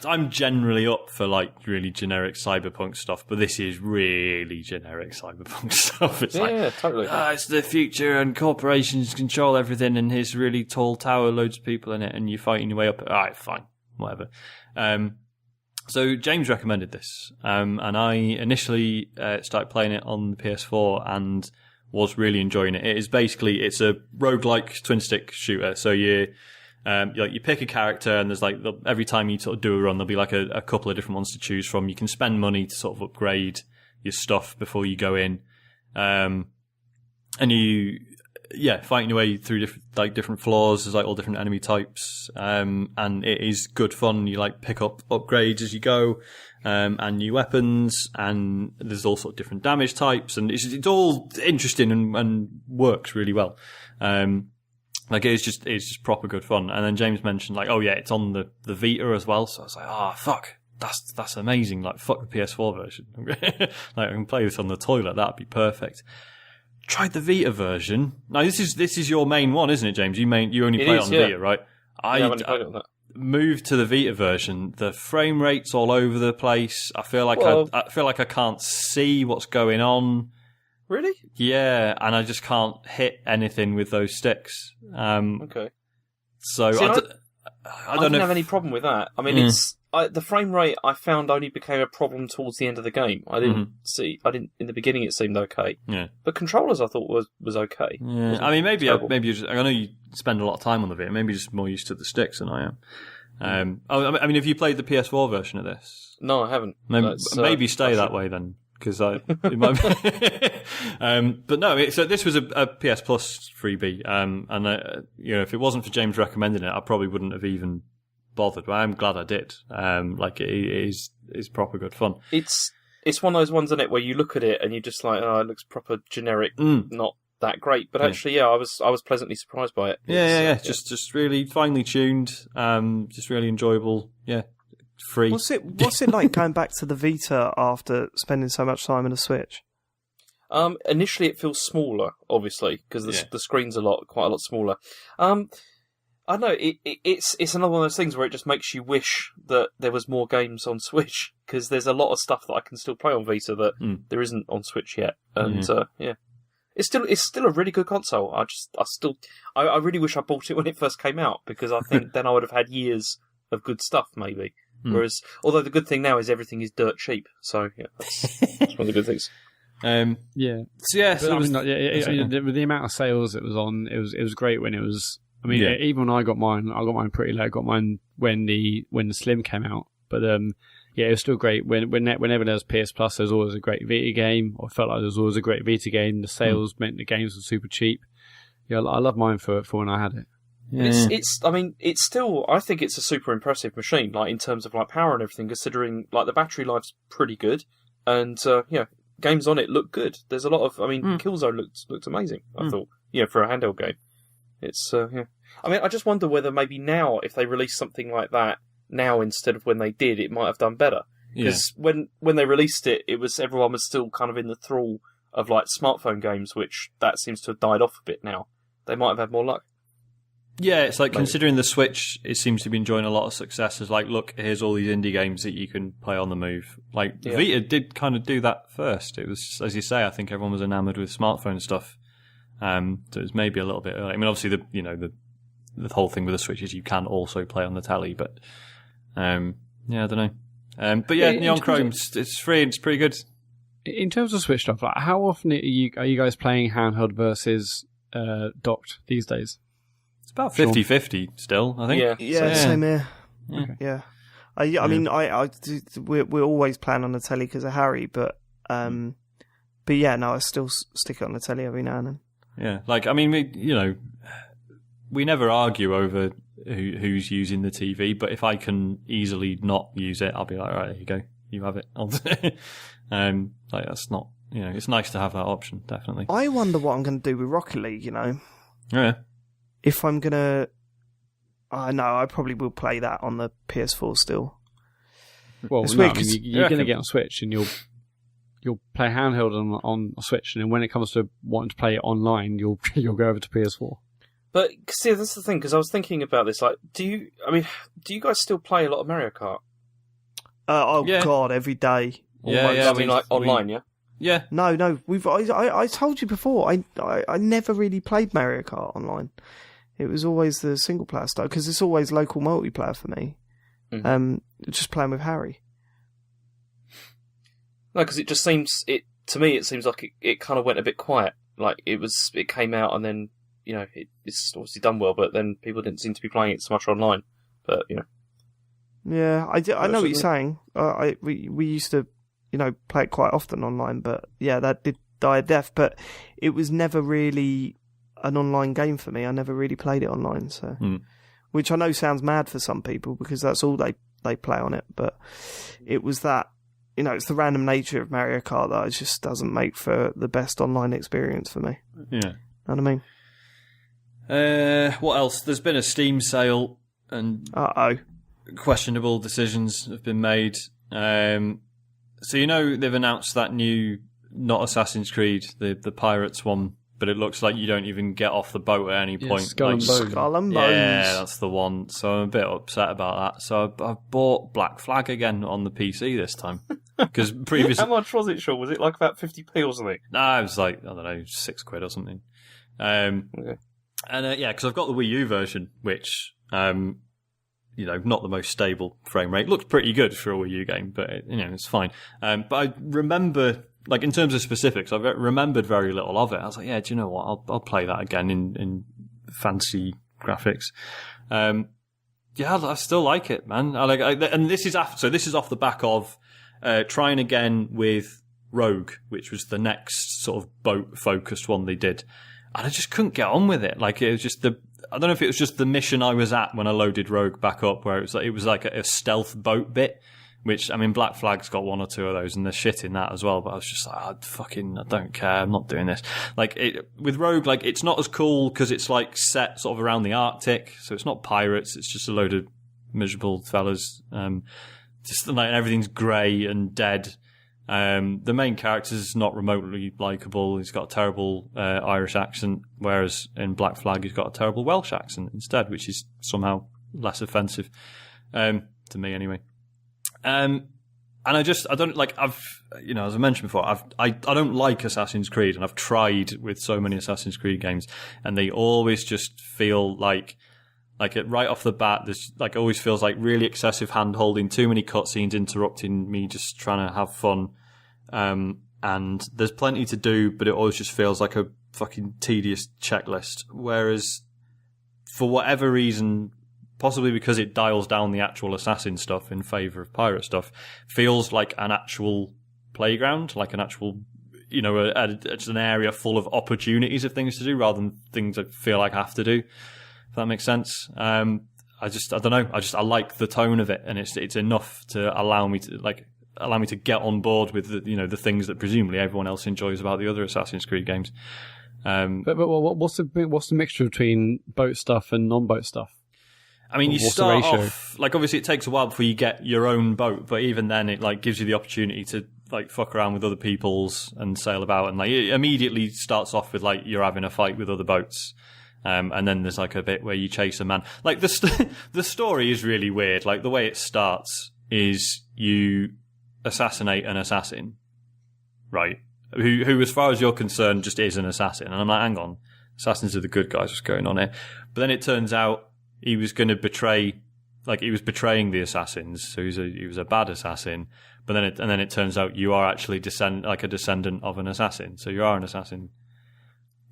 I'm generally up for really generic cyberpunk stuff, but this is really generic cyberpunk stuff. It's totally. It's the future, and corporations control everything, and here's a really tall tower, loads of people in it, and you're fighting your way up. All right, fine, whatever. So James recommended this, and I initially started playing it on the PS4 and was really enjoying it. It's a roguelike twin stick shooter. So you pick a character, and there's every time you sort of do a run, there'll be a couple of different ones to choose from. You can spend money to sort of upgrade your stuff before you go in, and fighting your way through different floors. There's like all different enemy types, and it is good fun. You like pick up upgrades as you go, and new weapons, and there's all sorts of different damage types, and it's all interesting and works really well. Like it's just proper good fun. And then James mentioned like, oh yeah, it's on the Vita as well. So I was like, oh fuck, that's amazing. Like fuck the PS4 version. Like I can play this on the toilet. That'd be perfect. Tried the Vita version. Now this is your main one, isn't it, James? You only play it on the Vita, right? I've only played it on that. Moved to the Vita version. The frame rate's all over the place. I feel like I can't see what's going on. Really? Yeah, and I just can't hit anything with those sticks. Okay. So See, I don't have any problem with that. I mean, the frame rate I found only became a problem towards the end of the game. I didn't in the beginning it seemed okay. Yeah. But controllers I thought was okay. Yeah. I mean, maybe I know you spend a lot of time on the Vita. Maybe just more used to the sticks than I am. I mean, have you played the PS4 version of this? No, I haven't. Maybe stay that way then. Because it might be. But no, so this was a PS Plus freebie, and if it wasn't for James recommending it, I probably wouldn't have even bothered. But I'm glad I did. Like it is proper good fun. It's one of those ones, isn't it, where you look at it and you're just like, oh, it looks proper generic, not that great. But actually, I was pleasantly surprised by it. Yeah. Just really finely tuned, just really enjoyable. Yeah. Free. What's it like going back to the Vita after spending so much time on the Switch? Initially, it feels smaller, obviously, because the screen's quite a lot smaller. I don't know. It's another one of those things where it just makes you wish that there was more games on Switch, because there's a lot of stuff that I can still play on Vita that there isn't on Switch yet. And it's still a really good console. I really wish I bought it when it first came out, because I think then I would have had years of good stuff, maybe. Whereas, although the good thing now is everything is dirt cheap, so that's one of the good things. Yeah. So with the amount of sales it was on, it was great when it was. I mean, even when I got mine pretty late. I got mine when the Slim came out, but it was still great. Whenever there was PS Plus, there was always a great Vita game, or felt like there was always a great Vita game. The sales meant the games were super cheap. Yeah, I love mine for when I had it. Yeah. It's still, I think it's a super impressive machine, like in terms of like power and everything, considering like the battery life's pretty good, and games on it look good. There's a lot of, Killzone looked amazing. I thought, for a handheld game, it's I mean, I just wonder whether maybe now, if they release something like that now instead of when they did, it might have done better. Because when they released it, everyone was still kind of in the thrall of like smartphone games, which that seems to have died off a bit now. They might have had more luck. Yeah, it's like considering the Switch, it seems to be enjoying a lot of success. It's like, look, here's all these indie games that you can play on the move. Like, Vita did kind of do that first. It was, as you say, I think everyone was enamoured with smartphone stuff. So it was maybe a little bit early. I mean, obviously, the whole thing with the Switch is you can also play on the telly, but I don't know. But yeah, Neon Chrome, it's free and it's pretty good. In terms of Switch stuff, like, how often are you guys playing handheld versus docked these days? It's about 50-50 still, I think. Yeah, same here. Okay. Yeah. I mean, we're always playing on the telly because of Harry, but yeah, no, I still stick it on the telly every now and then. Yeah, like, I mean, we never argue over who's using the TV, but if I can easily not use it, I'll be like, all right, there you go, you have it. Like, that's not, it's nice to have that option, definitely. I wonder what I'm going to do with Rocket League, Yeah. If I'm going to... no, I probably will play that on the PS4 still. Well, it's weird, weird, 'cause you're going to get on Switch and you'll play handheld on Switch, and then when it comes to wanting to play it online, you'll go over to PS4. But see, that's the thing, because I was thinking about this. Like, do you guys still play a lot of Mario Kart? God, every day. I mean, like online, yeah. Yeah. No. I told you before. I never really played Mario Kart online. It was always the single player style because it's always local multiplayer for me. Just playing with Harry. No, because it just seems to me. It seems like it kind of went a bit quiet. Like it came out and then it's obviously done well, but then people didn't seem to be playing it so much online. But Yeah, I know what you're saying. We used to play it quite often online, but yeah, that did die a death. But it was never really an online game for me. I never really played it online, so which I know sounds mad for some people because that's all they play on it. But it was that, it's the random nature of Mario Kart that it just doesn't make for the best online experience for me. Yeah, know what I mean? What else? There's been a Steam sale, and questionable decisions have been made. So they've announced that new, not Assassin's Creed, the Pirates one, but it looks like you don't even get off the boat at any point. Skull and Bones. Skull and Bones. Yeah, that's the one. So I'm a bit upset about that. So I bought Black Flag again on the PC this time. Because previously... How much was it, Sean? Was it like about 50p or something? Nah, it was like, I don't know, £6 or something. Okay. And because I've got the Wii U version, which, not the most stable frame rate. Looks pretty good for a Wii U game, but, it's fine. But I remember, like, in terms of specifics, I've remembered very little of it. I was like, yeah, do you know what? I'll play that again in fancy graphics. I still like it, man. And this is off the back of trying again with Rogue, which was the next sort of boat-focused one they did. And I just couldn't get on with it. Like, it was just I don't know if it was just the mission I was at when I loaded Rogue back up, where it was like a stealth boat bit, which, I mean, Black Flag's got one or two of those, and there's shit in that as well, but I was just like, I don't care, I'm not doing this. Like, with Rogue, like, it's not as cool because it's, like, set sort of around the Arctic, so it's not pirates, it's just a load of miserable fellas. Just, like, everything's grey and dead. The main character's not remotely likeable. He's got a terrible Irish accent, whereas in Black Flag he's got a terrible Welsh accent instead, which is somehow less offensive to me anyway. And I don't like. As I mentioned before, I don't like Assassin's Creed, and I've tried with so many Assassin's Creed games, and they always just feel like it right off the bat. There's like always feels like really excessive hand holding, too many cutscenes interrupting me just trying to have fun. And there's plenty to do, but it always just feels like a fucking tedious checklist. Whereas, for whatever reason, possibly because it dials down the actual assassin stuff in favour of pirate stuff, feels like an actual playground, like an actual, it's an area full of opportunities of things to do rather than things I feel like I have to do. If that makes sense. I don't know. I like the tone of it, and it's enough to allow me to get on board with the things that presumably everyone else enjoys about the other Assassin's Creed games. But what's the mixture between boat stuff and non-boat stuff? I mean, you start off, like, obviously it takes a while before you get your own boat, but even then it, like, gives you the opportunity to, like, fuck around with other people's and sail about, and, like, it immediately starts off with, like, you're having a fight with other boats. And then there's, like, a bit where you chase a man. Like, the story is really weird. Like, the way it starts is you assassinate an assassin, right? Who, as far as you're concerned, just is an assassin. And I'm like, hang on, assassins are the good guys, what's going on here? But then it turns out he was going to betray, like, he was betraying the assassins, so he was a bad assassin. But then it turns out you are actually a descendant of an assassin, so you are an assassin.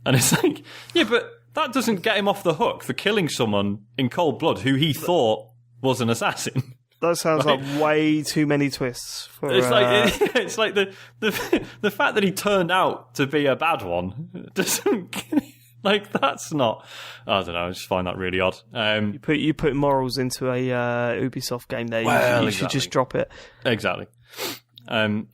And it's like, yeah, but that doesn't get him off the hook for killing someone in cold blood who he thought was an assassin. That sounds like way too many twists. It's like the fact that he turned out to be a bad one doesn't. Like, that's not. I don't know. I just find that really odd. You put morals into a Ubisoft game there. You should just drop it. Exactly. I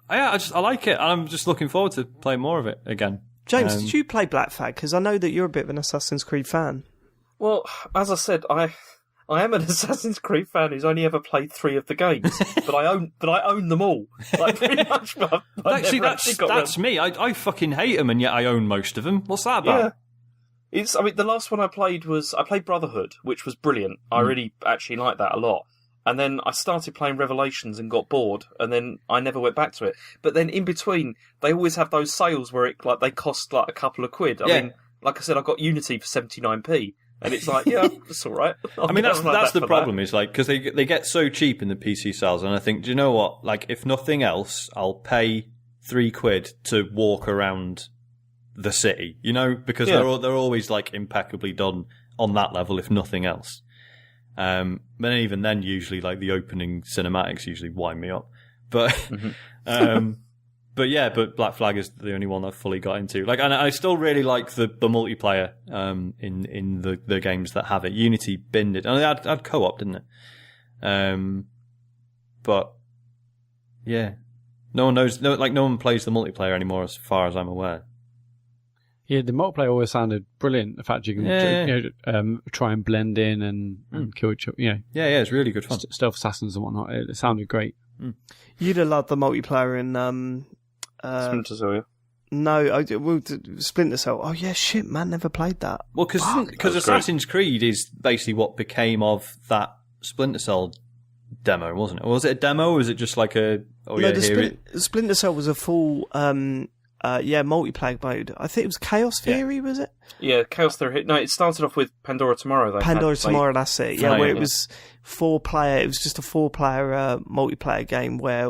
like it. I'm just looking forward to playing more of it again. James, did you play Black Flag? Because I know that you're a bit of an Assassin's Creed fan. Well, as I said, I am an Assassin's Creed fan who's only ever played 3 of the games, but I own them all. Like, pretty much. Actually, that's me. I fucking hate them, and yet I own most of them. What's that about? Yeah. The last one I played Brotherhood, which was brilliant. I really actually liked that a lot. And then I started playing Revelations and got bored, and then I never went back to it. But then in between, they always have those sales where they cost like a couple of quid. I mean, like I said, I got Unity for 79p, and it's like, yeah, that's all right. I mean, that's the problem. Is like, because they get so cheap in the PC sales, and I think, do you know what? Like, if nothing else, I'll pay £3 to walk around the city. Because they're always like impeccably done on that level, if nothing else. But even then, usually, like, the opening cinematics usually wind me up. But, but Black Flag is the only one I've fully got into. Like, and I still really like the multiplayer in the games that have it. Unity binned it, and it had co-op, didn't it? But yeah, no one knows. No one plays the multiplayer anymore, as far as I'm aware. Yeah, the multiplayer always sounded brilliant. The fact you can try and blend in and kill each other. Yeah, it's really good fun. Stealth assassins and whatnot. It sounded great. You'd have loved the multiplayer in Splinter Cell, yeah. No, Splinter Cell. Oh yeah, shit, man, never played that. Well, because Assassin's Creed is basically what became of that Splinter Cell demo, wasn't it? Or was it a demo, or was it just like a? Splinter Cell was a full multiplayer mode. I think it was Chaos Theory, was it? Yeah, Chaos Theory. No, it started off with Pandora Tomorrow. Pandora Tomorrow, that's it. Yeah, where it was 4-player. It was just a 4-player multiplayer game where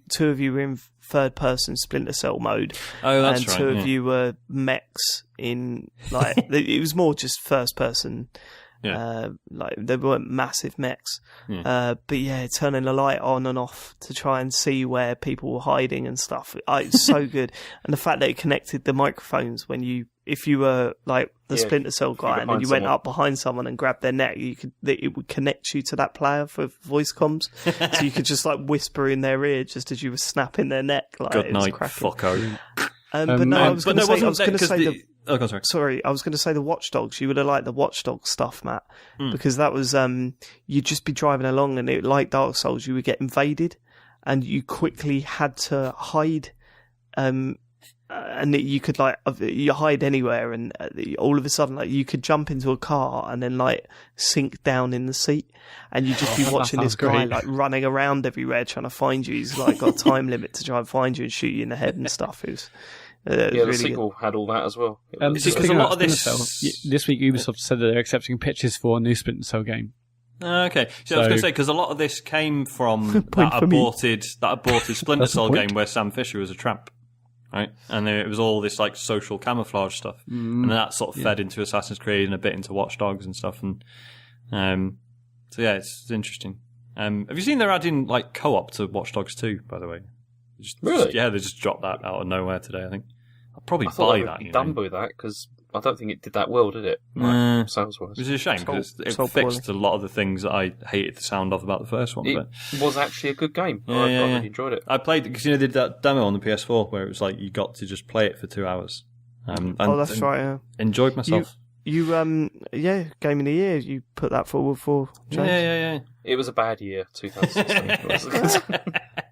two of you were in third-person Splinter Cell mode. Oh, that's and right. two of you were mechs in like it was more just first-person. Yeah. Like they weren't massive mechs, Yeah. but yeah, turning the light on and off to try and see where people were hiding and stuff. It's so good, and the fact that it connected the microphones if you were like the Splinter Cell guy, and then you went up behind someone and grabbed their neck, it would connect you to that player for voice comms, so you could just like whisper in their ear just as you were snapping their neck. Like, good night, fucko. But no, I was going to say Oh, God, sorry. Sorry, I was going to say the Watch Dogs. You would have liked the Watch Dogs stuff, Matt, because that was you'd just be driving along, and like Dark Souls, you would get invaded, and you quickly had to hide, and you could you hide anywhere, and all of a sudden, like you could jump into a car and then like sink down in the seat, and you'd just be watching this guy like running around everywhere trying to find you. He's like got a time limit to try and find you and shoot you in the head and stuff. It was. The sequel had all that as well. Because a lot of this week Ubisoft said that they're accepting pitches for a new Splinter Cell game. Okay, so I was going to say, because a lot of this came from that aborted Splinter Cell game where Sam Fisher was a tramp, right? And it was all this like social camouflage stuff, and that sort of fed into Assassin's Creed and a bit into Watch Dogs and stuff. And so yeah, it's interesting. Have you seen they're adding like co-op to Watch Dogs 2, by the way? Really? Yeah, they just dropped that out of nowhere today, I think. I'll probably buy that. Be done with that, because I don't think it did that well, did it? Sales-wise. Which is a shame, because it fixed a lot of the things that I hated the sound of about the first one. It was actually a good game. I really enjoyed it. I played, because they did that demo on the PS4 where it was like you got to just play it for 2 hours. That's right, yeah. Enjoyed myself. You Game of the Year, you put that forward for James. Yeah. It was a bad year, 2016.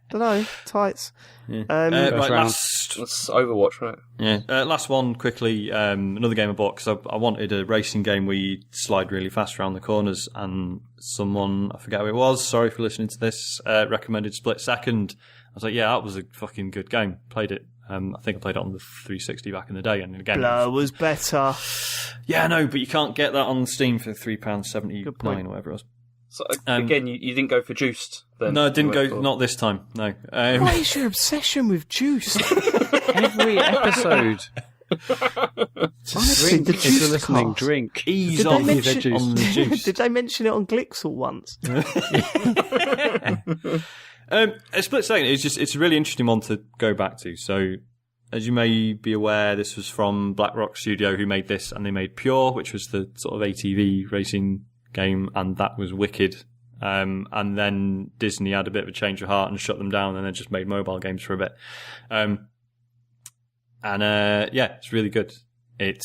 Don't know, tights. Yeah. Right, that's Overwatch, right? Yeah. Last one quickly. Another game I bought because I wanted a racing game where you slide really fast around the corners, and someone, I forget who it was, sorry for listening to this, recommended Split Second. I was like, yeah, that was a fucking good game. Played it. I think I played it on the 360 back in the day, and again, Blur was better. Yeah, I know, but you can't get that on Steam for £3.79 or whatever it was. So again, you didn't go for Juiced then? No, I didn't go. Not this time. No. What is your obsession with Juice? Every episode. Honestly, drink, if you're listening, drink. Ease on the juice. Did they mention it on Glixel once? A Split Second it's a really interesting one to go back to. So, as you may be aware, this was from BlackRock Studio, who made this, and they made Pure, which was the sort of ATV racing game, and that was wicked. And then Disney had a bit of a change of heart and shut them down, and then just made mobile games for a bit. It's really good. It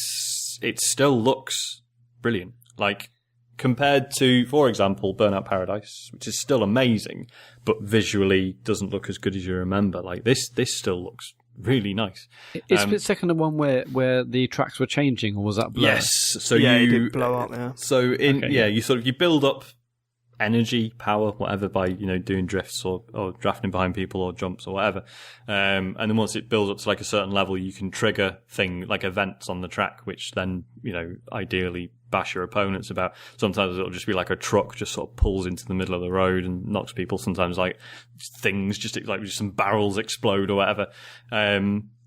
still looks brilliant. Like, compared to, for example, Burnout Paradise, which is still amazing, but visually doesn't look as good as you remember. Like, this still looks really nice. Is Split Second the one where the tracks were changing, or was that Blur? Yes. So it did blow up. Yeah. So you build up energy, power, whatever, by doing drifts or drafting behind people or jumps or whatever. And then once it builds up to like a certain level, you can trigger events on the track, which then ideally bash your opponents about. Sometimes it'll just be like a truck just sort of pulls into the middle of the road and knocks people. Sometimes like things just some barrels explode or whatever.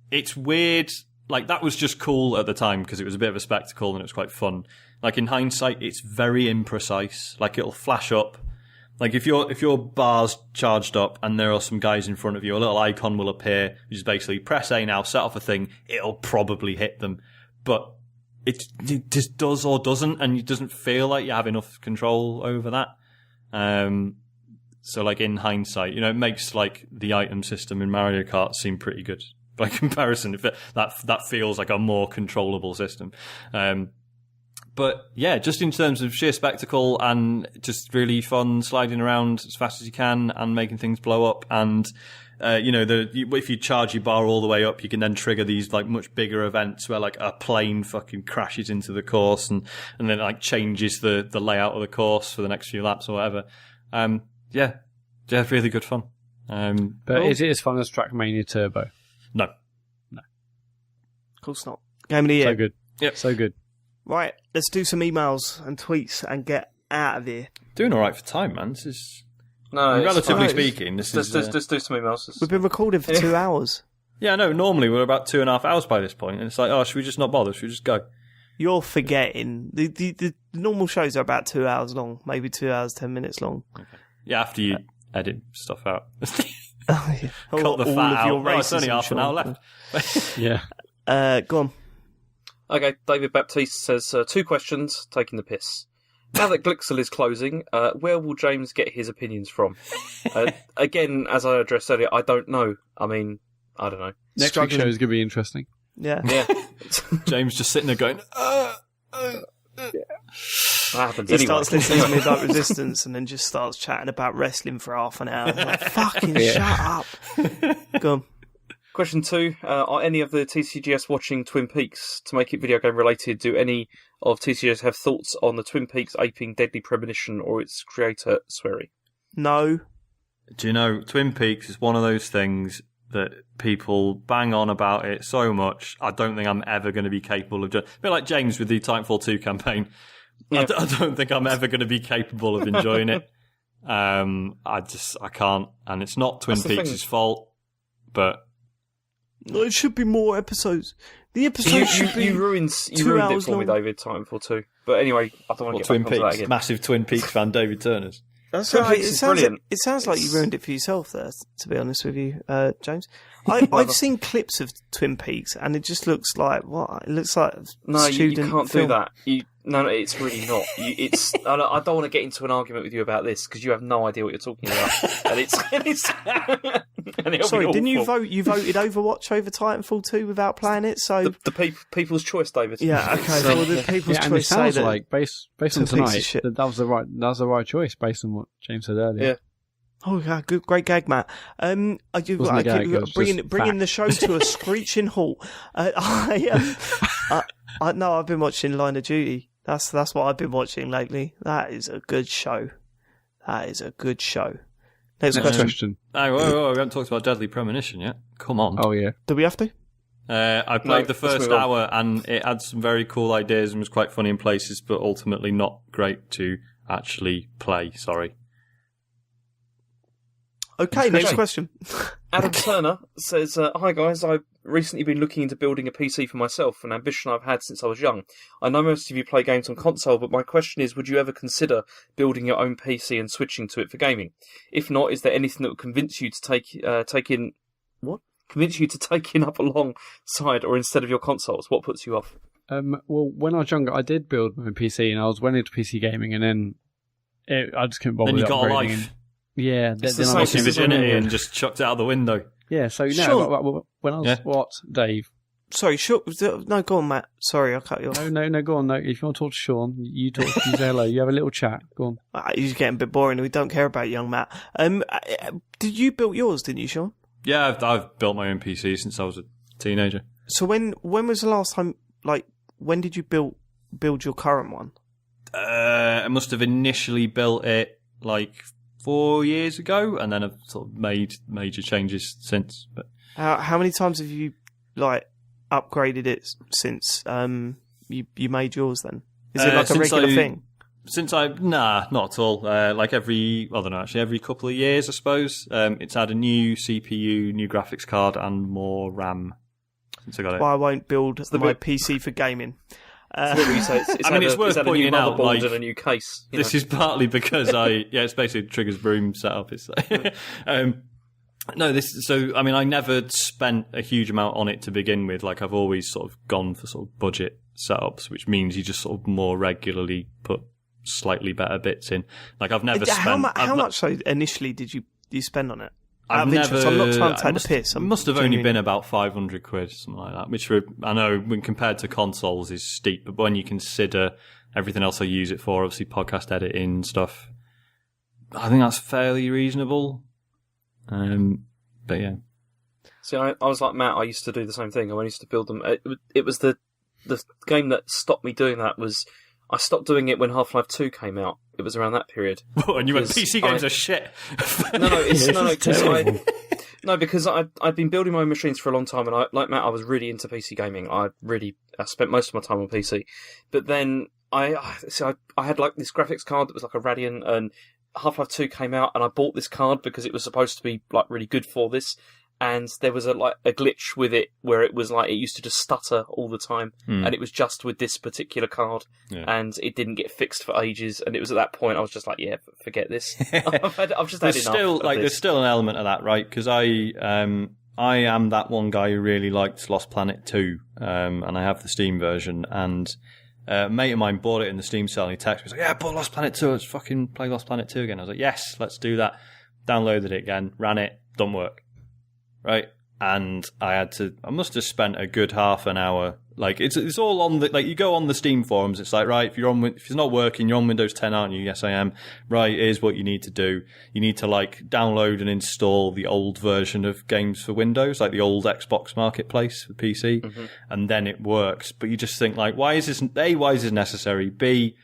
It's weird. Like, that was just cool at the time because it was a bit of a spectacle and it was quite fun. Like, in hindsight, it's very imprecise. Like, it'll flash up Like if your bar's charged up and there are some guys in front of you, a little icon will appear, which is basically press A now, set off a thing, it'll probably hit them. But it just does or doesn't, and it doesn't feel like you have enough control over that. So like in hindsight, it makes like the item system in Mario Kart seem pretty good by comparison. If that feels like a more controllable system. But yeah, just in terms of sheer spectacle and just really fun sliding around as fast as you can and making things blow up. And, if you charge your bar all the way up, you can then trigger these like much bigger events where like a plane fucking crashes into the course and then like changes the layout of the course for the next few laps or whatever. Yeah, really good fun. But is it as fun as Trackmania Turbo? No. Of course not. Game of the year. So good. Yep. So good. Right, let's do some emails and tweets and get out of here. Doing all right for time, man. This is No, relatively it's speaking. This is just do some emails. We've been recording for 2 hours. Yeah, no. Normally we're about 2.5 hours by this point, and it's like, oh, should we just not bother? Should we just go? You're forgetting. The normal shows are about 2 hours long, maybe 2 hours, 10 minutes long. Okay. Yeah, after you edit stuff out. Oh, yeah. Cut the fat out. Oh, it's only racism, half an hour left. Yeah. Go on. Okay, David Baptiste says, 2 questions, taking the piss. Now that Glixel is closing, where will James get his opinions from? Again, as I addressed earlier, I don't know. I mean, I don't know. Next week's show is going to be interesting. Yeah. Yeah. James just sitting there going, That happens He anyway. starts listening to Midnight Resistance and then just starts chatting about wrestling for half an hour. I'm like, fucking shut up. Go on. Question 2, are any of the TCGS watching Twin Peaks? To make it video game related, do any of TCGS have thoughts on the Twin Peaks aping Deadly Premonition or its creator, Swery? No. do you know, Twin Peaks is one of those things that people bang on about it so much, I don't think I'm ever going to be capable of doing. A bit like James with the Titanfall 2 campaign. Yeah. I don't think I'm ever going to be capable of enjoying it. I can't. And it's not Twin Peaks' fault, but... No, it should be more episodes. The episode should be you ruined it for me, David, Titanfall 2. But anyway, I don't want to get Twin back onto that again. Massive Twin Peaks fan David Turner's. That's Twin right. Peaks is brilliant. It sounds like you ruined it for yourself there, to be honest with you, James. I've seen clips of Twin Peaks, and it just looks like, what? It looks like No, you can't film. do that. No, it's really not. I don't want to get into an argument with you about this, because you have no idea what you're talking about. Sorry, didn't you vote? You voted Overwatch over Titanfall 2 without playing it, so... The people's choice, David. Yeah, okay, well, the people's and choice it sounds say that... like, based on tonight, that was the right choice, based on what James said earlier. Yeah. Oh, yeah, good, great gag, Matt. Bringing the show to a screeching halt. No, I've been watching Line of Duty. That's what I've been watching lately. That is a good show. Next question. Oh, whoa, we haven't talked about Deadly Premonition yet. Come on. Oh, yeah. Do we have to? I played the first hour and it had some very cool ideas and was quite funny in places, but ultimately not great to actually play. Sorry. Okay, next question. Adam Turner says, hi guys, I've recently been looking into building a PC for myself, an ambition I've had since I was young. I know most of you play games on console, but my question is, would you ever consider building your own PC and switching to it for gaming? If not, is there anything that would convince you to take in up alongside or instead of your consoles? What puts you off? Well, when I was younger, I did build my PC and I went into PC gaming, and then I just couldn't bother. Then you with got a upgrading life. Yeah, It's then the I same lost virginity and just chucked it out the window. Yeah, so no, Sure. when I was what, Dave? Sorry, sure. No, go on, Matt. Sorry, I cut you off. No, go on. No, if you want to talk to Sean, you talk. You say hello. You have a little chat. Go on. He's getting a bit boring. We don't care about young Matt. Did you build yours? Didn't you, Sean? Yeah, I've built my own PC since I was a teenager. So when was the last time? Like, when did you build your current one? I must have initially built it like 4 years ago, and then I've sort of made major changes since. But how many times have you like upgraded it since you made yours? Then is it like a regular thing? Not at all. Like every couple of years, I suppose. It's had a new CPU, new graphics card, and more RAM since I got it. Well, I won't build my PC for gaming. What would you say? It's worth a new pointing out, motherboard like, and a new case. This is partly because it's basically Trigger's broom setup. It's like, I never spent a huge amount on it to begin with. Like, I've always sort of gone for sort of budget setups, which means you just sort of more regularly put slightly better bits in. Like, I've never spent... How much so initially did you spend on it? I'm not trying to take the piss. It must have only been about 500 quid, something like that, which I know when compared to consoles is steep, but when you consider everything else I use it for, obviously podcast editing stuff, I think that's fairly reasonable. But yeah. See, I was like Matt. I used to do the same thing. I used to build them. It was the game that stopped me doing that was I stopped doing it when Half-Life 2 came out. It was around that period. And you went, PC games are shit. Because I'd been building my own machines for a long time, and like Matt, I was really into PC gaming. I spent most of my time on PC. But then I had like this graphics card that was like a Radeon, and Half-Life 2 came out, and I bought this card because it was supposed to be like really good for this. And there was a glitch with it where it was like it used to just stutter all the time, and it was just with this particular card, and it didn't get fixed for ages. And it was at that point I was just like, yeah, forget this. I've just had enough. There's still an element of that, right? Because I am that one guy who really liked Lost Planet 2, and I have the Steam version. And a mate of mine bought it in the Steam sale, and he texted me, he's like, "Yeah, I bought Lost Planet 2. Let's fucking play Lost Planet 2 again." I was like, "Yes, let's do that." Downloaded it again, ran it, don't work. Right, and I must have spent a good half an hour. Like it's all on the, like, you go on the Steam forums. It's like, right, if it's not working, you're on Windows 10, aren't you? Yes, I am. Right, here's what you need to do. You need to like download and install the old version of games for Windows, like the old Xbox Marketplace for PC, and then it works. But you just think like, why is this necessary? B,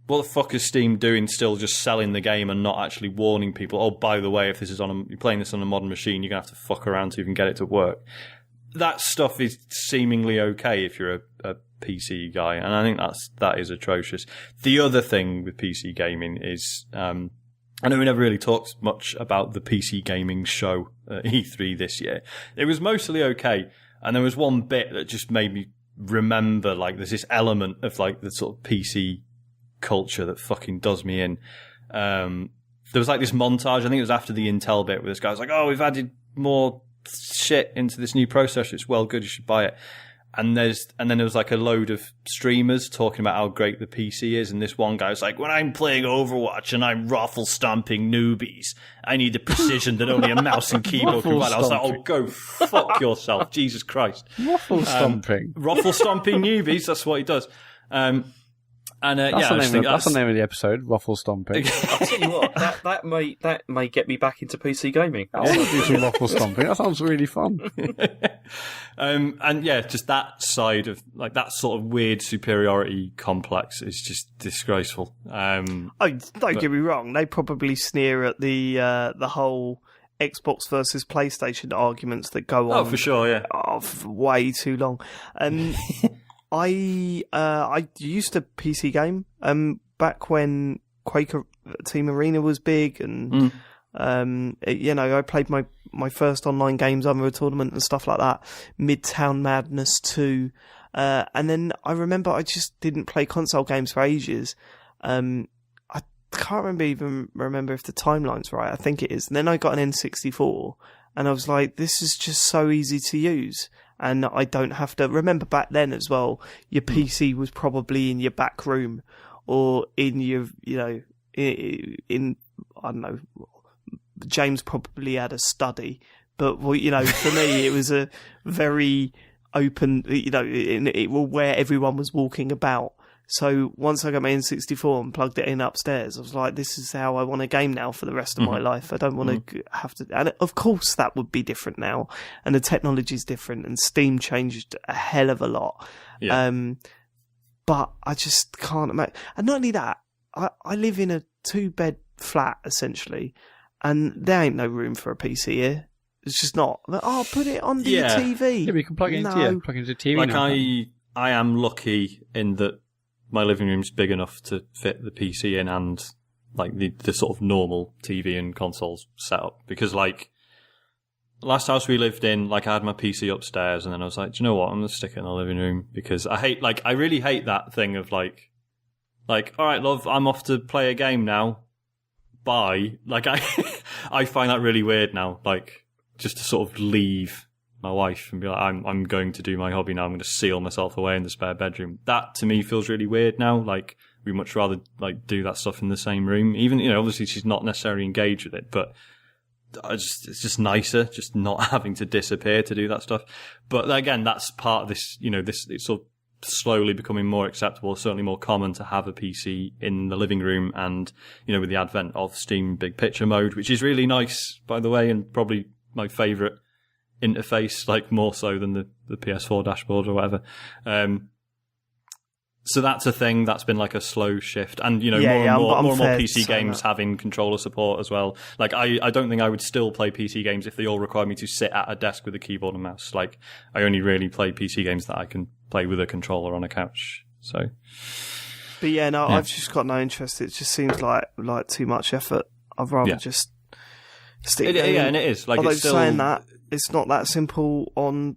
what the fuck is Steam doing still just selling the game and not actually warning people, oh, by the way, if this is you're playing this on a modern machine, you're going to have to fuck around to even get it to work. That stuff is seemingly okay if you're a PC guy, and I think that is atrocious. The other thing with PC gaming is, I know we never really talked much about the PC gaming show at E3 this year. It was mostly okay, and there was one bit that just made me remember, like, there's this element of, like, the sort of PC culture that fucking does me in. There was like this montage, I think it was after the Intel bit, where this guy was like, oh, we've added more shit into this new processor, it's well good, you should buy it. And then there was like a load of streamers talking about how great the PC is, and this one guy was like, when I'm playing Overwatch and I'm Roflstomping newbies, I need the precision that only a mouse and keyboard can provide. I was like, oh, go fuck yourself, Jesus Christ. Roflstomping. Roflstomping newbies, that's what he does. That's the name of the episode, Roflstomping. I'll tell you what, that may get me back into PC gaming. I want to do some Roflstomping. That sounds really fun. And yeah, just that side of, like, that sort of weird superiority complex is just disgraceful. Don't get me wrong, they probably sneer at the whole Xbox versus PlayStation arguments that go on. Oh, for sure, yeah. For way too long. I used to PC game back when Quaker Team Arena was big, and I played my first online games under a tournament and stuff like that. Midtown Madness 2, and then I remember I just didn't play console games for ages. I can't remember if the timeline's right. I think it is. And then I got an N64, and I was like, this is just so easy to use. And I don't have to remember back then as well. Your PC was probably in your back room, or in your, in I don't know. James probably had a study, but for me it was a very open, where everyone was walking about. So once I got my N64 and plugged it in upstairs, I was like, this is how I want a game now for the rest of my life. I don't want to have to... And of course that would be different now. And the technology's different, and Steam changed a hell of a lot. Yeah. But I just can't imagine... And not only that, I live in a 2-bed flat, essentially, and there ain't no room for a PC here. It's just not. Put it on the TV. Yeah, we can plug it into the TV. Like, I am lucky in that my living room's big enough to fit the PC in, and like the sort of normal TV and consoles setup, because like last house we lived in, like I had my PC upstairs, and then I was like, do you know what? I'm gonna stick it in the living room because I really hate that thing of like, all right, love, I'm off to play a game now. Bye. Like I find that really weird now. Like just to sort of leave my wife and be like, I'm going to do my hobby now. I'm going to seal myself away in the spare bedroom. That to me feels really weird now. Like we'd much rather like do that stuff in the same room. Even, obviously she's not necessarily engaged with it, but it's just nicer just not having to disappear to do that stuff. But again, that's part of this, it's sort of slowly becoming more acceptable, certainly more common to have a PC in the living room. And, with the advent of Steam Big Picture mode, which is really nice, by the way, and probably my favourite interface, like more so than the PS4 dashboard or whatever. So that's a thing that's been like a slow shift, and more and more PC games having controller support as well. Like I don't think I would still play PC games if they all required me to sit at a desk with a keyboard and mouse. Like I only really play PC games that I can play with a controller on a couch. So, but I've just got no interest. It just seems like too much effort. I'd rather just stick. And it is. Like, although it's still saying that, it's not that simple on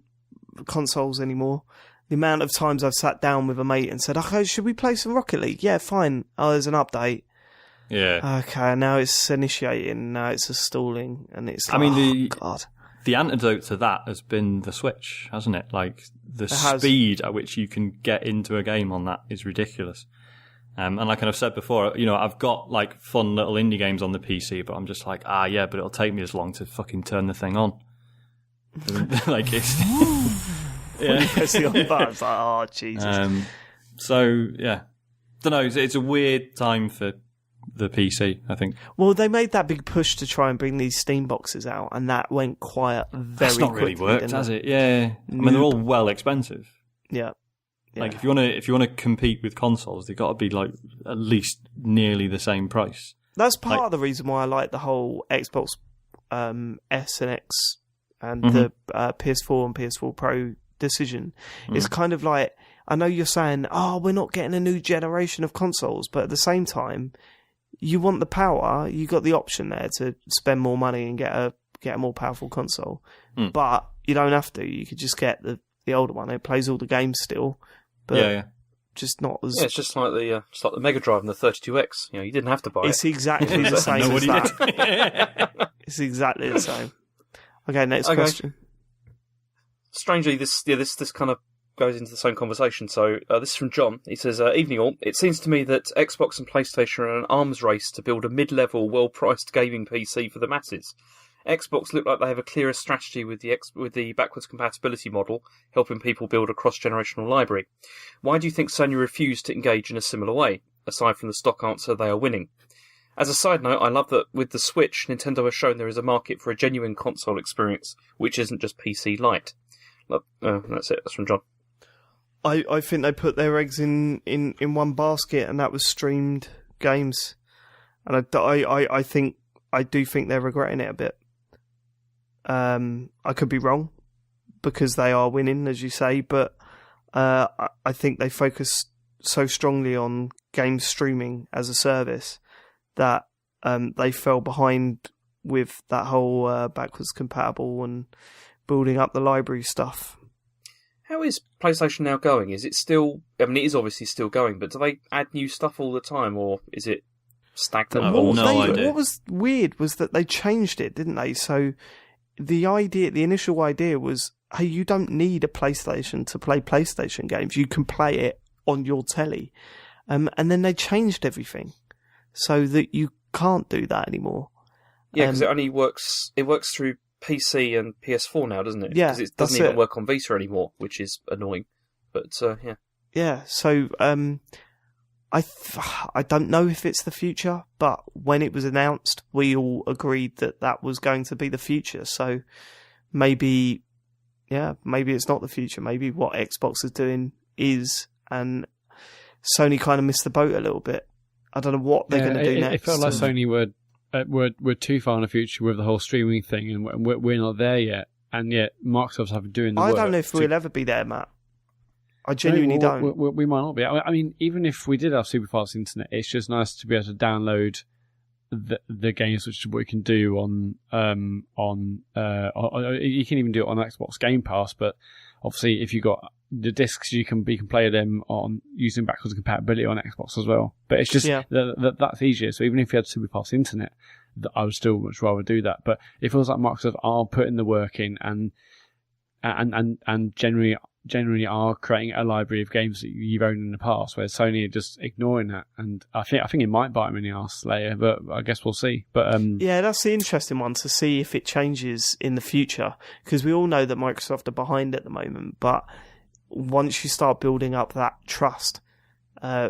consoles anymore. The amount of times I've sat down with a mate and said, okay, should we play some Rocket League? Yeah, fine. Oh, there's an update. Yeah. Okay, now it's initiating, now it's installing, and it's like, God. The antidote to that has been the Switch, hasn't it? Like, the speed at which you can get into a game on that is ridiculous. And like I've said before, I've got like fun little indie games on the PC, but I'm just like, but it'll take me as long to fucking turn the thing on. Like, it's... When you press the on button, it's like, oh, Jesus. So, yeah. Don't know, it's a weird time for the PC, I think. Well, they made that big push to try and bring these Steam boxes out, and that went quiet very quickly. That's not really worked, has it? Yeah. I mean, they're all well expensive. Yeah. Like, if you want to compete with consoles, they've got to be, like, at least nearly the same price. That's part of the reason why I like the whole Xbox S and X and the PS4 and PS4 Pro decision. It's kind of like, I know you're saying, we're not getting a new generation of consoles, but at the same time, you want the power, you got the option there to spend more money and get a more powerful console. But you don't have to. You could just get the older one. It plays all the games still, but just not as... Yeah, it's just like the Mega Drive and the 32X. You didn't have to buy it. It's exactly the same as that. It's exactly the same. Okay, next question. Strangely, this kind of goes into the same conversation. So this is from John. He says, "Evening all. It seems to me that Xbox and PlayStation are in an arms race to build a mid-level, well-priced gaming PC for the masses. Xbox look like they have a clearer strategy with the backwards compatibility model, helping people build a cross-generational library. Why do you think Sony refused to engage in a similar way? Aside from the stock answer, they are winning. As a side note, I love that with the Switch, Nintendo has shown there is a market for a genuine console experience, which isn't just PC Lite." That's it. That's from John. I think they put their eggs in one basket, and that was streamed games. And I do think they're regretting it a bit. I could be wrong because they are winning, as you say, but I think they focus so strongly on game streaming as a service that they fell behind with that whole backwards compatible and building up the library stuff. How is PlayStation now going? Is it still... I mean, it is obviously still going, but do they add new stuff all the time, or is it stagnant? What was weird was that they changed it, didn't they? So the initial idea was, hey, you don't need a PlayStation to play PlayStation games. You can play it on your telly. And then they changed everything so that you can't do that anymore. Yeah, because it only works... It works through PC and PS4 now, doesn't it? Yeah, because it doesn't even work on Vita anymore, which is annoying. But yeah. Yeah, so I don't know if it's the future, but when it was announced, we all agreed that was going to be the future. So maybe it's not the future. Maybe what Xbox is doing is, and Sony kind of missed the boat a little bit. I don't know what they're going to do next. It felt like Sony we're too far in the future with the whole streaming thing, and we're not there yet. And yet, Microsoft's doing the work. I don't know if we'll ever be there, Matt. I genuinely don't. We might not be. I mean, even if we did have super fast internet, it's just nice to be able to download the games which we can do on you can even do it on Xbox Game Pass, but obviously if you got the discs, you can play them on using backwards compatibility on Xbox as well. But it's just that's easier. So even if you had super fast internet, I would still much rather do that. But it feels like Microsoft are putting the work in and generally are creating a library of games that you've owned in the past, where Sony are just ignoring that. And I think it might bite them in the arse later, but I guess we'll see. But yeah, that's the interesting one to see if it changes in the future, because we all know that Microsoft are behind at the moment. But once you start building up that trust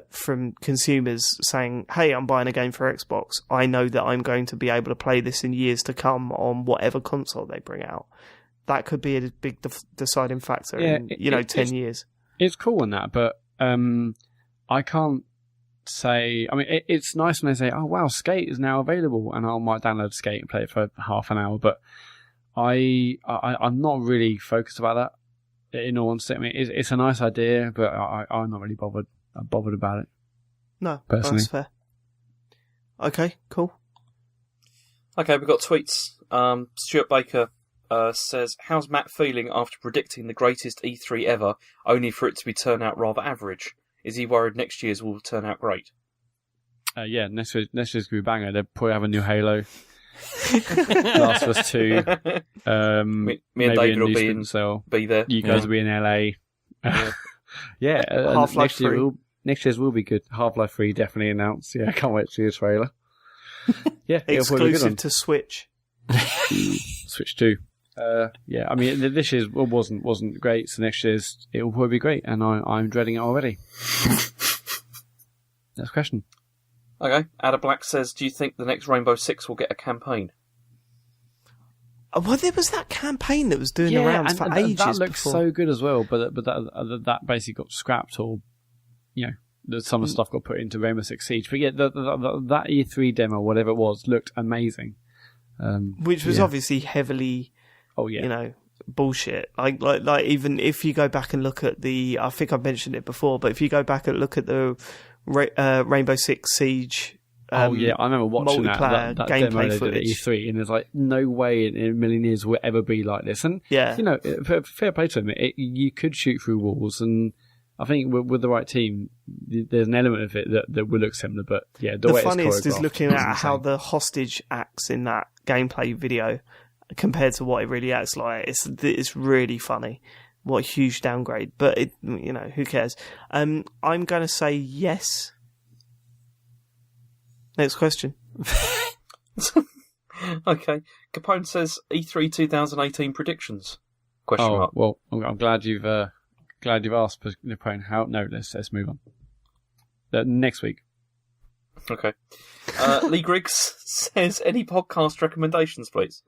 from consumers saying, "Hey, I'm buying a game for Xbox. I know that I'm going to be able to play this in years to come on whatever console they bring out." That could be a big deciding factor in 10 years. It's cool in that, but I can't say. I mean, it's nice when they say, "Oh wow, Skate is now available," and I might download Skate and play it for half an hour. But I'm not really focused about that. In all honesty, I mean, it's a nice idea, but I'm not really bothered about it. No, personally. That's fair. Okay, cool. Okay, we've got tweets. Stuart Baker says, "How's Matt feeling after predicting the greatest E3 ever, only for it to turn out rather average? Is he worried next year's will turn out great?" Yeah, next year's going to be a banger. They'll probably have a new Halo. Last of Us 2. Me and David will be there. You guys will be in LA. Yeah, Half-Life 3. Next year's will be good. Half-Life 3 definitely announced. Yeah, I can't wait to see the trailer. Yeah, exclusive to Switch. Switch 2. Yeah, I mean, this year's wasn't great, so next year's it will probably be great, and I'm dreading it already. Next question. Okay, Ada Black says, "Do you think the next Rainbow Six will get a campaign?" Well, there was that campaign that was doing the rounds for ages. That looked before. so good as well, but that basically got scrapped, or some of the stuff got put into Rainbow Six Siege. But yeah, that E3 demo, whatever it was, looked amazing. Which was obviously heavily, bullshit. Like even if you go back and look at I think I've mentioned it before, but if you go back and look at the Rainbow Six Siege. I remember watching that gameplay demo footage at E3, and there's like no way in a million years will ever be like this. And fair play to him. You could shoot through walls, and I think with the right team, there's an element of it that will look similar. But yeah, the way funniest it's is looking at how the hostage acts in that gameplay video compared to what it really acts like. It's really funny. What a huge downgrade. But who cares? I'm going to say yes. Next question. Okay. Capone says, "E3 2018 predictions?" Question mark. Well, I'm glad you've asked, Capone. Let's move on. Next week. Okay. Lee Griggs says, "Any podcast recommendations, please?"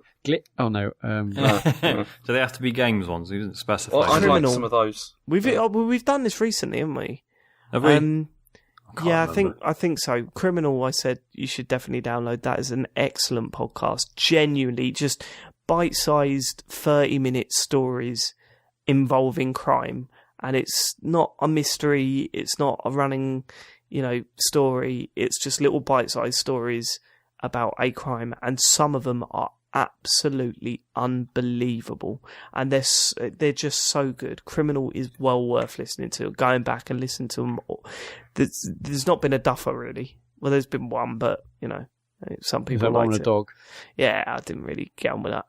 Oh no. Do they have to be games ones? He doesn't specify. Well, I'd like some of those. We've done this recently, haven't we? Have we? Yeah, I think so. Criminal, I said you should definitely download that as an excellent podcast. Genuinely, just bite-sized 30-minute stories involving crime, and it's not a mystery. It's not a running, story. It's just little bite-sized stories about a crime, and some of them are absolutely unbelievable, and they're just so good. Criminal is well worth listening to. Going back and listening to them. There's not been a duffer really. Well, there's been one, but some people like it. A dog. Yeah, I didn't really get on with that.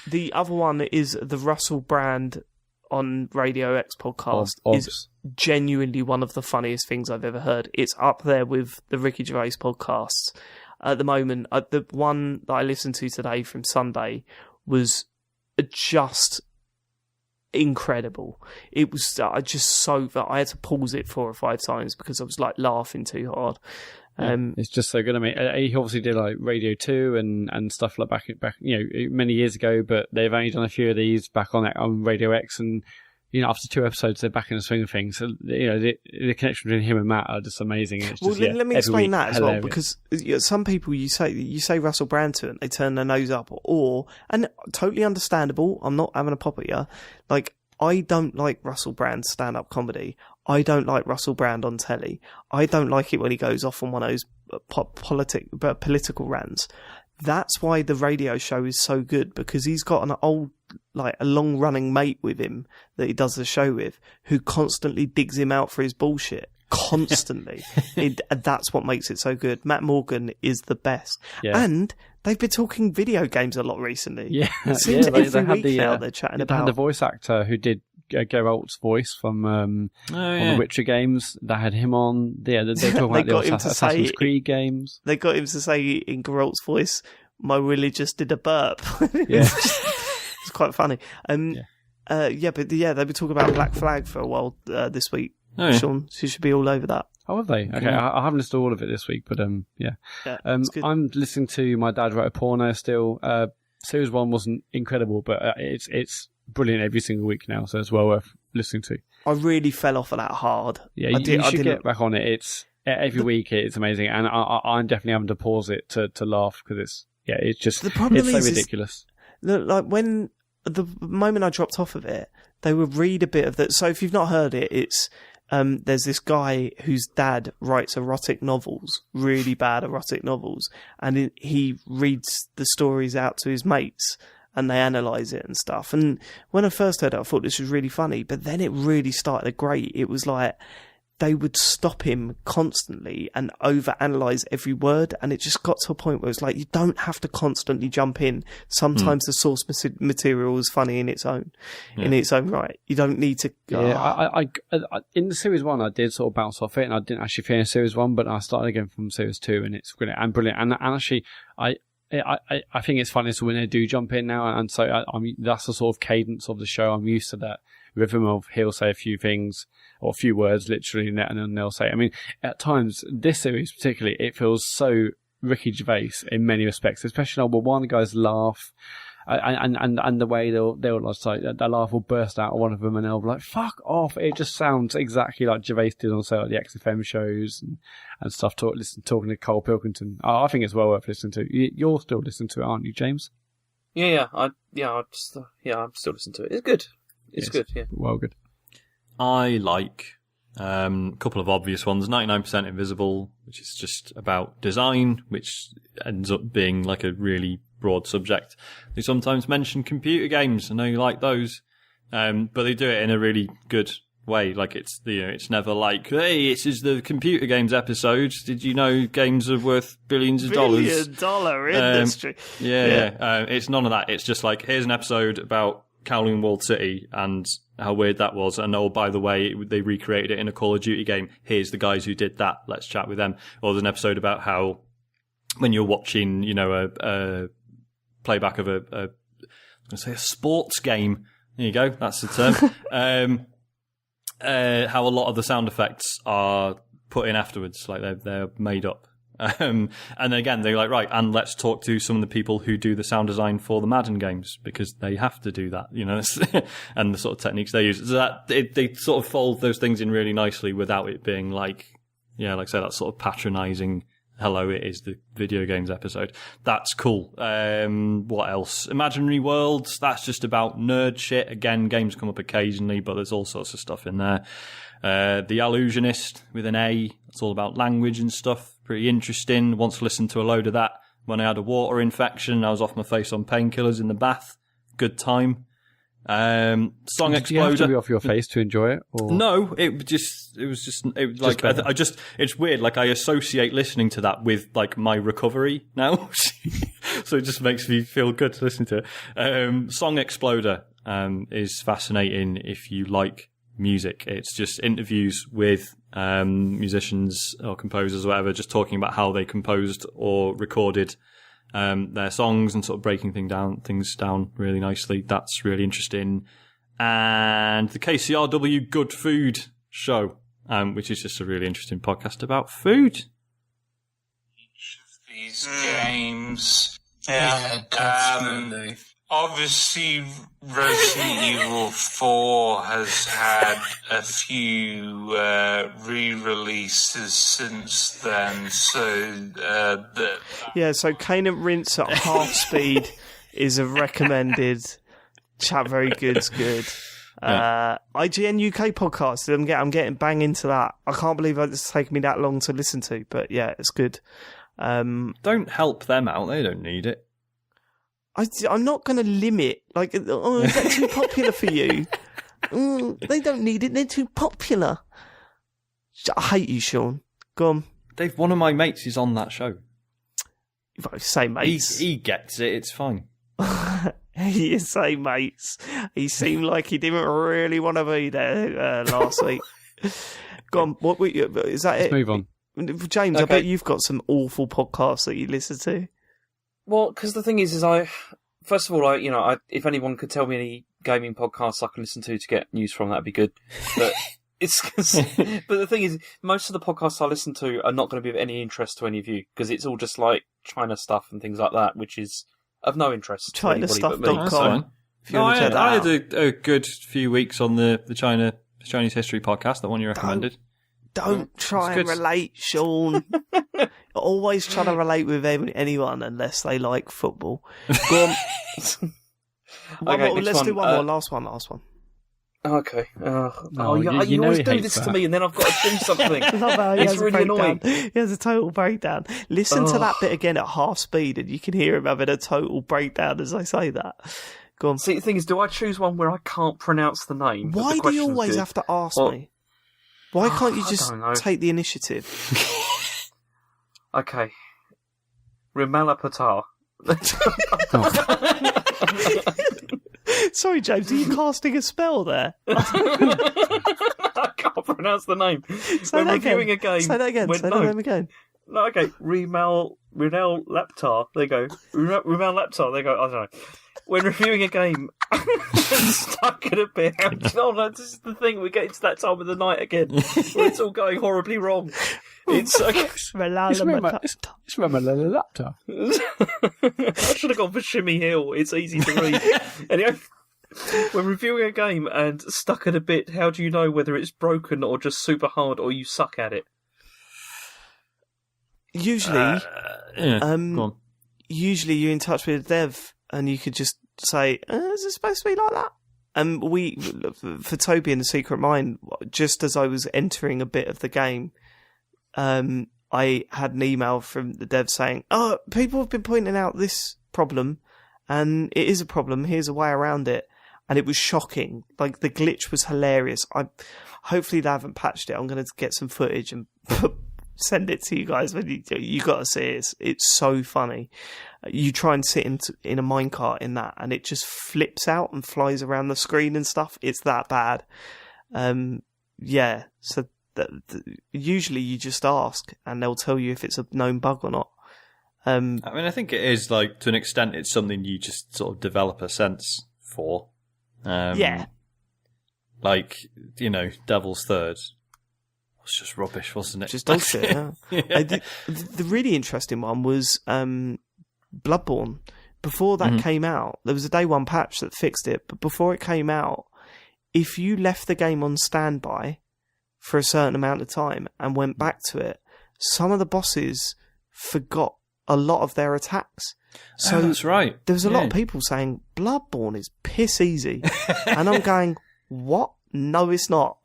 The other one is the Russell Brand on Radio X podcast. Is genuinely one of the funniest things I've ever heard. It's up there with the Ricky Gervais podcasts. At the moment, the one that I listened to today from Sunday was just incredible. It was I had to pause it 4 or 5 times because I was like laughing too hard. It's just so good. I mean, he obviously did like Radio 2 and stuff like back many years ago, but they've only done a few of these back on Radio X, and after 2 episodes, they're back in the swing of things. So, the connection between him and Matt are just amazing. It's just, let me explain that as well, because some people you say Russell Brand to it, and they turn their nose up, and totally understandable. I'm not having a pop at you. Like, I don't like Russell Brand's stand-up comedy. I don't like Russell Brand on telly. I don't like it when he goes off on one of those political rants. That's why the radio show is so good, because he's got a long running mate with him that he does the show with, who constantly digs him out for his bullshit. Constantly. That's what makes it so good. Matt Morgan is the best. Yeah. And they've been talking video games a lot recently. Yeah. It seems they every had week now they're chatting about. They had the voice actor who did Geralt's voice from on the Witcher games. They had him on. Yeah, they're talking about the Assassin's Creed games. They got him to say in Geralt's voice, "My Willie just did a burp." Yeah. It's quite funny. They've been talking about Black Flag for a while this week. Oh, yeah. Sean, so you should be all over that. Oh, have they? Okay, I haven't listened to all of it this week, but yeah. I'm listening to My Dad Wrote a Porno still. Series 1 wasn't incredible, but it's brilliant every single week now, so it's well worth listening to. I really fell off of that hard. Yeah, you should get back on it. It's every week it's amazing, and I'm definitely having to pause it to laugh, because it's just so ridiculous. Like when the moment I dropped off of it, they would read a bit of that. So if you've not heard it, it's there's this guy whose dad writes erotic novels, really bad erotic novels, and he reads the stories out to his mates, and they analyse it and stuff. And when I first heard it, I thought this was really funny, but then it really started to grate. It was like they would stop him constantly and overanalyze every word, and it just got to a point where it's like, you don't have to constantly jump in. Sometimes the source material is funny in its own right. You don't need to. I in the series 1, I did sort of bounce off it, and I didn't actually finish series 1, but I started again from series 2, and it's brilliant. And actually, I think it's funny when they do jump in now, and so that's the sort of cadence of the show. I'm used to that rhythm of he'll say a few things or a few words literally, and then they'll say. I mean, at times this series particularly, it feels so Ricky Gervais in many respects, especially when one of the guys laugh. And the way they'll like the laugh will burst out of one of them, and they'll be like, "Fuck off!" It just sounds exactly like Gervais did on say like the XFM shows and stuff. Talking to Cole Pilkington. I think it's well worth listening to. You're still listening to it, aren't you, James? Yeah. I'm still listening to it. It's good. It's good. Yeah. Well, good. I like a couple of obvious ones. 99% Invisible, which is just about design, which ends up being like a really broad subject. They sometimes mention computer games. I know you like those, but they do it in a really good way. Like it's never like, hey, this is the computer games episode. Did you know games are worth billions of dollars? $1 billion industry. Yeah. It's none of that. It's just like, here's an episode about Kowloon Walled City and how weird that was, and oh, by the way, they recreated it in a Call of Duty game. Here's the guys who did that. Let's chat with them. Or there's an episode about how when you're watching, a playback of a sports game. There you go. That's the term. How a lot of the sound effects are put in afterwards, like they're made up. And then again, they're like, right, and let's talk to some of the people who do the sound design for the Madden games, because they have to do that, and the sort of techniques they use. So that they sort of fold those things in really nicely without it being like, like I said, that sort of patronising, hello, it is the video games episode. That's cool. What else? Imaginary Worlds, that's just about nerd shit. Again, games come up occasionally, but there's all sorts of stuff in there. The Allusionist with an A, it's all about language and stuff. Pretty interesting. Once listened to a load of that when I had a water infection. I was off my face on painkillers in the bath. Good time. Song Exploder. Did you have to be off your face to enjoy it? Or? No, it's weird. Like, I associate listening to that with like my recovery now. So it just makes me feel good to listen to it. Song Exploder is fascinating if you like music. It's just interviews with musicians or composers or whatever, just talking about how they composed or recorded their songs and sort of breaking things down really nicely. That's really interesting. And the KCRW Good Food Show, which is just a really interesting podcast about food. Each of these games, definitely. Obviously, Resident Evil 4 has had a few re-releases since then, so so Cane and Rinse at half speed is a recommended. Chat very good's good. IGN UK podcast. I'm getting bang into that. I can't believe it's taken me that long to listen to, but yeah, it's good. Don't help them out. They don't need it. I'm not going to limit. Like, is that too popular for you? They don't need it. They're too popular. I hate you, Sean. Go on. Dave, one of my mates is on that show. If I say mates. He gets it. It's fine. You say mates. He seemed like he didn't really want to be there last week. Go on. Is that Let's it? move on. James, I Okay. bet you've got some awful podcasts that you listen to. Well, because the thing is first of all, if anyone could tell me any gaming podcasts I can listen to get news from, that'd be good. But but the thing is, most of the podcasts I listen to are not going to be of any interest to any of you because it's all just like China stuff and things like that, which is of no interest to anybody but me. That's fine. If you want to check that I out. had a good few weeks on the Chinese history podcast, the one you recommended. Don't try It's and good. relate, Sean. Always try to relate with anyone unless they like football. Go on. Okay, next let's one. do one more. Last one. Okay. you You know always he do hates this to that. me, and then I've got to do something. He It's has a really breakdown. annoying. He has a total breakdown. Listen to that bit again at half speed, and you can hear him having a total breakdown as I say that. Go on. See, the thing is, do I choose one where I can't pronounce the name? but Why the do you question's always good? have to ask Well- me? Why can't you I just don't know. take the initiative? Okay. Rimalapatar. Sorry, James, are you casting a spell there? I can't pronounce the name. Say When that reviewing again. a game. Say that again. when- Say no, that name again. No, okay. Rimalapatar. There you go. Rimalapatar. There you go. I don't know. When reviewing a game, stuck in a bit. Oh no, this is the thing. We get into that time of the night again, where it's all going horribly wrong. It's okay. It's remember the laptop. I should have gone for Shimmy Hill. It's easy to read. Anyway, when reviewing a game and stuck in a bit, how do you know whether it's broken or just super hard or you suck at it? Usually, Go on. usually you're in touch with a dev and you could just say, is it supposed to be like that? And for Toby and the Secret Mind, just as I was entering a bit of the game, I had an email from the dev saying, people have been pointing out this problem and it is a problem. Here's a way around it. And it was shocking. Like, the glitch was hilarious. Hopefully they haven't patched it. I'm going to get some footage and send it to you guys. But you got to see it. It's so funny. You try and sit in a minecart in that, and it just flips out and flies around the screen and stuff. It's that bad. Yeah. So usually you just ask, and they'll tell you if it's a known bug or not. I mean, I think it is, like, to an extent, it's something you just sort of develop a sense for. Yeah. Like, Devil's Third. It's just rubbish, wasn't it? Just dog shit, yeah. Yeah. The really interesting one was Bloodborne. Before that came out, there was a day one patch that fixed it, but before it came out, if you left the game on standby for a certain amount of time and went back to it, some of the bosses forgot a lot of their attacks. So that's right. There was a lot of people saying Bloodborne is piss easy, and I'm going, what? No, it's not.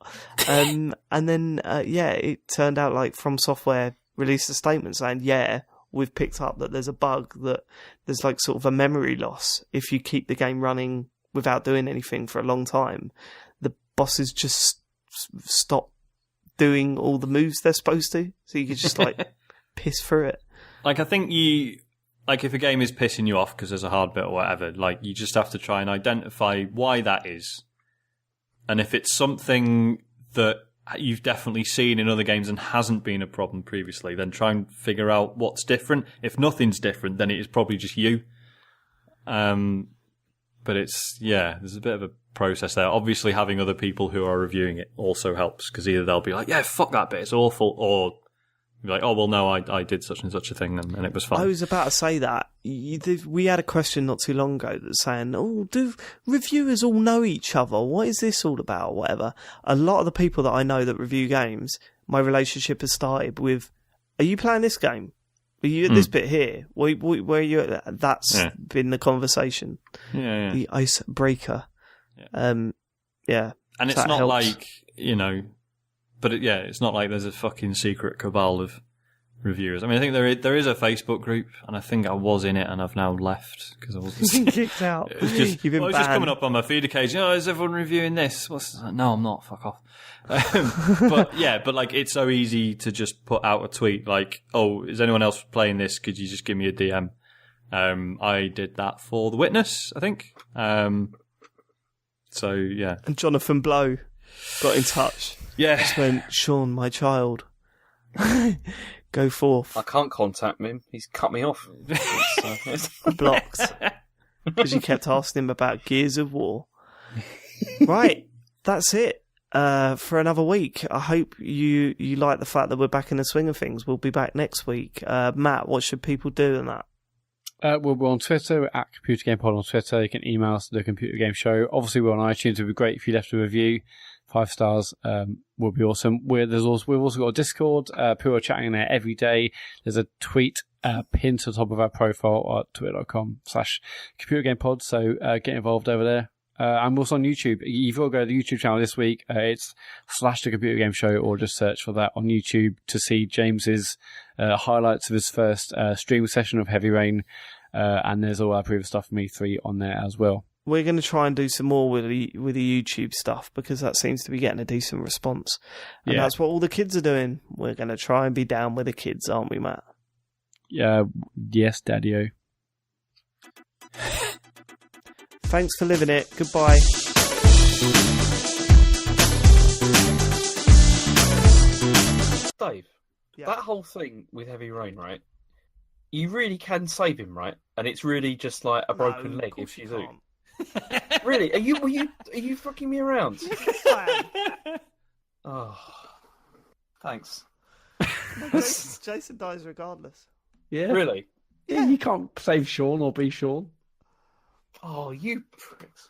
And then, it turned out like From Software released a statement saying, we've picked up that there's a bug, that there's like sort of a memory loss. If you keep the game running without doing anything for a long time, the bosses just stop doing all the moves they're supposed to. So you could just like piss through it. Like, I think if a game is pissing you off because there's a hard bit or whatever, like, you just have to try and identify why that is. And if it's something that you've definitely seen in other games and hasn't been a problem previously, then try and figure out what's different. If nothing's different, then it is probably just you. But there's a bit of a process there. Obviously, having other people who are reviewing it also helps, because either they'll be like, yeah, fuck that bit, it's awful, or be like, oh, well, no, I did such and such a thing and it was fine. I was about to say that. We had a question not too long ago that's saying, do reviewers all know each other? What is this all about? Whatever. A lot of the people that I know that review games, my relationship has started with, are you playing this game? Are you at this bit here? Where are you at? That's been the conversation. Yeah. The icebreaker. Yeah. Yeah. And So it's that not helps. like, but it's not like there's a fucking secret cabal of reviewers. I mean, I think there is a Facebook group, and I think I was in it, and I've now left because I wasn't kicked out. It was just, You've been it's just banned. coming up on my feed occasionally. Is everyone reviewing this? No, I'm not. Fuck off. But like, it's so easy to just put out a tweet like, "Oh, is anyone else playing this? Could you just give me a DM?" I did that for The Witness, I think. So yeah. And Jonathan Blow got in touch. Yeah. Just went, Sean, my child, go forth. I can't contact him. He's cut me off. Blocked. Because you kept asking him about Gears of War. Right, that's it for another week. I hope you like the fact that we're back in the swing of things. We'll be back next week. Matt, what should people do in that? We're on Twitter, we're at Computer Game Pod on Twitter. You can email us, The Computer Game Show. Obviously, we're on iTunes. It would be great if you left a review. 5 stars would be awesome. We've also got a Discord. People are chatting in there every day. There's a tweet pinned to the top of our profile at twitter.com/computergamepod. So get involved over there. I'm also on YouTube. You've got to go to the YouTube channel this week. It's /The Computer Game Show, or just search for that on YouTube to see James's highlights of his first stream session of Heavy Rain. And there's all our previous stuff from E3 on there as well. We're going to try and do some more with the YouTube stuff, because that seems to be getting a decent response. And that's what all the kids are doing. We're going to try and be down with the kids, aren't we, Matt? Yes, Daddy-o. Thanks for living it. Goodbye. Dave, Yeah. that whole thing with Heavy Rain, right? You really can save him, right? And it's really just like a broken leg if you do. Really? Are you fucking me around? Oh, thanks. Jason dies regardless. Yeah. Really? Yeah, you can't save Sean or be Sean. Oh, you pricks.